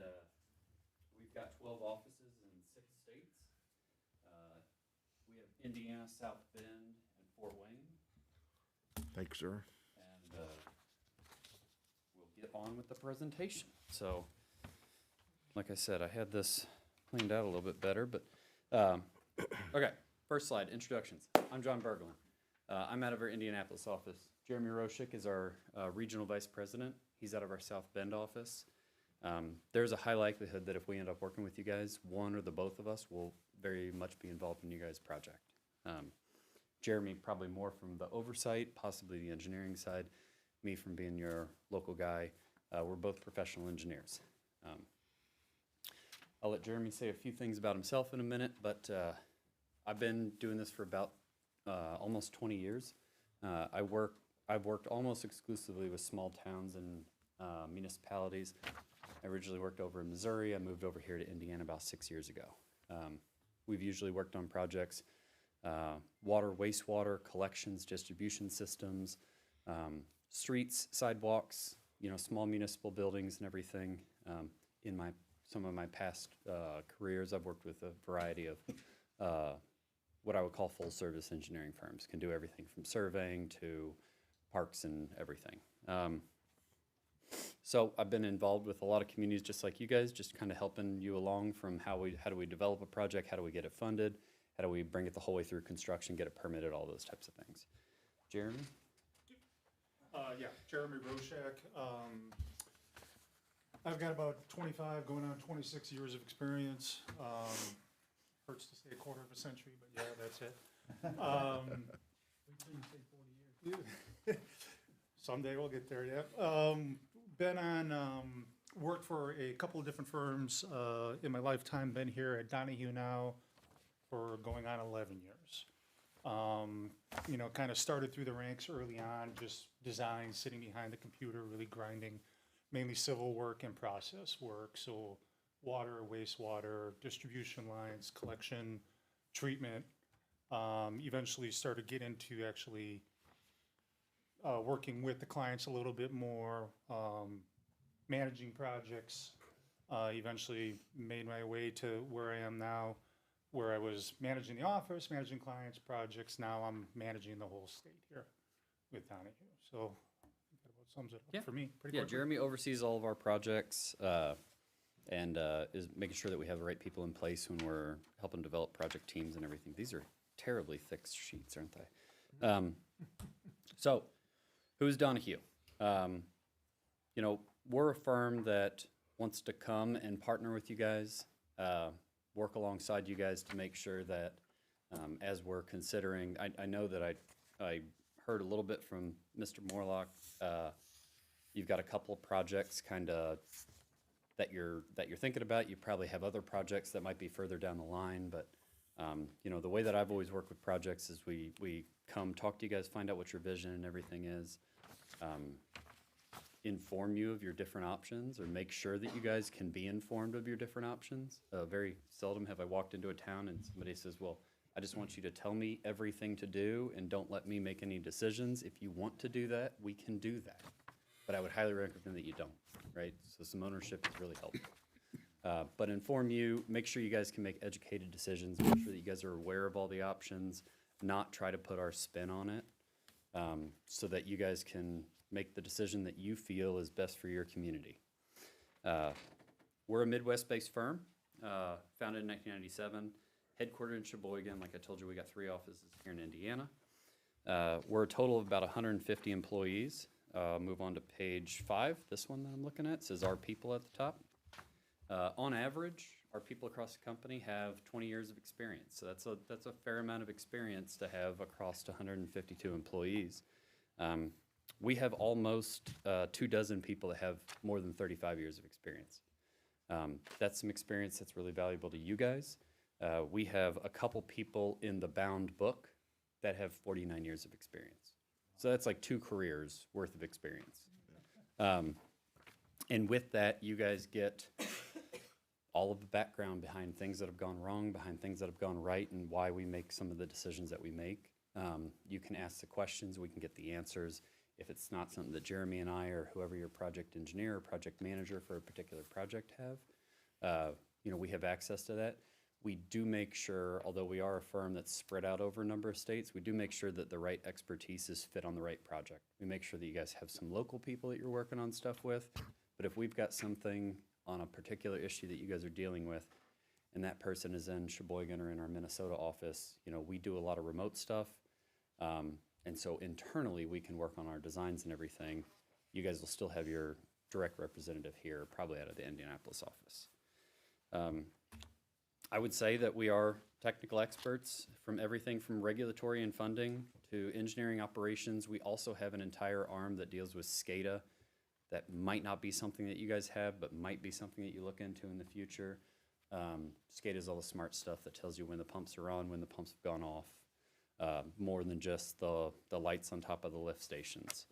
we've got 12 offices in 6 states. Indiana, South Bend, and Fort Wayne. Thank you, sir. And we'll get on with the presentation. So, like I said, I had this cleaned out a little bit better, but okay. First slide, introductions. I'm John Berglund. I'm out of our Indianapolis office. Jeremy Roshik is our regional vice president. He's out of our South Bend office. There's a high likelihood that if we end up working with you guys, one or the both of us will very much be involved in you guys' project. Jeremy probably more from the oversight, possibly the engineering side, me from being your local guy. We're both professional engineers. I'll let Jeremy say a few things about himself in a minute, but I've been doing this for about almost 20 years. I've worked almost exclusively with small towns and municipalities. I originally worked over in Missouri. I moved over here to Indiana about 6 years ago. We've usually worked on projects, water, wastewater, collections, distribution systems, streets, sidewalks, small municipal buildings and everything. In some of my past careers, I've worked with a variety of what I would call full-service engineering firms. Can do everything from surveying to parks and everything. So I've been involved with a lot of communities just like you guys, just kind of helping you along from how do we develop a project, how do we get it funded, how do we bring it the whole way through construction, get it permitted, all those types of things. Jeremy? Yeah, Jeremy Roshak. I've got about 25, going on 26 years of experience. Hurts to say a quarter of a century, but yeah, that's it. Someday we'll get there, yeah. Been on, worked for a couple of different firms in my lifetime. Been here at Donahue now for going on 11 years. Kind of started through the ranks early on, just design, sitting behind the computer, really grinding, mainly civil work and process work. So water, wastewater, distribution lines, collection, treatment. Eventually started getting into actually working with the clients a little bit more, managing projects. Eventually made my way to where I am now, where I was managing the office, managing clients' projects. Now I'm managing the whole state here with Donahue. So I think that about sums it up for me. Pretty quickly. Jeremy oversees all of our projects and is making sure that we have the right people in place when we're helping develop project teams and everything. These are terribly thick sheets, aren't they? So, who's Donahue? We're a firm that wants to come and partner with you guys, work alongside you guys to make sure that as we're considering, I know that I heard a little bit from Mr. Morlock. You've got a couple of projects kind of that you're thinking about. You probably have other projects that might be further down the line, but the way that I've always worked with projects is we come talk to you guys, find out what your vision and everything is, inform you of your different options, or make sure that you guys can be informed of your different options. Very seldom have I walked into a town and somebody says, well, I just want you to tell me everything to do and don't let me make any decisions. If you want to do that, we can do that. But I would highly recommend that you don't, right? So some ownership is really helpful. But inform you, make sure you guys can make educated decisions, make sure that you guys are aware of all the options, not try to put our spin on it, so that you guys can make the decision that you feel is best for your community. We're a Midwest-based firm, founded in 1997, headquartered in Sheboygan. Like I told you, we got 3 offices here in Indiana. We're a total of about 150 employees. Move on to page 5, this one that I'm looking at, says our people at the top. On average, our people across the company have 20 years of experience. So that's a fair amount of experience to have across 152 employees. We have almost 24 people that have more than 35 years of experience. That's some experience that's really valuable to you guys. We have a couple people in the bound book that have 49 years of experience. So that's like 2 careers worth of experience. And with that, you guys get all of the background behind things that have gone wrong, behind things that have gone right, and why we make some of the decisions that we make. You can ask the questions, we can get the answers. If it's not something that Jeremy and I or whoever your project engineer or project manager for a particular project have, we have access to that. we do make sure, although we are a firm that's spread out over a number of states, we do make sure that the right expertise is fit on the right project. We make sure that you guys have some local people that you're working on stuff with, but if we've got something on a particular issue that you guys are dealing with, and that person is in Sheboygan or in our Minnesota office, you know, we do a lot of remote stuff. And so internally, we can work on our designs and everything. You guys will still have your direct representative here, probably out of the Indianapolis office. I would say that we are technical experts from everything from regulatory and funding to engineering operations. We also have an entire arm that deals with SCADA that might not be something that you guys have, but might be something that you look into in the future. SCADA is all the smart stuff that tells you when the pumps are on, when the pumps have gone off, more than just the lights on top of the lift stations.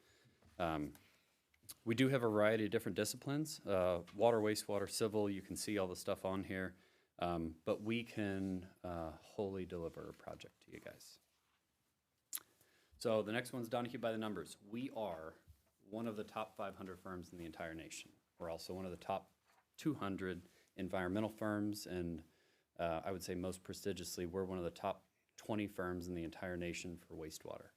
We do have a variety of different disciplines, water, wastewater, civil, you can see all the stuff on here, but we can wholly deliver a project to you guys. So the next one's Donahue by the numbers. We are one of the top 500 firms in the entire nation. We're also one of the top 200 environmental firms, and I would say most prestigiously, we're one of the top 20 firms in the entire nation for wastewater.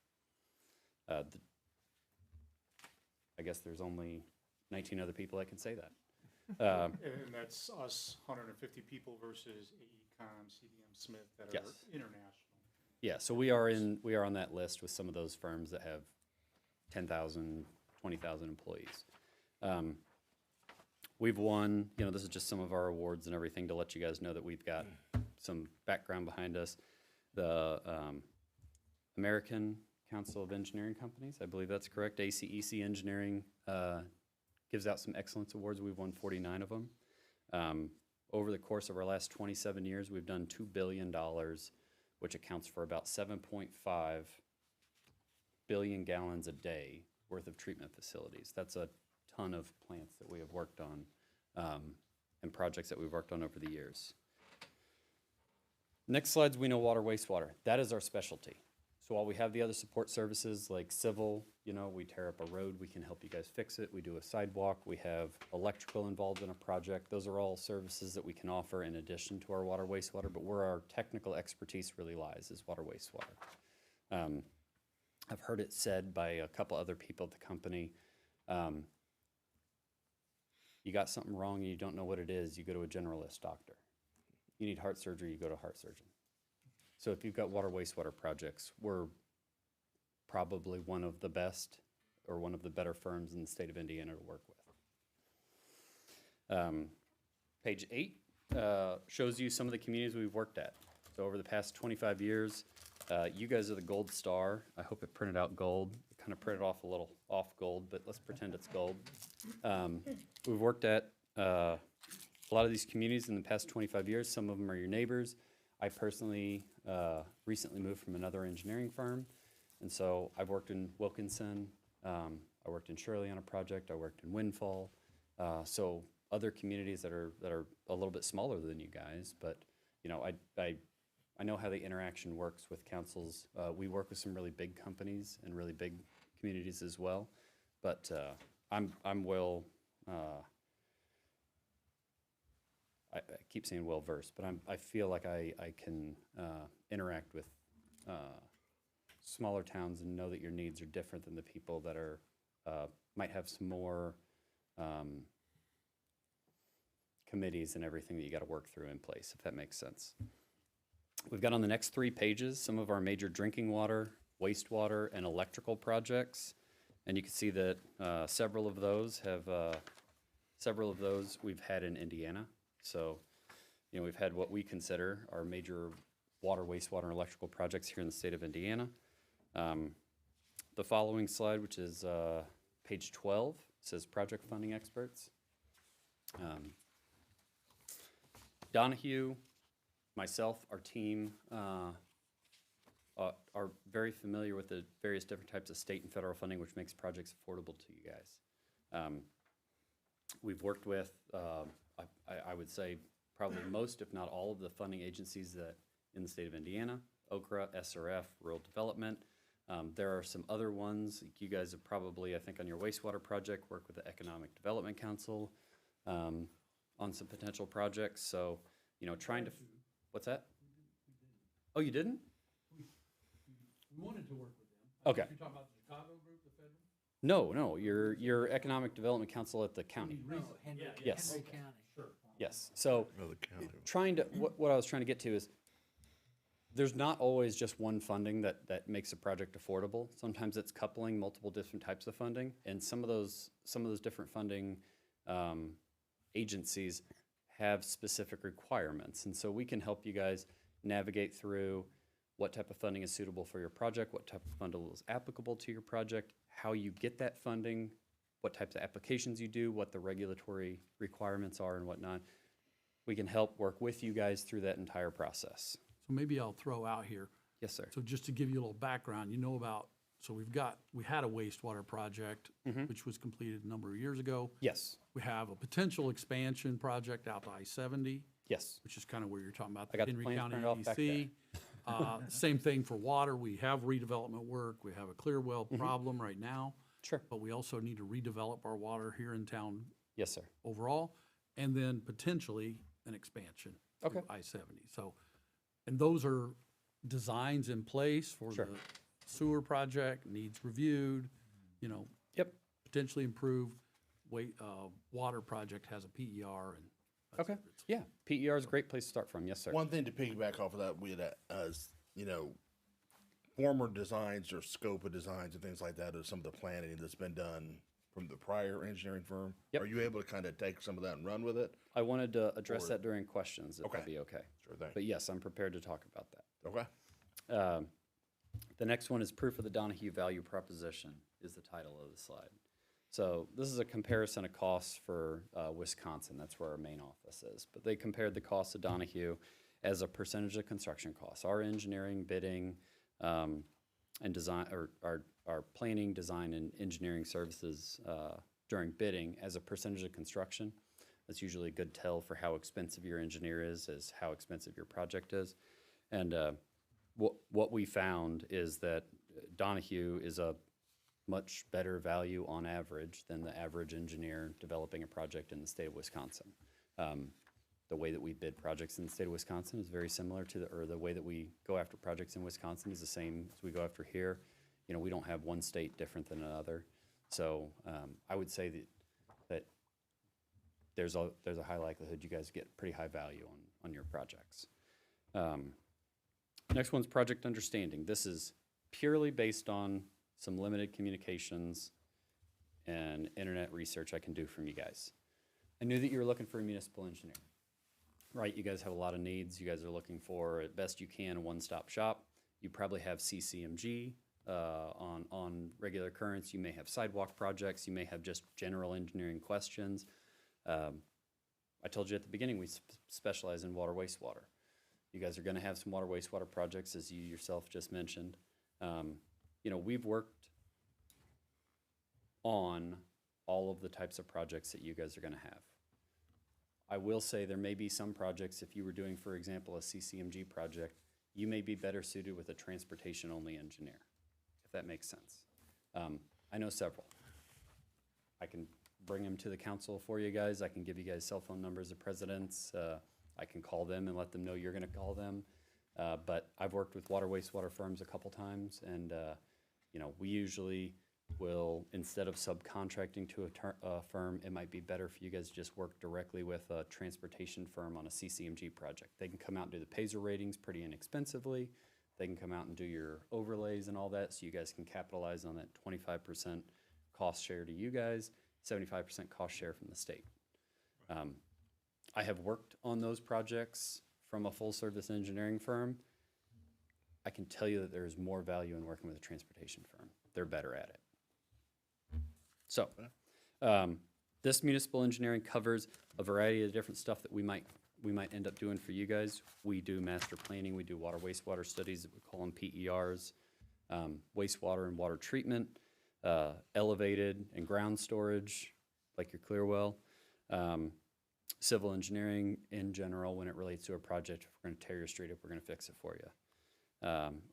I guess there's only 19 other people that can say that. And that's us, 150 people versus AECom, CDM Smith that are Yes. international. Yeah, so we are on that list with some of those firms that have 10,000, 20,000 employees. We've won, you know, this is just some of our awards and everything to let you guys know that we've got some background behind us. The American Council of Engineering Companies, I believe that's correct, ACEC Engineering gives out some excellence awards. We've won 49 of them. Over the course of our last 27 years, we've done $2 billion, which accounts for about 7.5 billion gallons a day worth of treatment facilities. That's a ton of plants that we have worked on and projects that we've worked on over the years. Next slide's we know water, wastewater. That is our specialty. So while we have the other support services like civil, you know, we tear up a road, we can help you guys fix it. We do a sidewalk, we have electrical involved in a project. Those are all services that we can offer in addition to our water, wastewater, but where our technical expertise really lies is water, wastewater. I've heard it said by a couple other people at the company, you got something wrong and you don't know what it is, you go to a generalist doctor. You need heart surgery, you go to a heart surgeon. So if you've got water, wastewater projects, we're probably one of the best or one of the better firms in the state of Indiana to work with. Page 8 shows you some of the communities we've worked at. So over the past 25 years, you guys are the gold star. I hope it printed out gold. It kind of printed off a little off gold, but let's pretend it's gold. We've worked at a lot of these communities in the past 25 years. Some of them are your neighbors. I personally recently moved from another engineering firm, and so I've worked in Wilkinson, I worked in Shirley on a project, I worked in Windfall, so other communities that are a little bit smaller than you guys, but you know, I know how the interaction works with councils. We work with some really big companies and really big communities as well, but I'm well. I keep saying well-versed, but I feel like I can interact with smaller towns and know that your needs are different than the people that are might have some more committees and everything that you got to work through in place, if that makes sense. We've got on the next 3 pages some of our major drinking water, wastewater, and electrical projects, and you can see that several of those we've had in Indiana. So, you know, we've had what we consider our major water, wastewater, and electrical projects here in the state of Indiana. The following slide, which is page 12, says project funding experts. Donahue, myself, our team are very familiar with the various different types of state and federal funding, which makes projects affordable to you guys. We've worked with I would say probably most, if not all, of the funding agencies that in the state of Indiana, OCRA, SRF, Rural Development. There are some other ones. You guys have probably, I think on your wastewater project, worked with the Economic Development Council on some potential projects. So, you know, trying to What's that? Oh, you didn't? We wanted to work with them. Okay. You're talking about the Chicago group, the federal? No, your Economic Development Council at the county. Yes. Henry County. Yes. So trying to, what I was trying to get to is there's not always just one funding that makes a project affordable. Sometimes it's coupling multiple different types of funding, and some of those different funding agencies have specific requirements. And so we can help you guys navigate through what type of funding is suitable for your project, what type of funding is applicable to your project, how you get that funding, what types of applications you do, what the regulatory requirements are and whatnot. We can help work with you guys through that entire process. So maybe I'll throw out here. Yes, sir. So just to give you a little background, you know about, so we had a wastewater project, which was completed a number of years ago. Yes. We have a potential expansion project out to I-70. Yes. Which is kind of where you're talking about I the got the Henry plans County printed off back EDC. Same thing for water. We have redevelopment work. We have a clear well problem right now. Sure. But we also need to redevelop our water here in town. Yes, sir. Overall, and then potentially an expansion. Okay. To I-70. So, and those are designs in place for Sure. the sewer project, needs reviewed, you know. Yep. Potentially improved. Water project has a PER and. Okay. Yeah, PER is a great place to start from. Yes, sir. One thing to piggyback off of that, we had, you know, former designs or scope of designs and things like that of some of the planning that's been done from the prior engineering firm. Yep. Are you able to kind of take some of that and run with it? I wanted to address Or- that during questions, if that'd be okay. Sure thing. But yes, I'm prepared to talk about that. Okay. The next one is proof of the Donahue value proposition is the title of the slide. So this is a comparison of costs for Wisconsin. That's where our main office is. But they compared the cost of Donahue as a percentage of construction costs. Our engineering, bidding, and design, or our planning, design, and engineering services during bidding as a percentage of construction. That's usually a good tell for how expensive your engineer is how expensive your project is. And what we found is that Donahue is a much better value on average than the average engineer developing a project in the state of Wisconsin. The way that we bid projects in the state of Wisconsin is very similar to the way that we go after projects in Wisconsin is the same as we go after here. You know, we don't have one state different than another. So I would say that there's a high likelihood you guys get pretty high value on your projects. Next one's project understanding. This is purely based on some limited communications and internet research I can do from you guys. I knew that you were looking for a municipal engineer, right? You guys have a lot of needs. You guys are looking for, at best you can, a one-stop shop. You probably have CCMG on regular occurrence. You may have sidewalk projects. You may have just general engineering questions. I told you at the beginning we specialize in water, wastewater. You guys are going to have some water, wastewater projects, as you yourself just mentioned. You know, we've worked on all of the types of projects that you guys are going to have. I will say there may be some projects, if you were doing, for example, a CCMG project, you may be better suited with a transportation-only engineer, if that makes sense. I know several. I can bring them to the council for you guys. I can give you guys cell phone numbers of presidents. I can call them and let them know you're going to call them. But I've worked with water, wastewater firms a couple times, and you know, we usually will, instead of subcontracting to a firm, it might be better for you guys to just work directly with a transportation firm on a CCMG project. They can come out and do the Paiser ratings pretty inexpensively. They can come out and do your overlays and all that, so you guys can capitalize on that 25% cost share to you guys, 75% cost share from the state. I have worked on those projects from a full-service engineering firm. I can tell you that there is more value in working with a transportation firm. They're better at it. So, this municipal engineering covers a variety of different stuff that we might end up doing for you guys. We do master planning, we do water, wastewater studies, we call them PERs, wastewater and water treatment, elevated and ground storage, like your clear well, civil engineering in general when it relates to a project. If we're going to tear your street up, we're going to fix it for you.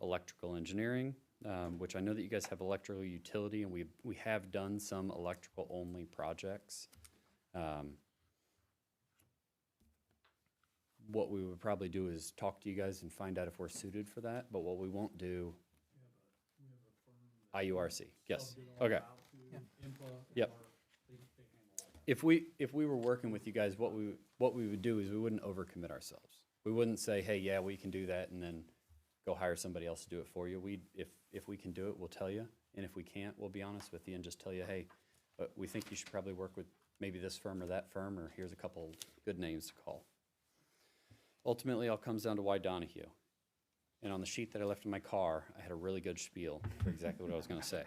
Electrical engineering, which I know that you guys have electrical utility, and we have done some electrical only projects. what we would probably do is talk to you guys and find out if we're suited for that, but what we won't do. IURC, yes, okay. Yep. If we were working with you guys, what we would do is we wouldn't overcommit ourselves. We wouldn't say, hey, yeah, we can do that, and then go hire somebody else to do it for you. If we can do it, we'll tell you, and if we can't, we'll be honest with you and just tell you, hey, but we think you should probably work with maybe this firm or that firm, or here's a couple good names to call. Ultimately, it all comes down to why Donahue. And on the sheet that I left in my car, I had a really good spiel for exactly what I was gonna say.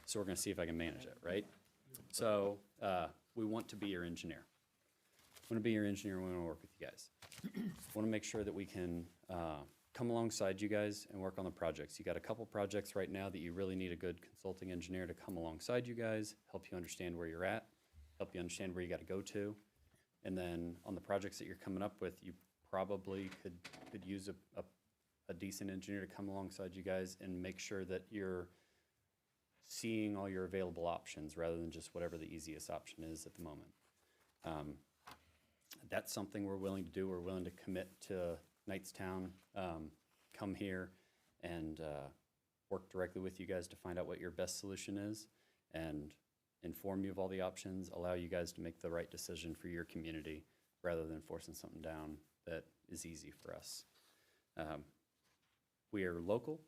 So we're gonna see if I can manage it, right? So, we want to be your engineer. We want to be your engineer, we want to work with you guys. Want to make sure that we can come alongside you guys and work on the projects. You got a couple projects right now that you really need a good consulting engineer to come alongside you guys, help you understand where you're at, help you understand where you got to go to. And then on the projects that you're coming up with, you probably could use a decent engineer to come alongside you guys and make sure that you're seeing all your available options rather than just whatever the easiest option is at the moment. That's something we're willing to do. We're willing to commit to Knightstown, come here and work directly with you guys to find out what your best solution is and inform you of all the options, allow you guys to make the right decision for your community rather than forcing something down that is easy for us. We are local.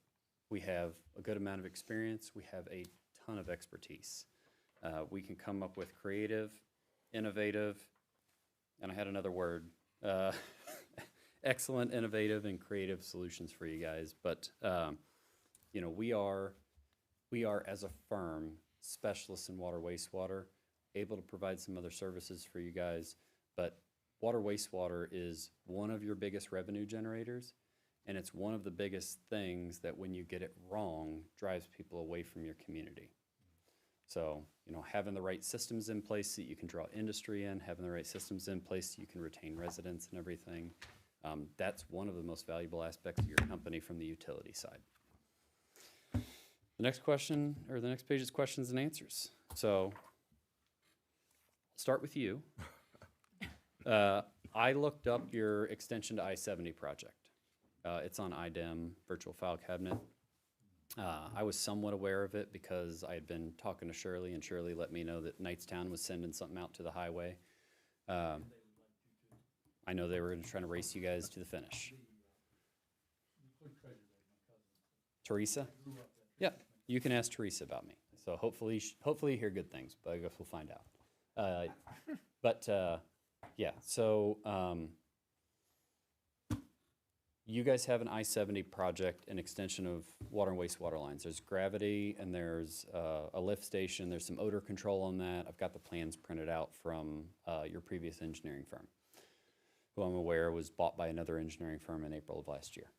We have a good amount of experience. We have a ton of expertise. We can come up with creative, innovative, and I had another word, excellent, innovative, and creative solutions for you guys. But, you know, we are, as a firm, specialists in water, wastewater, able to provide some other services for you guys. But water, wastewater is one of your biggest revenue generators. And it's one of the biggest things that when you get it wrong, drives people away from your community. So, you know, having the right systems in place so that you can draw industry in, having the right systems in place so you can retain residents and everything, that's one of the most valuable aspects of your company from the utility side. The next question, or the next page is questions and answers. So, I'll start with you. I looked up your extension to I-70 project. It's on IDEM, Virtual File Cabinet. I was somewhat aware of it because I had been talking to Shirley, and Shirley let me know that Knightstown was sending something out to the highway. I know they were trying to race you guys to the finish. Teresa? Yeah, you can ask Teresa about me. So hopefully you hear good things, but I guess we'll find out. Yeah, so you guys have an I-70 project, an extension of water and wastewater lines. There's gravity and there's a lift station. There's some odor control on that. I've got the plans printed out from your previous engineering firm, who I'm aware was bought by another engineering firm in April of last year.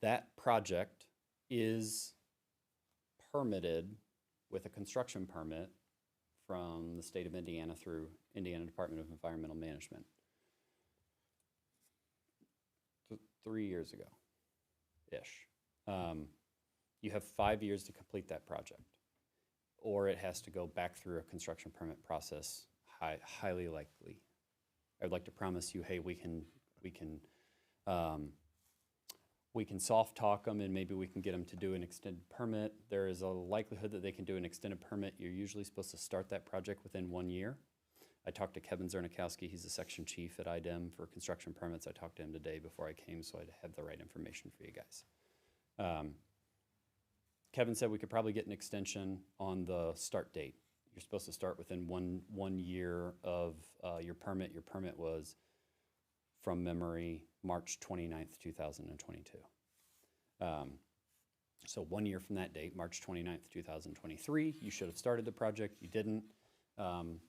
That project is permitted with a construction permit from the state of Indiana through Indiana Department of Environmental Management. 3 years ago-ish. You have 5 years to complete that project, or it has to go back through a construction permit process, highly likely. I'd like to promise you, hey, we can soft talk them and maybe we can get them to do an extended permit. There is a likelihood that they can do an extended permit. You're usually supposed to start that project within 1 year. I talked to Kevin Zernikowski, he's the section chief at IDEM for construction permits. I talked to him today before I came, so I'd have the right information for you guys. Kevin said we could probably get an extension on the start date. You're supposed to start within one year of your permit. Your permit was, from memory, March 29th, 2022. So 1 year from that date, March 29th, 2023, you should have started the project. You didn't.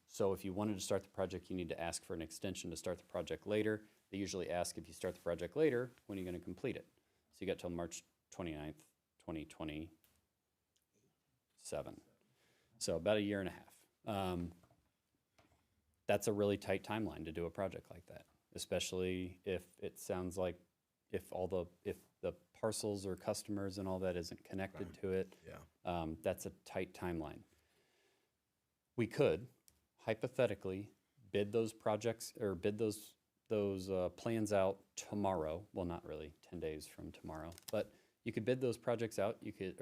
So if you wanted to start the project, you need to ask for an extension to start the project later. They usually ask if you start the project later, when are you going to complete it? So you got till March 29th, 2027. So about a year and a half. That's a really tight timeline to do a project like that, especially if it sounds like if the parcels or customers and all that isn't connected to it. Yeah. That's a tight timeline. We could, hypothetically, bid those projects or bid those plans out tomorrow. Well, not really, 10 days from tomorrow, but you could bid those projects out. You could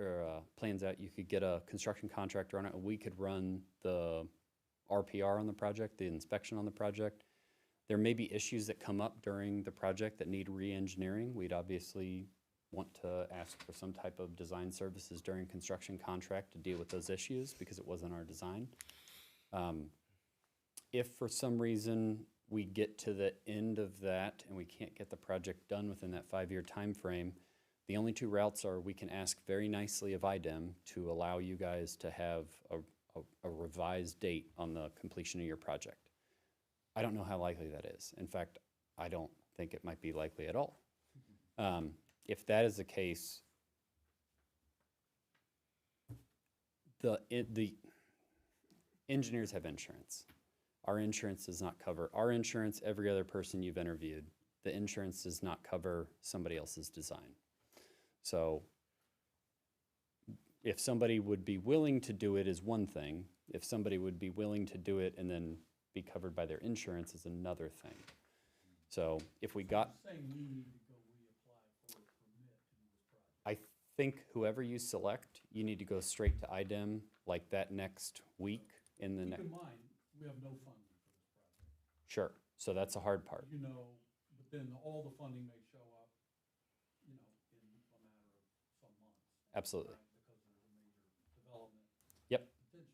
plans out. You could get a construction contractor on it. And we could run the RPR on the project, the inspection on the project. There may be issues that come up during the project that need re-engineering. We'd obviously want to ask for some type of design services during construction contract to deal with those issues because it wasn't our design. If for some reason we get to the end of that and we can't get the project done within that 5-year time frame, the only two routes are we can ask very nicely of IDEM to allow you guys to have a revised date on the completion of your project. I don't know how likely that is. In fact, I don't think it might be likely at all. If that is the case, the engineers have insurance. Our insurance does not cover our insurance, every other person you've interviewed. The insurance does not cover somebody else's design. So if somebody would be willing to do it is one thing. If somebody would be willing to do it and then be covered by their insurance is another thing. So if we got, Saying we need to go reapply for a permit to do this project. I think whoever you select, you need to go straight to IDEM like that next week in the Keep next. in mind, we have no funding for this project. Sure. So that's a hard part. You know, but then all the funding may show up, you know, in a matter of some months. Absolutely. Right? Because there's a major development. Yep. Potentially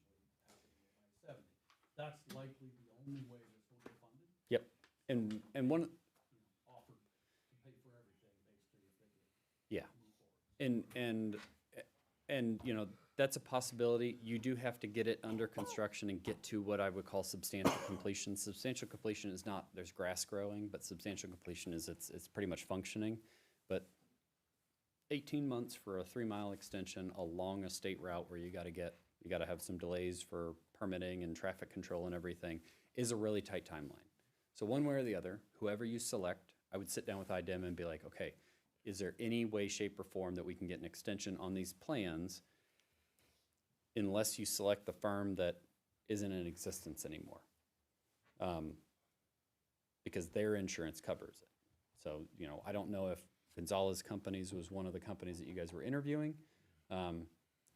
happening in I-70. That's likely the only way this will get funded. Yep. And one. You know, offered to pay for everything basically if they get Yeah. move forward. And you know, that's a possibility. You do have to get it under construction and get to what I would call substantial completion. Substantial completion is not, there's grass growing, but substantial completion is it's pretty much functioning. But 18 months for a 3-mile extension along a state route where you gotta have some delays for permitting and traffic control and everything is a really tight timeline. So one way or the other, whoever you select, I would sit down with IDEM and be like, okay, is there any way, shape, or form that we can get an extension on these plans unless you select the firm that isn't in existence anymore? Because their insurance covers it. So, you know, I don't know if Gonzalez Companies was one of the companies that you guys were interviewing.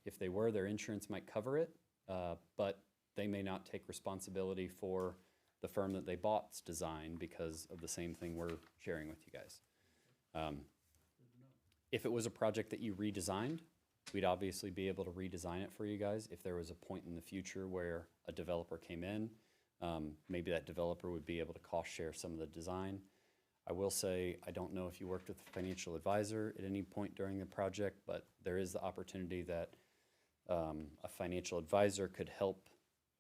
If they were, their insurance might cover it, but they may not take responsibility for the firm that they bought's design because of the same thing we're sharing with you guys. If it was a project that you redesigned, we'd obviously be able to redesign it for you guys. If there was a point in the future where a developer came in, maybe that developer would be able to cost share some of the design. I will say, I don't know if you worked with a financial advisor at any point during the project, but there is the opportunity that a financial advisor could help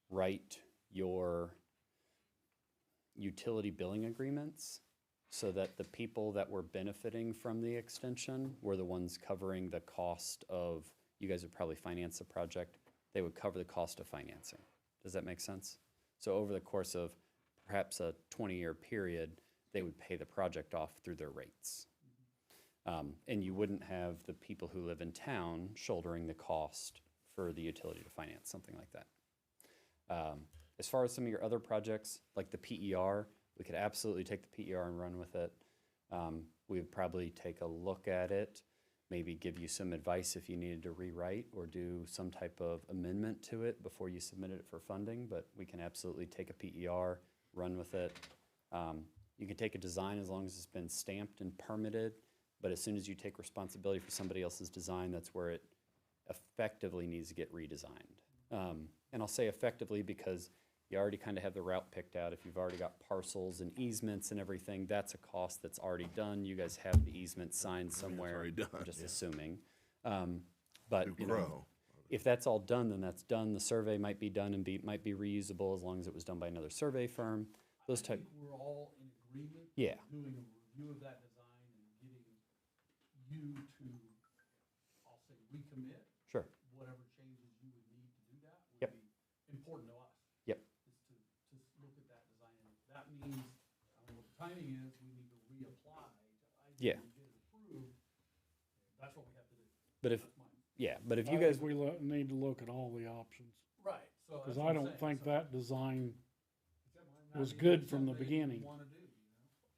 write your utility billing agreements so that the people that were benefiting from the extension were the ones covering the cost of, you guys would probably finance the project, they would cover the cost of financing. Does that make sense? So over the course of perhaps a 20-year period, they would pay the project off through their rates. And you wouldn't have the people who live in town shouldering the cost for the utility to finance something like that. As far as some of your other projects, like the PER, we could absolutely take the PER and run with it. We would probably take a look at it, maybe give you some advice if you needed to rewrite or do some type of amendment to it before you submitted it for funding, but we can absolutely take a PER, run with it. You can take a design as long as it's been stamped and permitted, but as soon as you take responsibility for somebody else's design, that's where it effectively needs to get redesigned. And I'll say effectively because you already kind of have the route picked out. If you've already got parcels and easements and everything, that's a cost that's already done. You guys have the easement signed somewhere. already done, I'm just yeah. assuming. But New you know, grow. if that's all done, then that's done. The survey might be done and might be reusable as long as it was done by another survey firm. Those I type. think we're all in agreement. Yeah. Doing a review of that design and getting you to, I'll say, recommit. Sure. Whatever changes you would need to do that would Yep. be important to us. Yep. Is to look at that design. And if that means, I don't know what the timing is, we need to reapply to Yeah. get it approved. That's what we have to do. But if That's mine. but if I you guys, think we need to look at all the options. Right, so. Because that's what I I'm don't saying. think So- that design was good from the beginning. Yeah.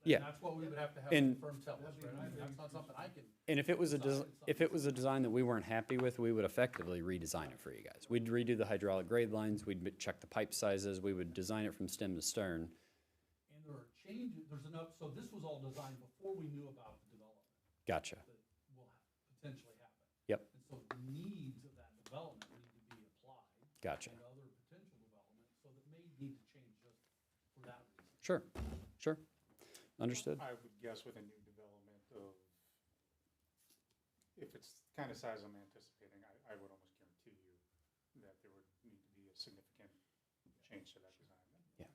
Yeah. That's what we would have to have And- the firm tell us, right? That's not something I can. And if it was decide. if it was a design that we weren't happy with, we would effectively redesign it for you guys. We'd redo the hydraulic grade lines, check the pipe sizes, we would design it from stem to stern. And there are changes, there's enough, so this was all designed before we knew about the development Gotcha. that will potentially happen. Yep. And so the needs of that development need to be applied. Gotcha. And other potential development, so that may need to change just for that reason. Sure, sure. Understood. I would guess with a new development of, if it's the kind of size I'm anticipating, I would almost guarantee you that there would need to be a significant change to that design. Yeah.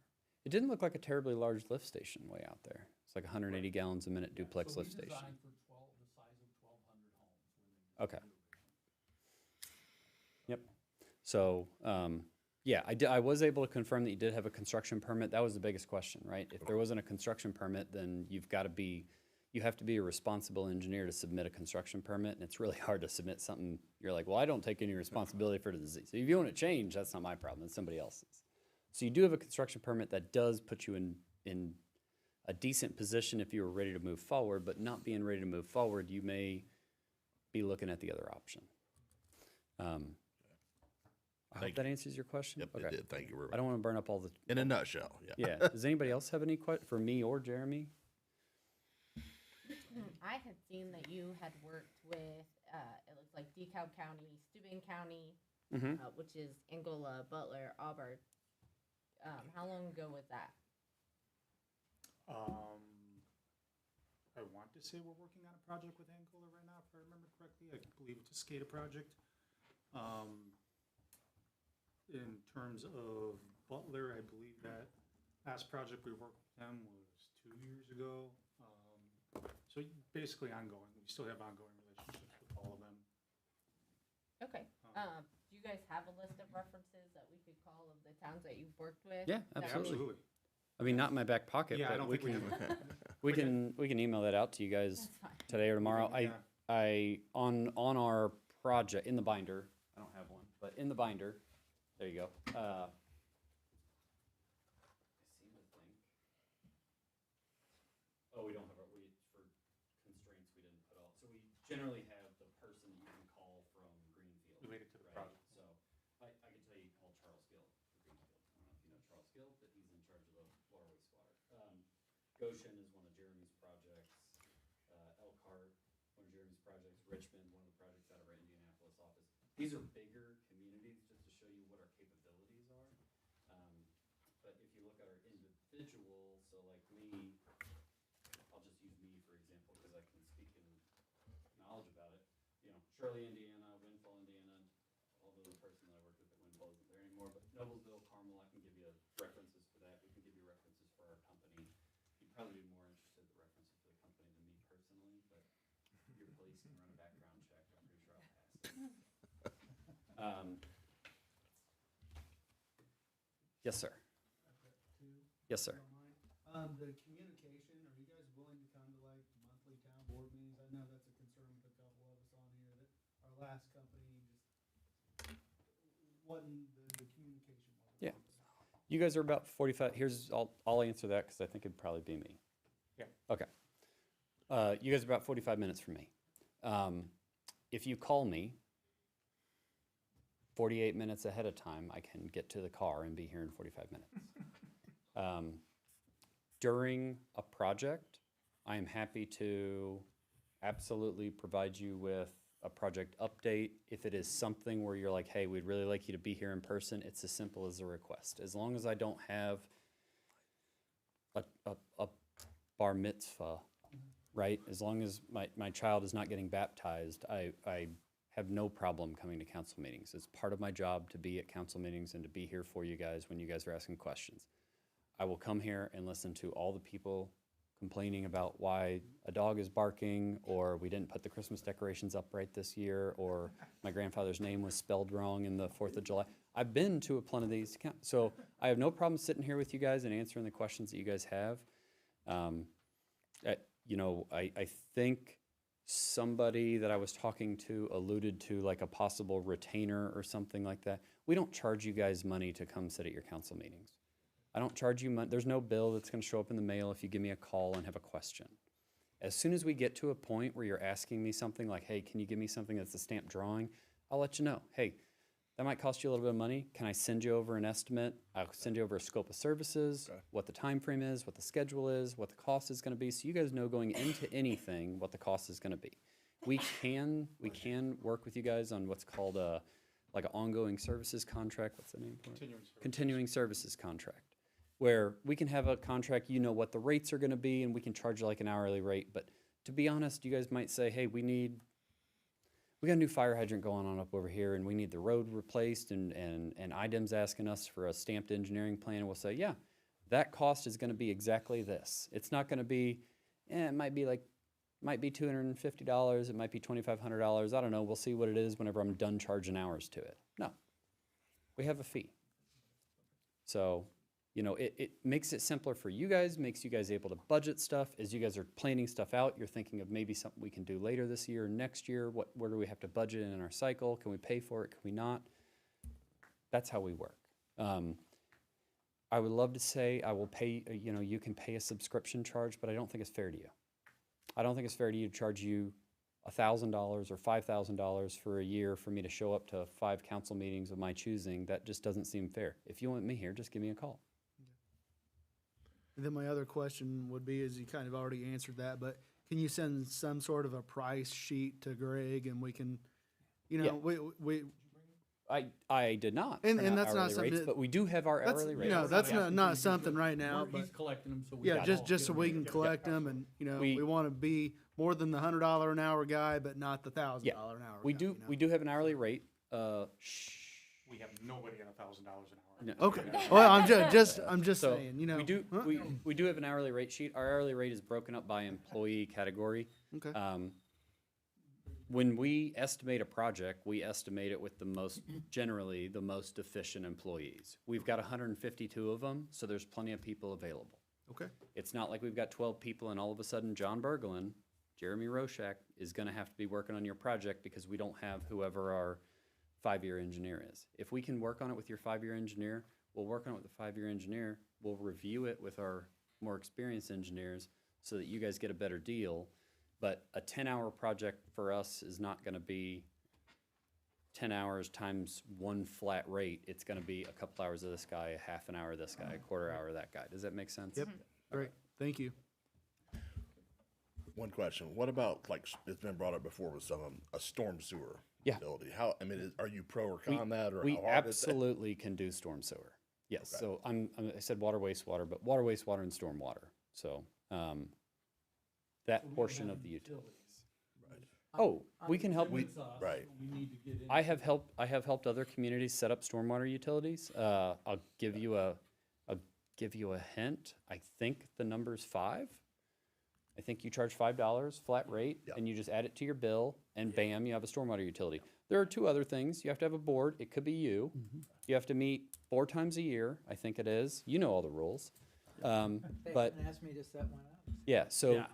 It didn't look like a terribly large lift station way out there. It's like 180 gallons a minute duplex So we lift station. designed for the size of 1,200 homes. Okay. Yep. So, yeah, I was able to confirm that you did have a construction permit. That was the biggest question, right? If there wasn't a construction permit, then you have to be a responsible engineer to submit a construction permit, and it's really hard to submit something. You're like, well, I don't take any responsibility for the disease. So if you want to change, that's not my problem, it's somebody else's. So you do have a construction permit that does put you in a decent position if you were ready to move forward, but not being ready to move forward, you may be looking at the other option. I hope that answers your question. Yep, it did. Thank you very much. I don't want to burn up all the. In a nutshell, yeah. Yeah. Does anybody else have any for me or Jeremy? I had seen that you had worked with, it looks like DeKalb County, Steuben County, which is Angola, Butler, Auburn. How long ago was that? I want to say we're working on a project with Angola right now, if I remember correctly. I believe it's a SCADA project. In terms of Butler, I believe that last project we worked with them was 2 years ago. So basically ongoing. We still have ongoing relationships with all of them. Okay. Do you guys have a list of references that we could call of the towns that you've worked with? Yeah, absolutely. Absolutely. I mean, not in my back pocket, Yeah, I but don't we think we can, have. we can email that out to you guys That's fine. today or tomorrow. Yeah. On our project, in the binder, I don't have one, but in the binder, there you go. I seem to think. Oh, we don't have, for constraints, we didn't put all, so we generally have the person you can call from Greenfield. Related to the right? project. So, I can tell you, call Charles Gill for Greenfield. I don't know if you know Charles Gill, but he's in charge of the water wastewater. Goshen is one of Jeremy's projects. Elkhart, one of Jeremy's projects. Richmond, one of the projects out of our Indianapolis office. These are bigger communities, just to show you what our capabilities are. But if you look at our individual, so like me, I'll just use me for example, because I can speak in knowledge about it. You know, Shirley, Indiana, Windfall, Indiana, although the person that I worked with at Windfall isn't there anymore, but Noblesville, Carmel, I can give you references for that. We can give you references for our company. You'd probably be more interested in the references for the company than me personally, but your police can run a background check. I'm pretty sure I'll pass. Yes, sir. Yes, sir. The communication, are you guys willing to come to like monthly town board meetings? I know that's a concern with a couple of us on here, that our last company just wasn't the communication was. Yeah. You guys are about 45, I'll answer that because I think it'd probably be me. Yeah. Okay. You guys are about 45 minutes from me. If you call me 48 minutes ahead of time, I can get to the car and be here in 45 minutes. During a project, I am happy to absolutely provide you with a project update. If it is something where you're like, hey, we'd really like you to be here in person, it's as simple as a request. As long as I don't have a bar mitzvah, right? As long as my child is not getting baptized, I have no problem coming to council meetings. It's part of my job to be at council meetings and to be here for you guys when you guys are asking questions. I will come here and listen to all the people complaining about why a dog is barking, or we didn't put the Christmas decorations up right this year, or my grandfather's name was spelled wrong in the 4th of July. I've been to a plenty of these, so I have no problem sitting here with you guys and answering the questions that you guys have. You know, I think somebody that I was talking to alluded to like a possible retainer or something like that. We don't charge you guys money to come sit at your council meetings. I don't charge you money. There's no bill that's going to show up in the mail if you give me a call and have a question. As soon as we get to a point where you're asking me something like, hey, can you give me something that's a stamped drawing? I'll let you know. Hey, that might cost you a little bit of money. Can I send you over an estimate? I'll send you over a scope of services, what the time frame is, what the schedule is, what the cost is going to be, so you guys know going into anything what the cost is going to be. We can work with you guys on what's called like an ongoing services contract. What's the name for it? Continuing services contract, where we can have a contract, you know what the rates are going to be, and we can charge you like an hourly rate. But to be honest, you guys might say, hey, we got a new fire hydrant going on up over here, and we need the road replaced, and IDEM's asking us for a stamped engineering plan, and we'll say, yeah, that cost is going to be exactly this. It's not going to be, it might be $250, it might be $2,500, I don't know, we'll see what it is whenever I'm done charging hours to it. No, we have a fee. So, you know, it makes it simpler for you guys, makes you guys able to budget stuff. As you guys are planning stuff out, you're thinking of maybe something we can do later this year, next year. Where do we have to budget in our cycle? Can we pay for it? Can we not? That's how we work. I would love to say I will pay, you know, you can pay a subscription charge, but I don't think it's fair to you. I don't think it's fair to you to charge you $1,000 or $5,000 for a year for me to show up to 5 council meetings of my choosing. That just doesn't seem fair. If you want me here, just give me a call. And then my other question would be, is you kind of already answered that, but can you send some sort of a price sheet to Greg and we can, you know, we I did not. And print out that's not hourly something rates, that- but we do have our that's, hourly rates. no, that's not something right now, He's but collecting them, so we yeah, got just so we can collect them, and you know, we want to be more than the $100 an hour guy, but not the $1,000 an hour. We guy, do you know? we do have an hourly rate. We have nobody at $1,000 an hour. No. Okay. Well, I'm just So saying, you know. we do have an hourly rate sheet. Our hourly rate is broken up by employee category. Okay. When we estimate a project, we estimate it with generally the most efficient employees. We've got 152 of them, so there's plenty of people available. Okay. It's not like we've got 12 people and all of a sudden John Berglund, Jeremy Roshak is gonna have to be working on your project because we don't have whoever our 5-year engineer is. If we can work on it with your 5-year engineer, we'll work on it with the 5-year engineer. We'll review it with our more experienced engineers so that you guys get a better deal. But a 10-hour project for us is not gonna be 10 hours times one flat rate. It's gonna be a couple hours of this guy, a half an hour of this guy, a quarter hour of that guy. Does that make sense? Yep. Great. Thank you. One question, what about, like, it's been brought up before with some, a storm sewer Yeah. utility? How, I mean, are you pro or con that, or We how hard is that? absolutely can do storm sewer. Yes, Okay. so I said water, wastewater, but water, wastewater, and storm water. So, that portion of the utilities. Oh, we can help. Right. I have helped other communities set up stormwater utilities. I'll give you a hint. I think the number's 5. I think you charge $5 flat rate, and you just add it to your bill, and bam, you have a stormwater utility. There are 2 other things. You have to have a board. It could be you. You have to meet 4 times a year. I think it is. You know all the rules. But asked me to set one up. yeah, so Yeah.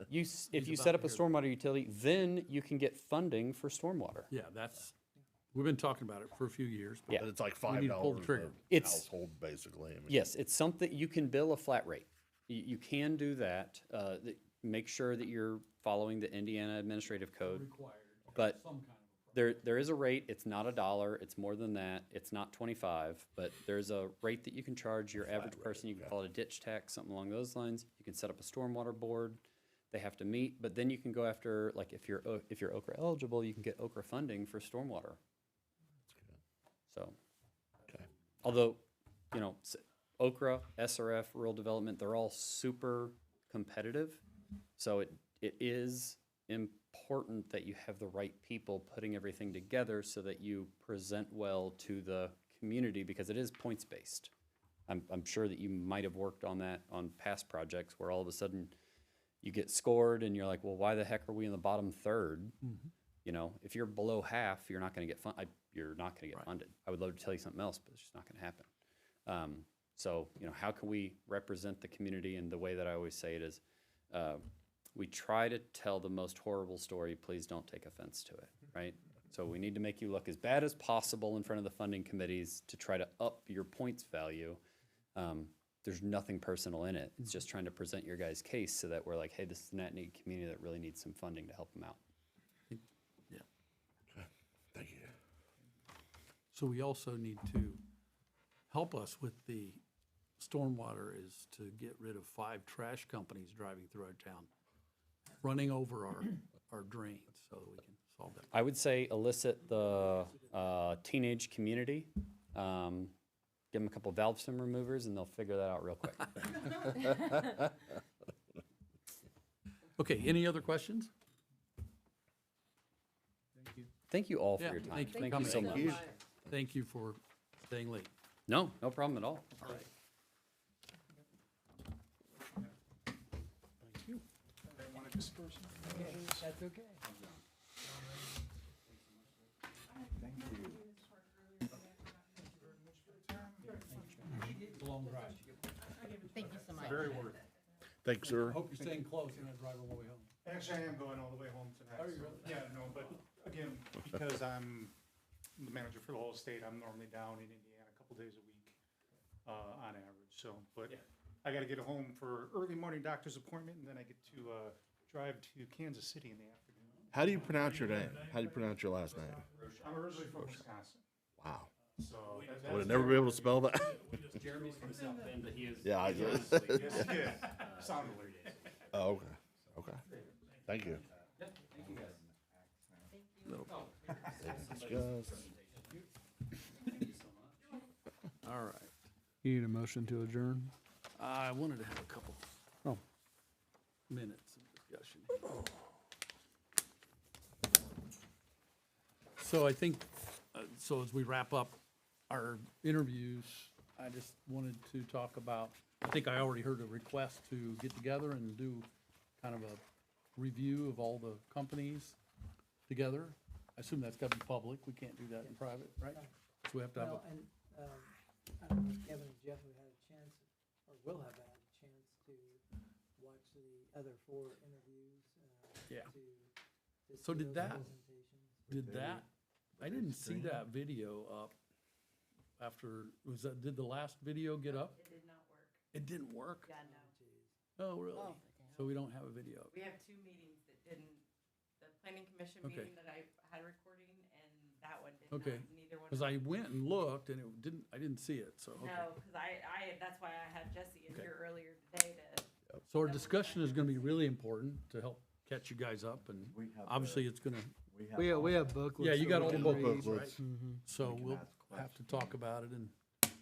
if you set up a stormwater utility, then you can get funding for stormwater. Yeah, we've been talking about it for a few years. But Yeah. But it's like we need to pull the $5 trigger. a household, basically. I mean, Yes, it's something, you can bill a flat rate. You can do that. Make sure that you're following the Indiana Administrative Code. Required. But Some kind of there is a rate, it's not $1, it's more than that, it's not 25, but there's a rate that you can charge your average person. You can call it a ditch tax, something along those lines. You can set up a stormwater board. They have to meet, but then you can go after, like, if you're Okra eligible, you can get Okra funding for stormwater. So, although, you know, Okra, SRF, rural development, they're all super competitive. So it is important that you have the right people putting everything together so that you present well to the community, because it is points-based. I'm sure that you might have worked on that on past projects where all of a sudden you get scored and you're like, well, why the heck are we in the bottom third? You know, if you're below half, you're not going to get funded. I would love to tell you something else, but it's just not going to happen. So, you know, how can we represent the community? And the way that I always say it is, we try to tell the most horrible story. Please don't take offense to it, right? So we need to make you look as bad as possible in front of the funding committees to try to up your points value. there's nothing personal in it. It's just trying to present your guys' case so that we're like, hey, this is a net need community that really needs some funding to help them out. Yeah. Thank you. So we also need to help us with the stormwater is to get rid of 5 trash companies driving through our town, running over our drains so that we can solve that. I would say elicit the teenage community, give them a couple valve stem removers, and they'll figure that out real quick. Okay, any other questions? Thank you. Thank you all for Yeah, your time. thank you for Thank you coming. so much. Thank you for staying late. No, no problem at all. All right. Thank you. That's okay. It's a long drive. Thank you so much. Very worth it. Thanks, sir. Hope you're staying close and not driving all the way home. Actually, I am going all the way home tonight. Are you so- really? Yeah, no, but again, because I'm the manager for the whole state, I'm normally down in Indiana a couple days a week, on average, so, but I gotta get home for early morning doctor's appointment, and then I get to, drive to Kansas City in the afternoon. How do you pronounce your name? How do you pronounce your last name? I'm originally from Wisconsin, Wow. so. Would have never be able to spell that. Jeremy's from South Bend, but he is. Yeah, I did. Yes, yeah, sounded weird. Oh, okay. Okay. Thank you. Yeah, thank you guys. No. Discuss. All right. You need a motion to adjourn? I wanted to have a couple minutes of discussion. So I think, so as we wrap up our interviews, I just wanted to talk about, I think I already heard a request to get together and do kind of a review of all the companies together. I assume that's got to be public. We can't do that in private, right? So we have to have Well, a, and, I don't know if Kevin and Jeff have had a chance, or will have had a chance to watch the other 4 interviews, Yeah. to So see did those that- presentations. did that, I didn't see that video up after, did the last video get up? It did not work. It didn't work? Yeah, no. Oh, really? So we don't have a video up? We have 2 meetings that didn't, the planning commission Okay. meeting that I had a recording, and that one did not, Okay, neither one. because I went and looked and I didn't see it, so, okay. No, because that's why I had Jesse in Okay. here earlier today to. So our discussion is gonna be really important to help catch you guys up, and obviously it's gonna, We have booklets. yeah, you that got we all the can booklets, read. right? Mhm. So we'll have to talk about it, and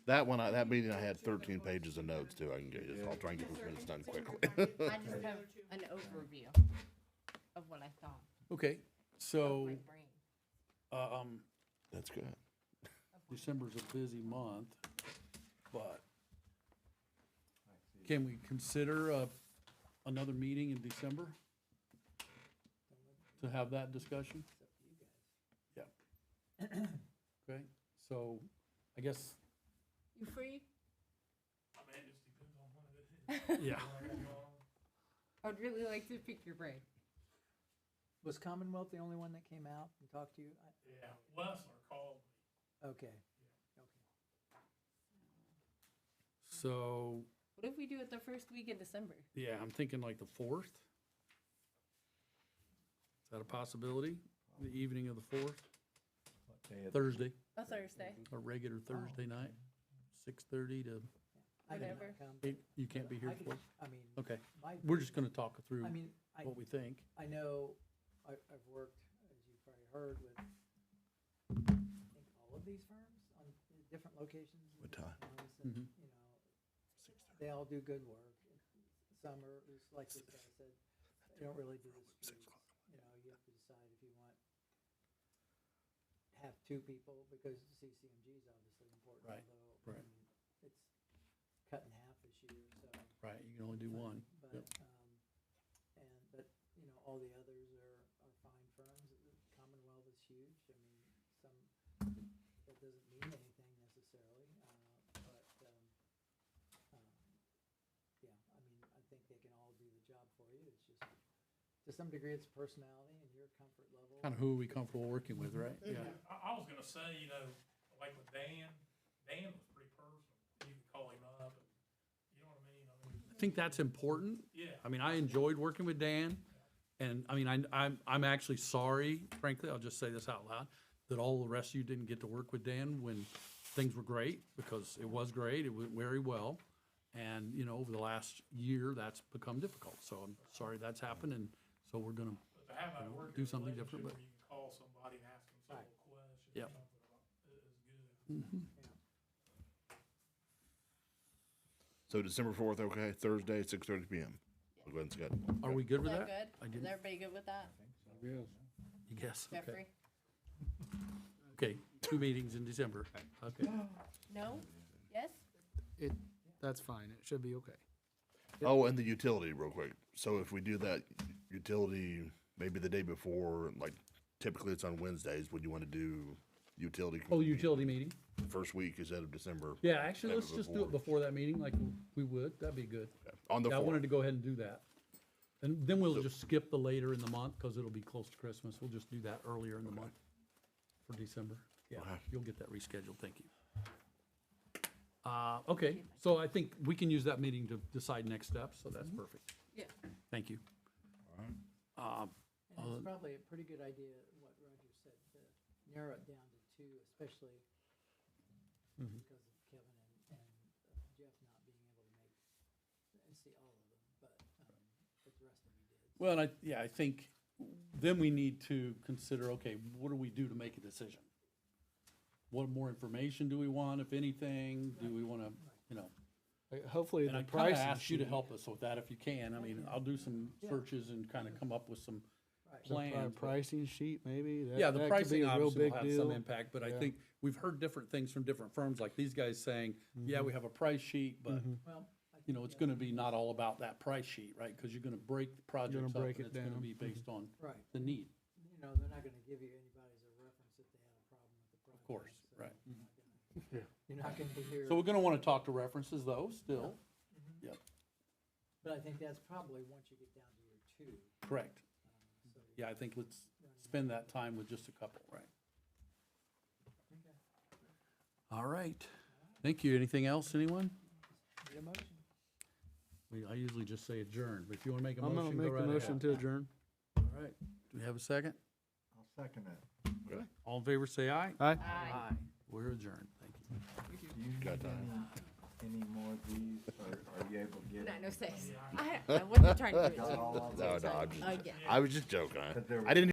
That one, that meeting, I had 13 pages of notes too. I can get you. I'll try and get those minutes done quickly. I just have an overview of what I thought. okay, so, My brain. That's good. December's a busy month, but can we consider another meeting in December to have that discussion? Yeah. Okay, so I guess, You free? yeah. I would really like to pick your brain. Was Commonwealth the only one that came out and talked to you? Yeah, Lessler called me. Okay. So, What if we do it the first week in December? yeah, I'm thinking like the 4th. Is that a possibility? The evening of the 4th? Thursday, A Thursday. a regular Thursday night, 6:30 to I did not Whatever. come. 8. You can't be here I for could- it? I mean, Okay, my, we're just gonna talk through I mean, what we think. I know, I've worked, as you probably heard, with, I think, all of these firms on different locations. in What time? towns, and, Mhm. you know, they all do good work. Some are, just like this guy said, they don't really do the streets. You know, you have to decide if you want to have 2 people, because CCMG is obviously important, Right, although, right. it's cut in half this year, so. Right, you can only do one. But, Yep. but, you know, all the others are fine firms. Commonwealth is huge. I mean, that doesn't mean anything necessarily, but, yeah, I mean, I think they can all do the job for you. It's just, to some degree, it's personality and your comfort level. Kind of who are we comfortable working with, right? Yeah. I was gonna say, like with Dan was pretty personal. You could call him up and, think that's important. Yeah. I mean, I enjoyed working with Dan, and I mean, I'm actually sorry, frankly, I'll just say this out loud, that all the rest of you didn't get to work with Dan when things were great, because it was great, it went very well. And, you know, over the last year, that's become difficult, so I'm sorry that's happened, and so we're gonna But to have that working do something different, relationship but. where you can call somebody and ask them simple questions Yep. or something is good. So December 4th, okay, Thursday, 6:30 PM. I'll go ahead and schedule. Are we good Is with that that? I good? Is didn't- everybody good with that? You guess, okay. Jeffrey? Okay, 2 meetings in December, okay. No? Yes? That's fine, it should be okay. Oh, and the utility real quick. So if we do that utility maybe the day before, like typically it's on Wednesdays, would you want to do utility? Oh, utility meeting? First week instead of December? Yeah, actually, maybe let's just do it before that meeting, like we would, that'd be good. On the Yeah, I 4th. wanted to go ahead and do that. And then we'll just skip the later in the month, because it'll be close to Christmas, we'll just do that earlier in the month for December. Yeah, Okay. you'll get that rescheduled, thank you. Okay, so I think we can use that meeting to decide next steps, so that's perfect. Yeah. Thank you. And it's probably a pretty good idea, what Roger said, to narrow it down to 2, especially because of Kevin and Jeff not being able to see all of them, but the rest of you did. Well, and I think then we need to consider, okay, what do we do to make a decision? What more information do we want, if anything? Do we want to, you know? Hopefully And the I kind of pricing ask you to sheet- help us with that if you can. I mean, I'll do some searches and kind of come up with some plans. but- Pricing sheet, maybe? Yeah, the that could be pricing a real obviously big will have some deal. impact, but I Yeah. think we've heard different things from different firms, like these guys saying, yeah, Mm-hmm. we have a price sheet, but, Well, you know, it's gonna be not all about that price sheet, right? Because you're gonna break the projects up, and break it it's gonna down. be based on Right. the need, You know, they're not gonna give you anybody as a reference if they had a problem with the project. of course, so right? You're not gonna hear. So we're gonna wanna talk to references though, still. Yep, But I think that's probably once you get down to your 2. correct. Yeah, I think let's spend that time with just a couple, right? All right. Thank you. Anything else, anyone? Need a motion? I usually just say adjourn, but if you wanna make a I'm motion, gonna go make right the ahead. motion to adjourn. All right. Do we have a second? I'll second it. All in favor, say aye. Aye. Aye. We're adjourned. Thank you. Do you Got need time. any more of these, or are you able to get? No, no thanks. I wasn't trying to do it. Got all of No, those? no, I'm just, Yeah. I was just joking. But there I didn't